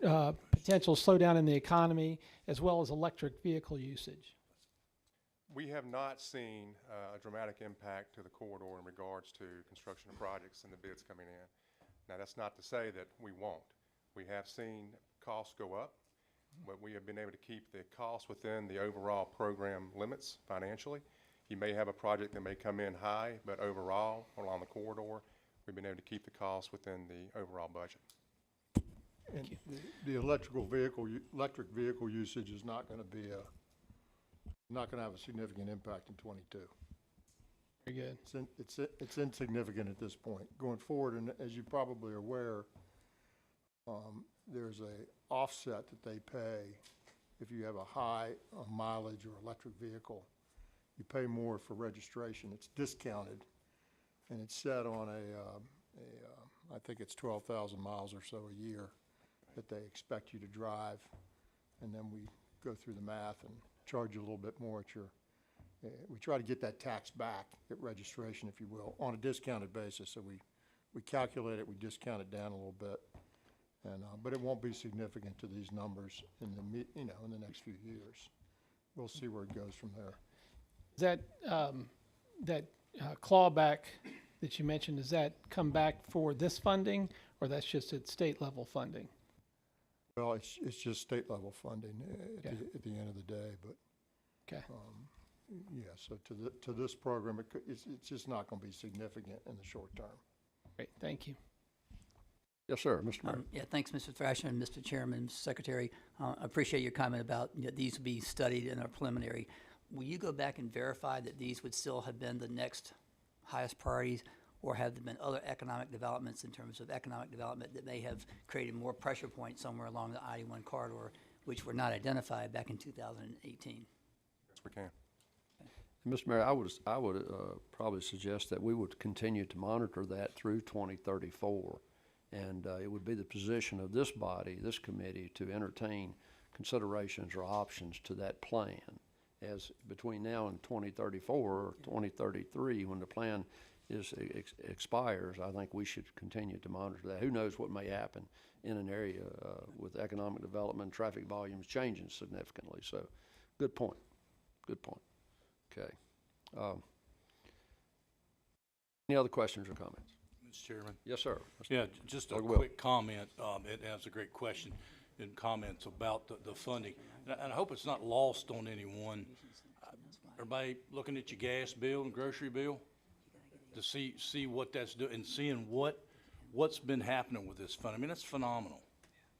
[SPEAKER 15] potential slowdown in the economy, as well as electric vehicle usage.
[SPEAKER 18] We have not seen a dramatic impact to the corridor in regards to construction of projects and the bids coming in. Now, that's not to say that we won't. We have seen costs go up, but we have been able to keep the costs within the overall program limits financially. You may have a project that may come in high, but overall, along the corridor, we've been able to keep the costs within the overall budget.
[SPEAKER 3] And the electric vehicle usage is not going to be not going to have a significant impact in 22.
[SPEAKER 15] Very good.
[SPEAKER 3] It's insignificant at this point. Going forward, and as you probably are aware, there's a offset that they pay if you have a high mileage or electric vehicle. You pay more for registration. It's discounted, and it's set on I think it's 12,000 miles or so a year that they expect you to drive, and then we go through the math and charge you a little bit more at your. We try to get that tax back at registration, if you will, on a discounted basis. So we calculate it, we discount it down a little bit, and but it won't be significant to these numbers in the next few years. We'll see where it goes from there.
[SPEAKER 15] Is that clawback that you mentioned, does that come back for this funding, or that's just at state level funding?
[SPEAKER 3] Well, it's just state level funding at the end of the day, but
[SPEAKER 15] Okay.
[SPEAKER 3] Yeah, so to this program, it's just not going to be significant in the short term.
[SPEAKER 15] Great, thank you.
[SPEAKER 1] Yes, sir, Mr. Mayor.
[SPEAKER 16] Yeah, thanks, Mr. Thrasher and Mr. Chairman, Mr. Secretary. I appreciate your comment about these will be studied and are preliminary. Will you go back and verify that these would still have been the next highest priorities, or have there been other economic developments in terms of economic development that may have created more pressure points somewhere along the I-81 corridor, which were not identified back in 2018?
[SPEAKER 18] Yes, we can.
[SPEAKER 1] Mr. Mayor, I would probably suggest that we would continue to monitor that through 2034. And it would be the position of this body, this committee, to entertain considerations or options to that plan. As between now and 2034 or 2033, when the plan expires, I think we should continue to monitor that. Who knows what may happen in an area with economic development, traffic volumes changing significantly. So, good point. Good point. Okay. Any other questions or comments?
[SPEAKER 12] Mr. Chairman?
[SPEAKER 1] Yes, sir.
[SPEAKER 12] Yeah, just a
[SPEAKER 1] Doug Will.
[SPEAKER 12] quick comment. It has a great question and comments about the funding. And I hope it's not lost on anyone. Everybody looking at your gas bill and grocery bill to see what that's doing and seeing what's been happening with this fund. I mean, that's phenomenal.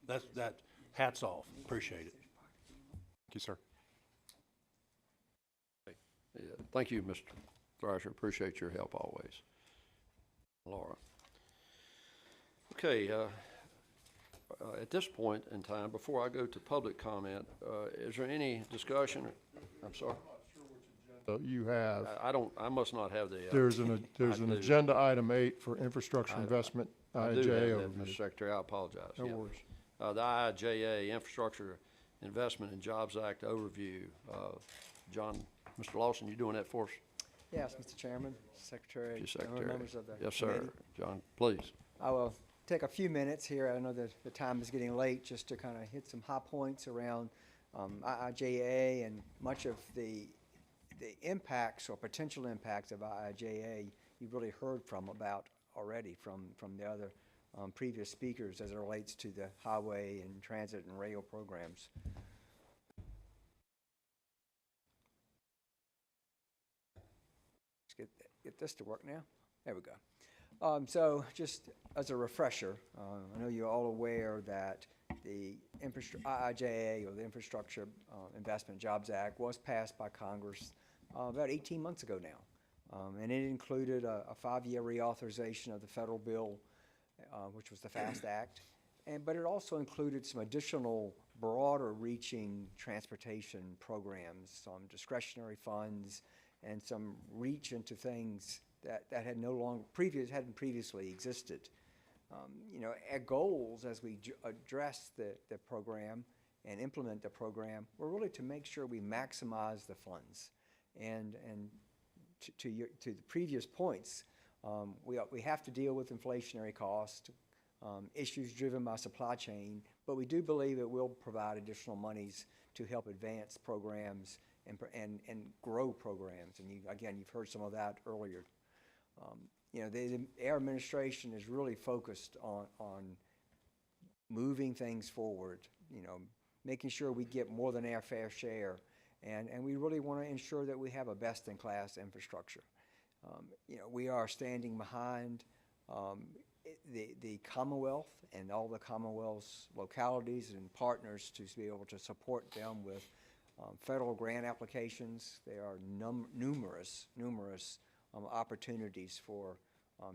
[SPEAKER 12] That hats off. Appreciate it.
[SPEAKER 18] Thank you, sir.
[SPEAKER 1] Yeah, thank you, Mr. Thrasher. Appreciate your help always. Laura. Okay, at this point in time, before I go to public comment, is there any discussion? I'm sorry?
[SPEAKER 3] You have,
[SPEAKER 1] I must not have the.
[SPEAKER 3] there's an agenda item 8 for infrastructure investment,
[SPEAKER 1] I do
[SPEAKER 3] IIJA
[SPEAKER 1] have that, Mr.
[SPEAKER 3] overview.
[SPEAKER 1] Secretary, I apologize.
[SPEAKER 3] No
[SPEAKER 1] Yeah.
[SPEAKER 3] worries.
[SPEAKER 1] The IIJA Infrastructure Investment and Jobs Act overview. John, Mr. Lawson, you doing that for us?
[SPEAKER 2] Yes, Mr. Chairman, Secretary,
[SPEAKER 1] Thank you,
[SPEAKER 2] general
[SPEAKER 1] Secretary.
[SPEAKER 2] members of the
[SPEAKER 1] Yes,
[SPEAKER 2] committee.
[SPEAKER 1] sir. John, please.
[SPEAKER 2] I will take a few minutes here. I know that the time is getting late, just to kind of hit some high points around IIJA and much of the impacts or potential impacts of IIJA you've really heard about already from the other previous speakers as it relates to the highway and transit and rail programs. Let's get this to work now. There we go. So just as a refresher, I know you're all aware that the IIJA, or the Infrastructure Investment Jobs Act, was passed by Congress about 18 months ago now. And it included a 5-year reauthorization of the federal bill, which was the FAST Act. But it also included some additional broader reaching transportation programs, some discretionary funds, and some reach into things that had hadn't previously existed. Our goals as we address the program and implement the program were really to make sure we maximize the funds. And to the previous points, we have to deal with inflationary cost, issues driven by supply chain, but we do believe it will provide additional monies to help advance programs and grow programs. And again, you've heard some of that earlier. Our administration is really focused on moving things forward, making sure we get more than our fair share. And we really want to ensure that we have a best-in-class infrastructure. We are standing behind the Commonwealth and all the Commonwealth's localities and partners to be able to support them with federal grant applications. There are numerous opportunities for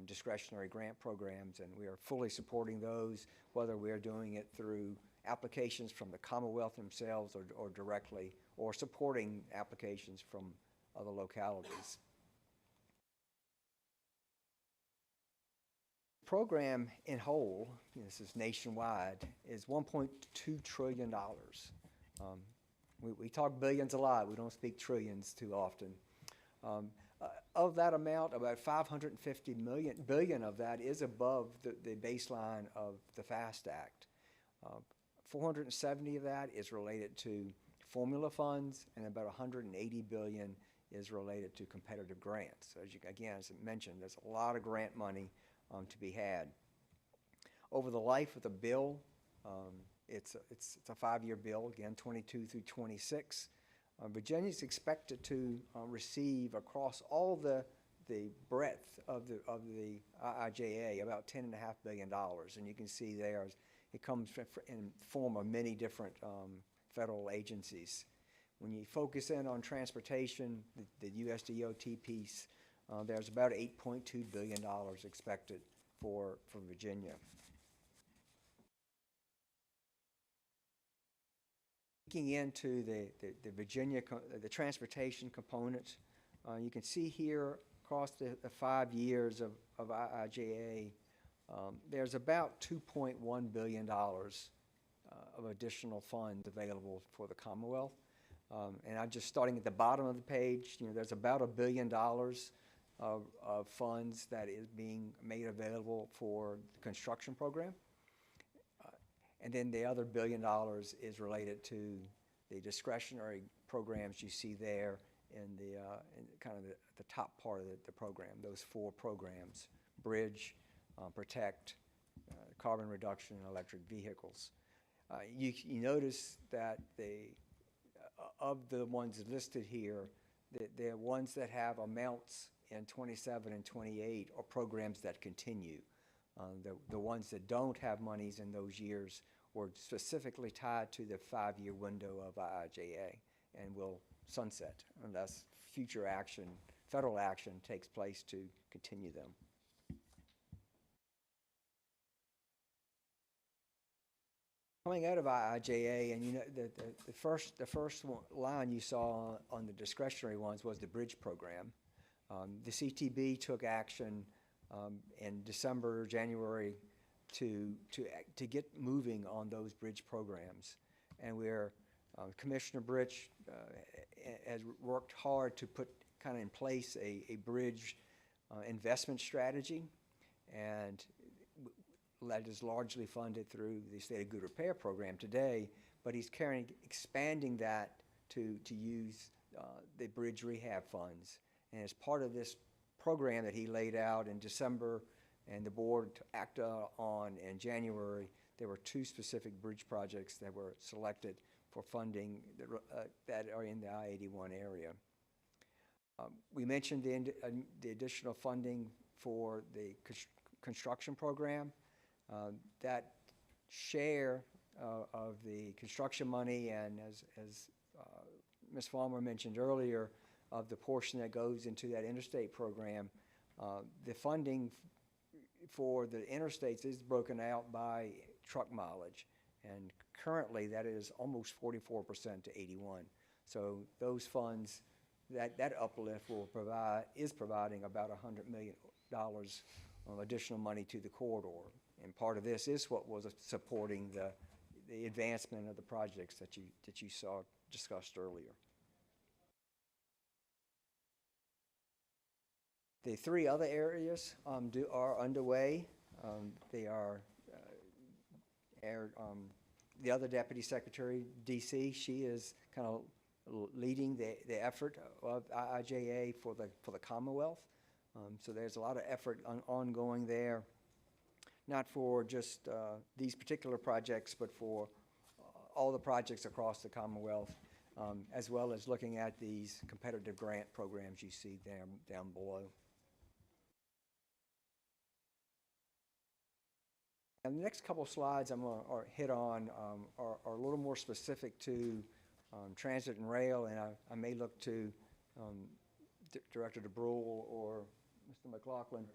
[SPEAKER 2] discretionary grant programs, and we are fully supporting those, whether we are doing it through applications from the Commonwealth themselves or directly, or supporting applications from other localities. The program in whole, this is nationwide, is $1.2 trillion. We talk billions a lot. We don't speak trillions too often. Of that amount, about $550 billion of that is above the baseline of the FAST Act. 470 of that is related to formula funds, and about 180 billion is related to competitive grants. So as I mentioned, there's a lot of grant money to be had. Over the life of the bill, it's a 5-year bill, again, 22 through 26. Virginia's expected to receive across all the breadth of the IIJA about $10.5 billion. And you can see there it comes in form of many different federal agencies. When you focus in on transportation, the USDOT piece, there's about $8.2 billion expected for Virginia. Looking into the Virginia, the transportation component, you can see here across the 5 years of IIJA, there's about $2.1 billion of additional funds available for the Commonwealth. And I'm just starting at the bottom of the page, there's about $1 billion of funds that is being made available for the construction program. And then the other $1 billion is related to the discretionary programs you see there in kind of the top part of the program, those 4 programs: Bridge, Protect, Carbon Reduction, and Electric Vehicles. You notice that of the ones listed here, the ones that have amounts in 27 and 28 are programs that continue. The ones that don't have monies in those years were specifically tied to the 5-year window of IIJA and will sunset unless future action, federal action, takes place to continue them. Coming out of IIJA, and the first line you saw on the discretionary ones was the bridge program. The CTB took action in December, January to get moving on those bridge programs, and Commissioner Bridge has worked hard to put kind of in place a bridge investment strategy, and that is largely funded through the State of Good Repair program today, but he's expanding that to use the bridge rehab funds. And as part of this program that he laid out in December and the board acted on in January, there were 2 specific bridge projects that were selected for funding that are in the I-81 area. We mentioned the additional funding for the construction program. That share of the construction money, and as Ms. Farmer mentioned earlier, of the portion that goes into that interstate program, the funding for the interstates is broken out by truck mileage, and currently that is almost 44% to 81. So those funds, that uplift is providing about $100 million of additional money to the corridor. And part of this is what was supporting the advancement of the projects that you saw discussed earlier. The 3 other areas are underway. They are the other Deputy Secretary, DC, she is kind of leading the effort of IIJA for the Commonwealth. So there's a lot of effort ongoing there, not for just these particular projects, but for all the projects across the Commonwealth, as well as looking at these competitive grant programs you see down below. And the next couple of slides I'm going to hit on are a little more specific to transit and rail, and I may look to Director DeBrule or Mr. McLaughlin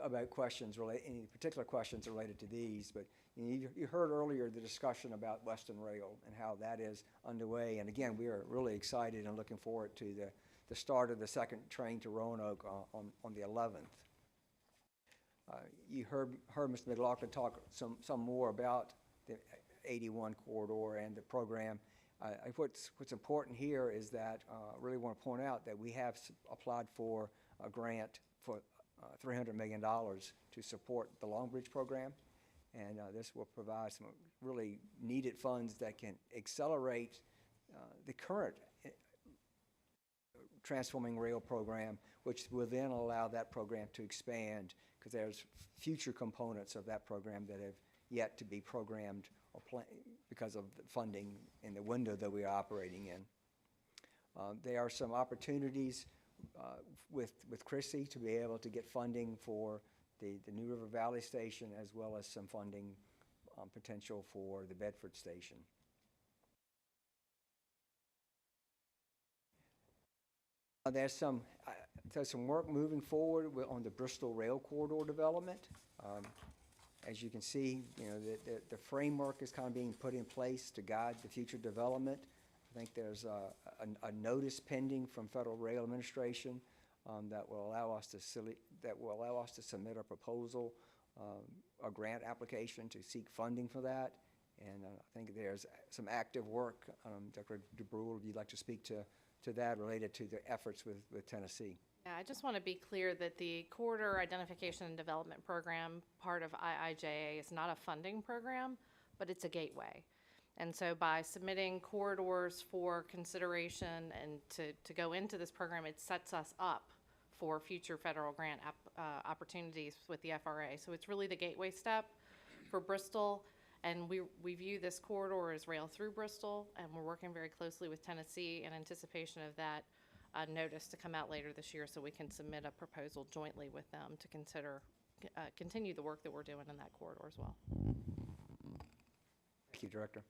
[SPEAKER 2] about questions, any particular questions related to these. But you heard earlier the discussion about Western Rail and how that is underway. And again, we are really excited and looking forward to the start of the second train to Roanoke on the 11th. You heard Mr. McLaughlin talk some more about the 81 corridor and the program. What's important here is that I really want to point out that we have applied for a grant for $300 million to support the Long Bridge program, and this will provide some really needed funds that can accelerate the current Transforming Rail program, which will then allow that program to expand, because there's future components of that program that have yet to be programmed or because of the funding in the window that we are operating in. There are some opportunities with Chrissy to be able to get funding for the New River Valley Station, as well as some funding potential for the Bedford Station. There's some work moving forward on the Bristol Rail Corridor development. As you can see, the framework is kind of being put in place to guide the future development. I think there's a notice pending from Federal Rail Administration that will allow us to submit a proposal, a grant application to seek funding for that. And I think there's some active work. Dr. DeBrule, would you like to speak to that related to the efforts with Tennessee?
[SPEAKER 14] Yeah, I just want to be clear that the Corridor Identification and Development Program, part of IIJA, is not a funding program, but it's a gateway. And so by submitting corridors for consideration and to go into this program, it sets us up for future federal grant opportunities with the FRA. So it's really the gateway step for Bristol. And we view this corridor as rail through Bristol, and we're working very closely with Tennessee in anticipation of that notice to come out later this year, so we can submit a proposal jointly with them to consider continue the work that we're doing in that corridor as well.
[SPEAKER 2] Thank you, Director.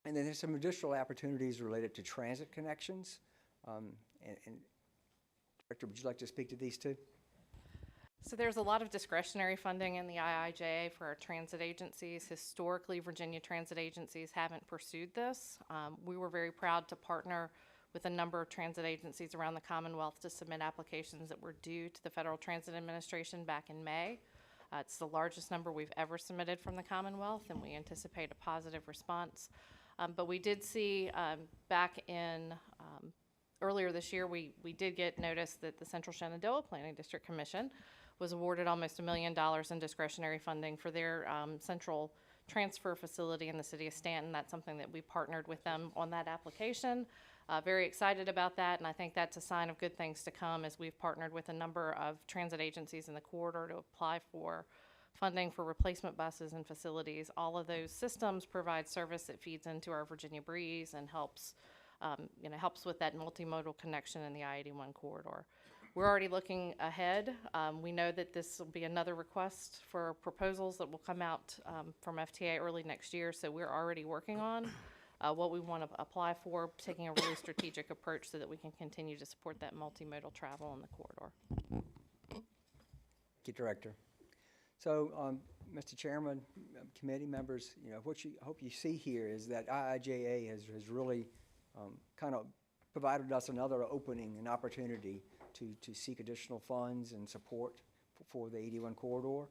[SPEAKER 2] And then there's some additional opportunities related to transit connections. And Director, would you like to speak to these two?
[SPEAKER 14] So there's a lot of discretionary funding in the IIJA for our transit agencies. Historically, Virginia transit agencies haven't pursued this. We were very proud to partner with a number of transit agencies around the Commonwealth to submit applications that were due to the Federal Transit Administration back in May. It's the largest number we've ever submitted from the Commonwealth, and we anticipate a positive response. But we did see back in earlier this year, we did get notice that the Central Shenandoah Planning District Commission was awarded almost $1 million in discretionary funding for their central transfer facility in the city of Stanton. That's something that we partnered with them on that application. Very excited about that, and I think that's a sign of good things to come, as we've partnered with a number of transit agencies in the corridor to apply for funding for replacement buses and facilities. All of those systems provide service that feeds into our Virginia Breeze and helps with that multimodal connection in the I-81 corridor. We're already looking ahead. We know that this will be another request for proposals that will come out from FTA early next year, so we're already working on what we want to apply for, taking a really strategic approach so that we can continue to support that multimodal travel in the corridor.
[SPEAKER 2] Thank you, Director. So, Mr. Chairman, committee members, what I hope you see here is that IIJA has really kind of provided us another opening and opportunity to seek additional funds and support for the 81 corridor.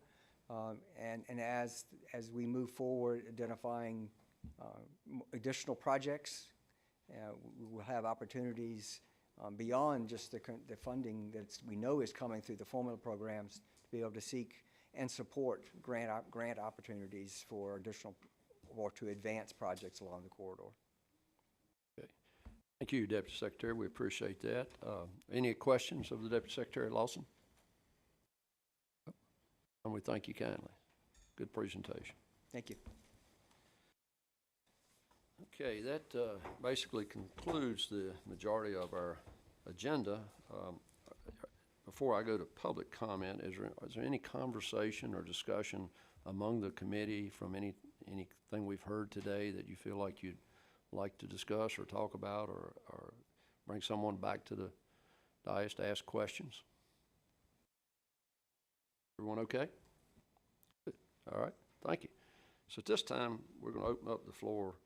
[SPEAKER 2] And as we move forward identifying additional projects, we will have opportunities beyond just the funding that we know is coming through the formula programs to be able to seek and support grant opportunities for additional or to advance projects along the corridor.
[SPEAKER 1] Thank you, Deputy Secretary. We appreciate that. Any questions of the Deputy Secretary Lawson? And we thank you kindly. Good presentation.
[SPEAKER 2] Thank you.
[SPEAKER 1] Okay, that basically concludes the majority of our agenda. Before I go to public comment, is there any conversation or discussion among the committee from anything we've heard today that you feel like you'd like to discuss or talk about, or bring someone back to the dais to ask questions? Everyone okay? Good. All right, thank you. So at this time, we're going to open up the floor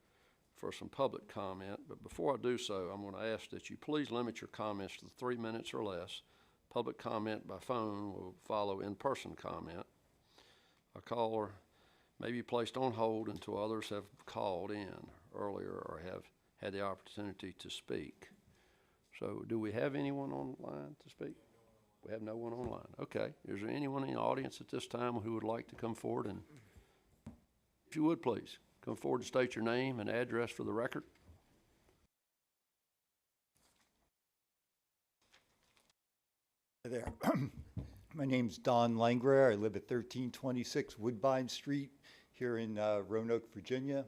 [SPEAKER 1] for some public comment, but before I do so, I'm going to ask that you please limit your comments to 3 minutes or less. Public comment by phone will follow in-person comment. A caller may be placed on hold until others have called in earlier or have had the opportunity to speak. So do we have anyone online to speak? We have no one online. Okay. Is there anyone in the audience at this time who would like to come forward? And if you would, please come forward and state your name and address for the record.
[SPEAKER 4] Hi there. My name's Don Langrer. I live at 1326 Woodbine Street here in Roanoke, Virginia.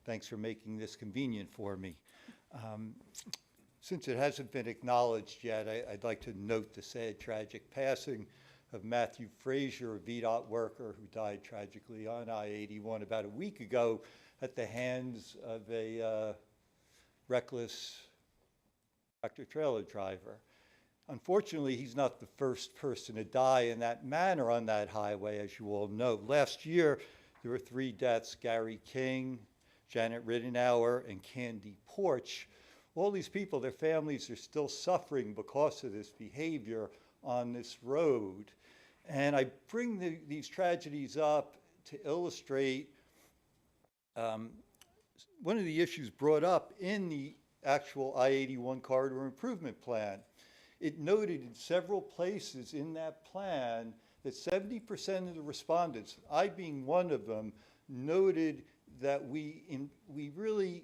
[SPEAKER 4] Thanks for making this convenient for me. Since it hasn't been acknowledged yet, I'd like to note the sad, tragic passing of Matthew Frazier, a VDOT worker who died tragically on I-81 about a week ago at the hands of a reckless tractor-trailer driver. Unfortunately, he's not the first person to die in that manner on that highway, as you all know. Last year, there were 3 deaths: Gary King, Janet Rittenauer, and Candy Porch. All these people, their families are still suffering because of this behavior on this road. And I bring these tragedies up to illustrate one of the issues brought up in the actual I-81 corridor improvement plan. It noted in several places in that plan that 70% of the respondents, I being one of them, noted that we really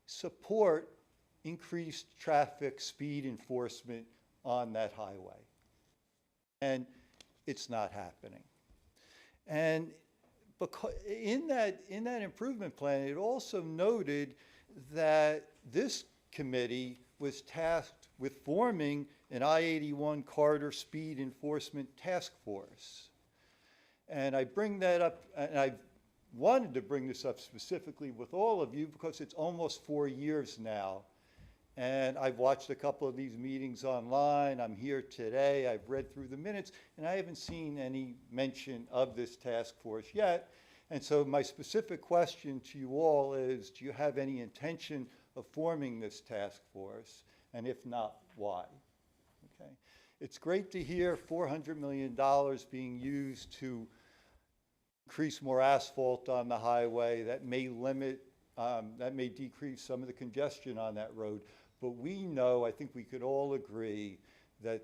[SPEAKER 4] support increased traffic speed enforcement on that highway. And it's not happening. And because in that improvement plan, it also noted that this committee was tasked with forming an I-81 corridor speed enforcement task force. And I bring that up, and I wanted to bring this up specifically with all of you because it's almost 4 years now. And I've watched a couple of these meetings online. I'm here today. I've read through the minutes, and I haven't seen any mention of this task force yet. And so my specific question to you all is, do you have any intention of forming this task force? And if not, why? Okay. It's great to hear $400 million being used to increase more asphalt on the highway. That may limit, that may decrease some of the congestion on that road. But we know, I think we could all agree, that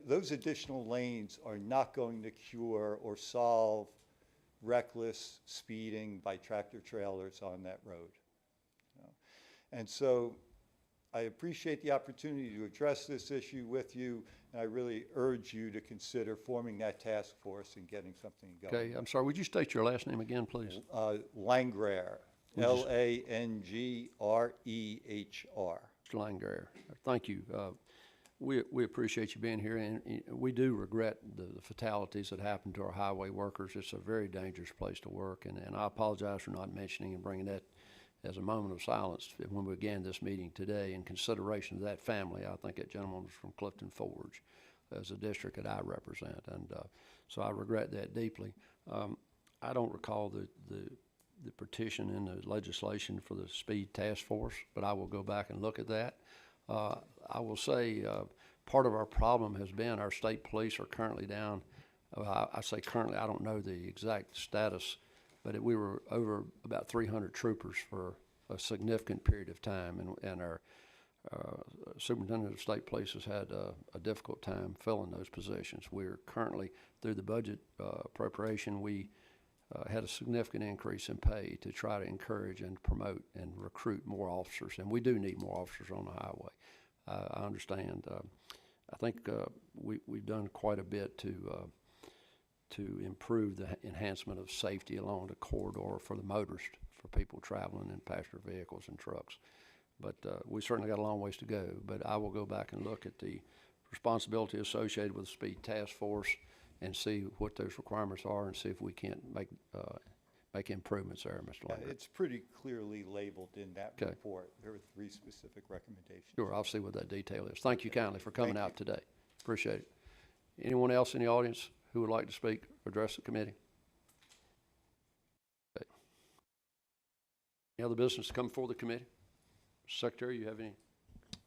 [SPEAKER 4] those additional lanes are not going to cure or solve reckless speeding by tractor trailers on that road. You know? And so I appreciate the opportunity to address this issue with you, and I really urge you to consider forming that task force and getting something going.
[SPEAKER 1] Okay, I'm sorry, would you state your last name again, please?
[SPEAKER 4] Langrehr. Langrehr.
[SPEAKER 1] Mr. Langrehr, thank you. We appreciate you being here, and we do regret the fatalities that happened to our highway workers. It's a very dangerous place to work, and I apologize for not mentioning and bringing that as a moment of silence when we began this meeting today in consideration of that family. I think that gentleman was from Clifton Forge, as a district that I represent, and so I regret that deeply. I don't recall the petition in the legislation for the speed task force, but I will go back and look at that. I will say part of our problem has been our state police are currently down. I say currently, I don't know the exact status, but we were over about 300 troopers for a significant period of time, and our superintendent of state police has had a difficult time filling those positions. We're currently, through the budget appropriation, we had a significant increase in pay to try to encourage and promote and recruit more officers, and we do need more officers on the highway. I understand. I think we've done quite a bit to improve the enhancement of safety along the corridor for the motorist, for people traveling in passenger vehicles and trucks. But we certainly got a long ways to go. But I will go back and look at the responsibility associated with the speed task force and see what those requirements are and see if we can't make improvements there, Mr. Langrehr.
[SPEAKER 4] It's pretty clearly labeled in that report. There are 3 specific recommendations.
[SPEAKER 1] Sure, I'll see what that detail is. Thank you kindly for coming out today. Appreciate it. Anyone else in the audience who would like to speak or address the committee? Okay. Any other business to come before the committee? Secretary, you have any?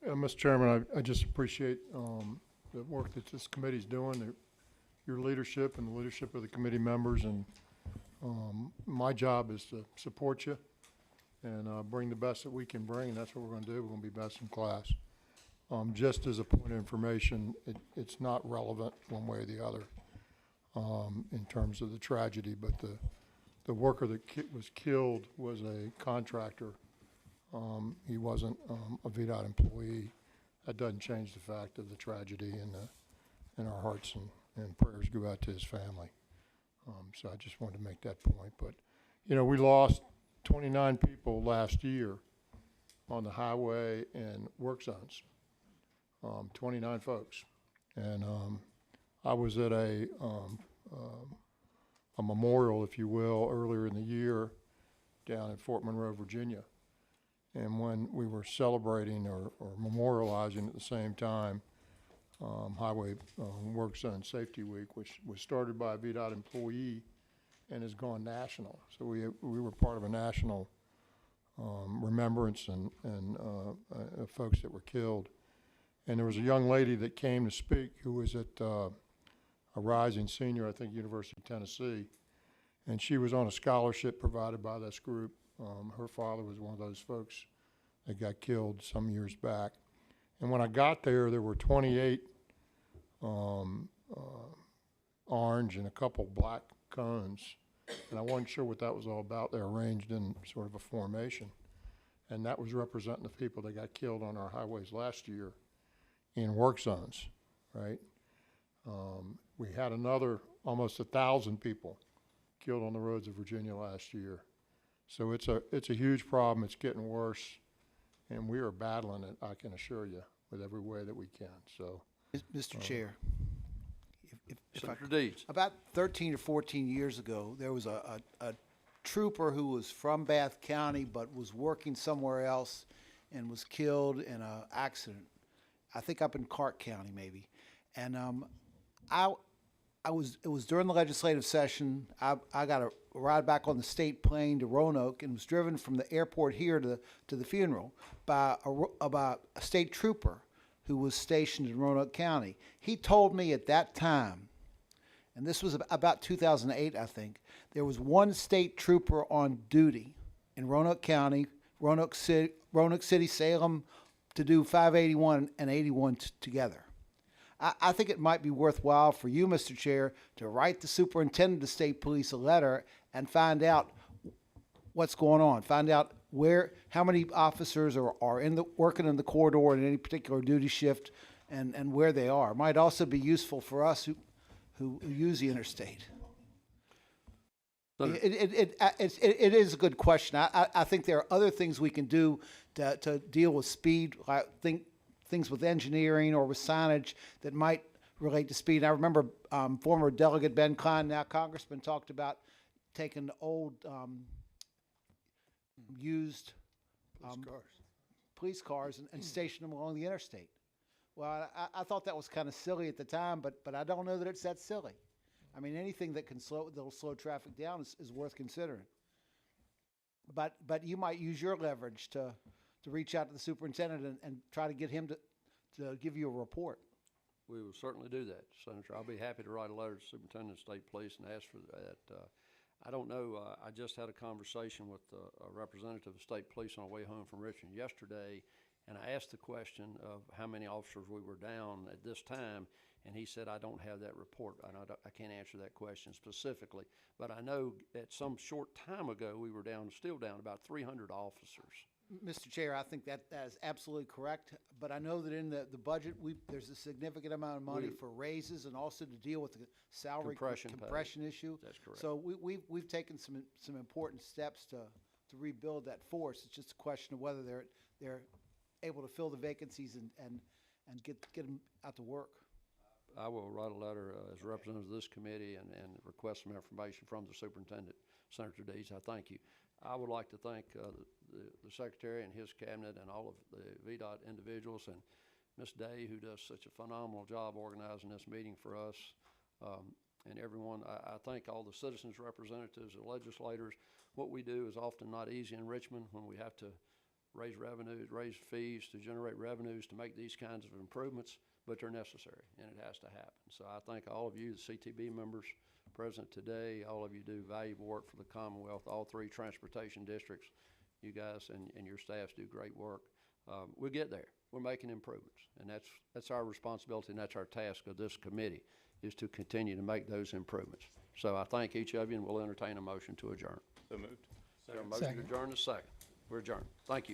[SPEAKER 3] Mr. Chairman, I just appreciate the work that this committee's doing, your leadership and the leadership of the committee members, and my job is to support you and bring the best that we can bring, and that's what we're going to do. We're going to be best in class. Just as a point of information, it's not relevant one way or the other in terms of the tragedy, but the worker that was killed was a contractor. He wasn't a VDOT employee. That doesn't change the fact of the tragedy, and our hearts and prayers go out to his family. So I just wanted to make that point. But, you know, we lost 29 people last year on the highway and work zones. 29 folks. And I was at a memorial, if you will, earlier in the year down in Fort Monroe, Virginia. And when we were celebrating or memorializing at the same time Highway Work Zone Safety Week, which was started by a VDOT employee and has gone national. So we were part of a national remembrance and of folks that were killed. And there was a young lady that came to speak who was at a rising senior, I think, University of Tennessee. And she was on a scholarship provided by this group. Her father was one of those folks that got killed some years back. And when I got there, there were 28 orange and a couple black cones. And I wasn't sure what that was all about. They're arranged in sort of a formation. And that was representing the people that got killed on our highways last year in work zones, right? We had another almost 1,000 people killed on the roads of Virginia last year. So it's a huge problem. It's getting worse, and we are battling it, I can assure you, with every way that we can. So,
[SPEAKER 8] Mr. Chair, if
[SPEAKER 1] Senator Deeds.
[SPEAKER 8] about 13 or 14 years ago, there was a trooper who was from Bath County but was working somewhere else and was killed in an accident. I think up in Clark County, maybe. And it was during the legislative session. I got a ride back on the state plane to Roanoke and was driven from the airport here to the funeral by a state trooper who was stationed in Roanoke County. He told me at that time, and this was about 2008, I think, there was one state trooper on duty in Roanoke County, Roanoke City, Salem, to do 581 and 81 together. I think it might be worthwhile for you, Mr. Chair, to write the superintendent of state police a letter and find out what's going on. Find out how many officers are working in the corridor in any particular duty shift, and where they are. It might also be useful for us who use the interstate. It is a good question. I think there are other things we can do to deal with speed. I think things with engineering or with signage that might relate to speed. I remember former Delegate Ben Klein, now Congressman, talked about taking old used police cars and stationing them along the interstate. Well, I thought that was kind of silly at the time, but I don't know that it's that silly. I mean, anything that'll slow traffic down is worth considering. But you might use your leverage to reach out to the superintendent and try to get him to give you a report.
[SPEAKER 1] We will certainly do that, Senator. I'll be happy to write a letter to the Superintendent of State Police and ask for that. I don't know, I just had a conversation with a representative of State Police on our way home from Richmond yesterday, and I asked the question of how many officers we were down at this time, and he said, I don't have that report. I can't answer that question specifically, but I know at some short time ago, we were still down about 300 officers.
[SPEAKER 8] Mr. Chair, I think that is absolutely correct, but I know that in the budget, there's a significant amount of money for raises and also to deal with the salary compression issue.
[SPEAKER 1] That's correct.
[SPEAKER 8] So we've taken some important steps to rebuild that force. It's just a question of whether they're able to fill the vacancies and get them out to work.
[SPEAKER 1] I will write a letter as a representative of this committee and request some information from the superintendent, Senator Deeds. I thank you. I would like to thank the secretary and his cabinet and all of the VDOT individuals and Ms. Day, who does such a phenomenal job organizing this meeting for us, and everyone. I thank all the citizens representatives and legislators. What we do is often not easy in Richmond when we have to raise revenues, raise fees to generate revenues to make these kinds of improvements, but they're necessary and it has to happen. So I thank all of you, the CTB members present today. All of you do valuable work for the Commonwealth, all three transportation districts. You guys and your staffs do great work. We'll get there. We're making improvements, and that's our responsibility, and that's our task of this committee, is to continue to make those improvements. So I thank each of you, and we'll entertain a motion to adjourn.
[SPEAKER 5] So moved.
[SPEAKER 1] Motion to adjourn is second. We're adjourned. Thank you.